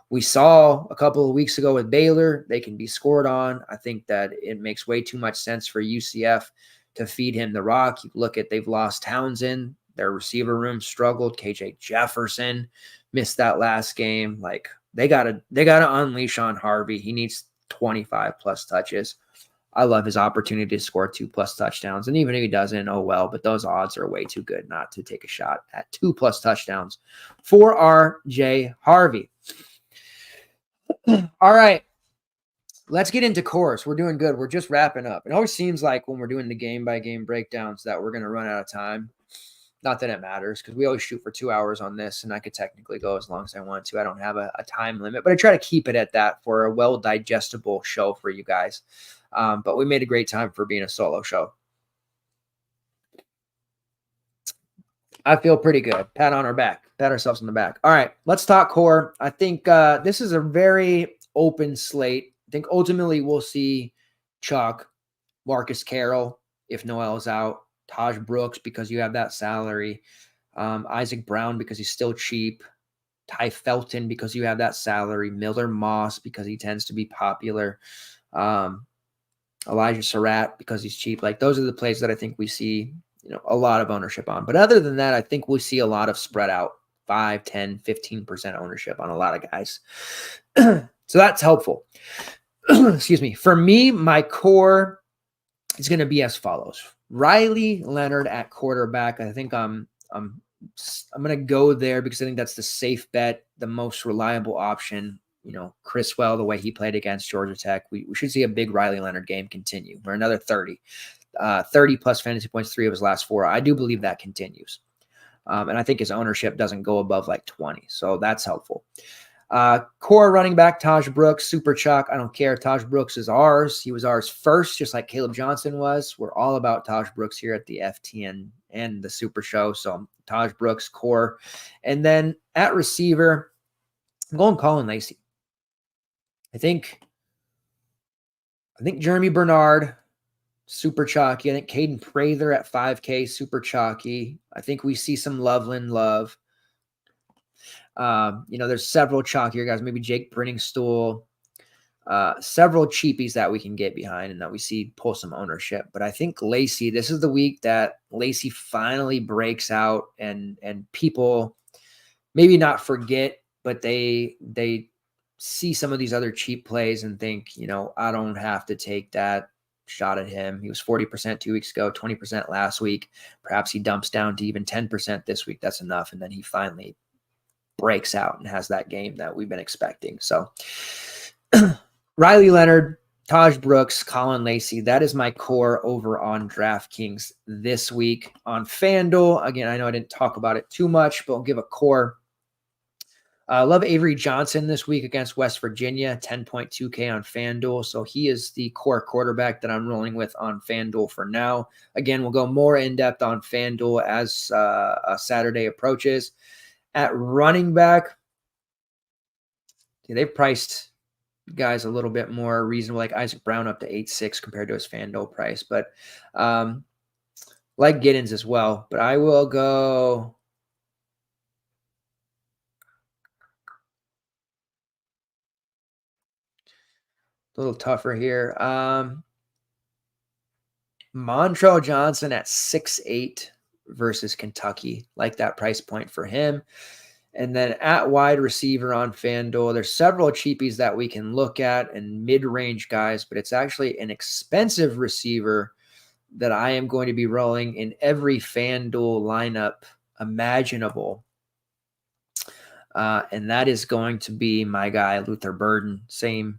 we saw a couple of weeks ago with Baylor, they can be scored on. I think that it makes way too much sense for UCF to feed him the rock. You look at, they've lost Townsend. Their receiver room struggled. KJ Jefferson missed that last game. Like, they gotta unleash on Harvey. He needs 25+ touches. I love his opportunity to score 2+ touchdowns. And even if he doesn't, oh well, but those odds are way too good not to take a shot at 2+ touchdowns for RJ Harvey. All right. let's get into course. We're doing good. We're just wrapping up. It always seems like when we're doing the game-by-game breakdowns that we're going to run out of time. Not that it matters, because we always shoot for 2 hours on this, and I could technically go as long as I want to. I don't have a time limit, but I try to keep it at that for a well-digestible show for you guys. But we made a great time for being a solo show. I feel pretty good. Pat on our back. Pat ourselves on the back. All right, let's talk core. I think this is a very open slate. I think ultimately we'll see Chuck, Marcus Carroll, if Noel's out, Taj Brooks because you have that salary, Isaac Brown because he's still cheap, Ty Felton because you have that salary, Miller Moss because he tends to be popular, Elijah Surratt because he's cheap. Like those are the plays that I think we see, a lot of ownership on. But other than that, I think we'll see a lot of spread out, 5, 10, 15% ownership on a lot of guys. So that's helpful. Excuse me. For me, my core is going to be as follows. Riley Leonard at quarterback. I think I'm going to go there because I think that's the safe bet, the most reliable option. Criswell, the way he played against Georgia Tech, we should see a big Riley Leonard game continue, or another 30 plus fantasy points, 3 of his last 4. I do believe that continues. And I think his ownership doesn't go above like 20. So that's helpful. Core running back, Taj Brooks, super chalk. I don't care. Taj Brooks is ours. He was ours first, just like Caleb Johnson was. We're all about Taj Brooks here at the FTN and the Super Show. So Taj Brooks, core. And then at receiver, I'm going Colin Lacey. I think Jeremy Bernard, super chalky. I think Caden Prather at 5K, super chalky. I think we see some Loveland love. There's several chalkier guys, maybe Jake Brenningstool, several cheapies that we can get behind and that we see pull some ownership. But I think Lacey, this is the week that Lacey finally breaks out and people maybe not forget, but they see some of these other cheap plays and think, I don't have to take that shot at him. He was 40% 2 weeks ago, 20% last week. Perhaps he dumps down to even 10% this week. That's enough. And then he finally breaks out and has that game that we've been expecting. So Riley Leonard, Taj Brooks, Colin Lacey, that is my core over on DraftKings this week. On FanDuel, again, I know I didn't talk about it too much, but I'll give a core. I love Avery Johnson this week against West Virginia, 10.2K on FanDuel. So he is the core quarterback that I'm rolling with on FanDuel for now. Again, we'll go more in-depth on FanDuel as Saturday approaches. At running back, they've priced guys a little bit more reasonable, like Isaac Brown up to 8.6 compared to his FanDuel price. But like Giddens as well. But I will go a little tougher here. Montrell Johnson at 6.8 versus Kentucky. Like that price point for him. And then at wide receiver on FanDuel, there's several cheapies that we can look at and mid-range guys, but it's actually an expensive receiver that I am going to be rolling in every FanDuel lineup imaginable. And that is going to be my guy, Luther Burden. Same.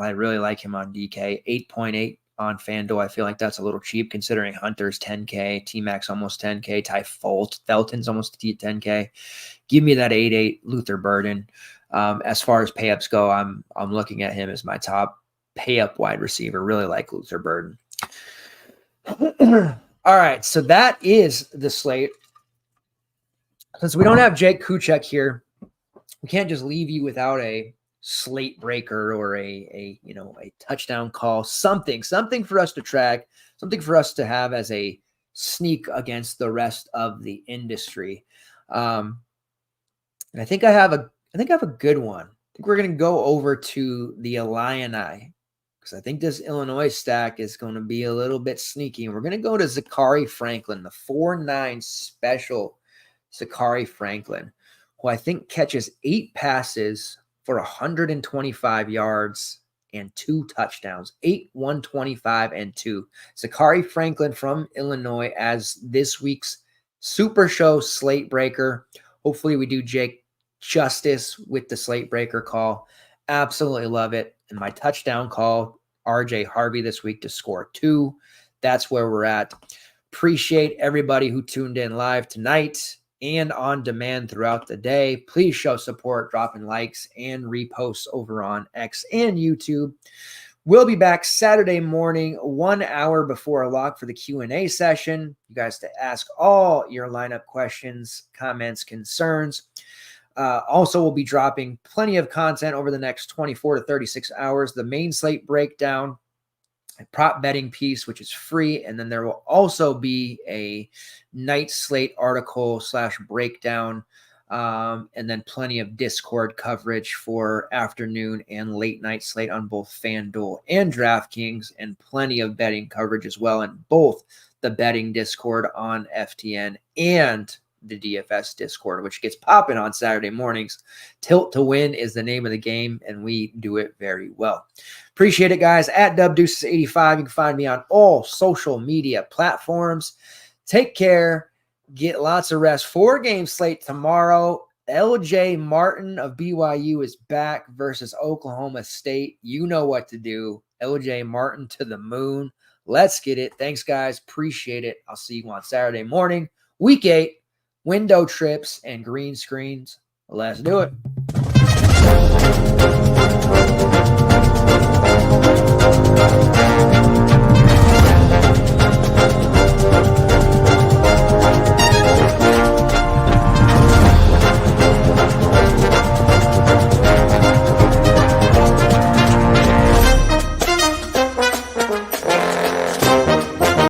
I really like him on DK. 8.8 on FanDuel. I feel like that's a little cheap considering Hunter's 10K, T-Max almost 10K, Ty Felton's almost 10K. Give me that 8.8 Luther Burden. As far as pay-ups go, I'm looking at him as my top pay-up wide receiver. Really like Luther Burden. All right, so that is the slate. Since we don't have Jake Kuchek here, we can't just leave you without a slate breaker or a touchdown call, something for us to track, something for us to have as a sneak against the rest of the industry. And I think I have a good one. I think we're going to go over to the Illini because I think this Illinois stack is going to be a little bit sneaky. And we're going to go to Zachary Franklin, the 4.9 special Zachary Franklin, who I think catches 8 passes for 125 yards and 2 touchdowns, 8, 125, and 2. Zachary Franklin from Illinois as this week's Super Show slate breaker. Hopefully we do Jake justice with the slate breaker call. Absolutely love it. and my touchdown call, RJ Harvey this week to score 2. That's where we're at. Appreciate everybody who tuned in live tonight and on demand throughout the day. Please show support, dropping likes and reposts over on X and YouTube. We'll be back Saturday morning, 1 hour before lock for the Q&A session. You guys to ask all your lineup questions, comments, concerns. Also, we'll be dropping plenty of content over the next 24 to 36 hours. The main slate breakdown, a prop betting piece, which is free. And then there will also be a night slate article / breakdown. And then plenty of Discord coverage for afternoon and late night slate on both FanDuel and DraftKings, and plenty of betting coverage as well in both the betting Discord on FTN and the DFS Discord, which gets popping on Saturday mornings. Tilt to win is the name of the game, and we do it very well. Appreciate it, guys. At DubDeuces85, you can find me on all social media platforms. Take care. Get lots of rest. 4-game slate tomorrow. LJ Martin of BYU is back versus Oklahoma State. You know what to do. LJ Martin to the moon. Let's get it. Thanks, guys. Appreciate it. I'll see you on Saturday morning. Week 8, window trips and green screens. Let's do it.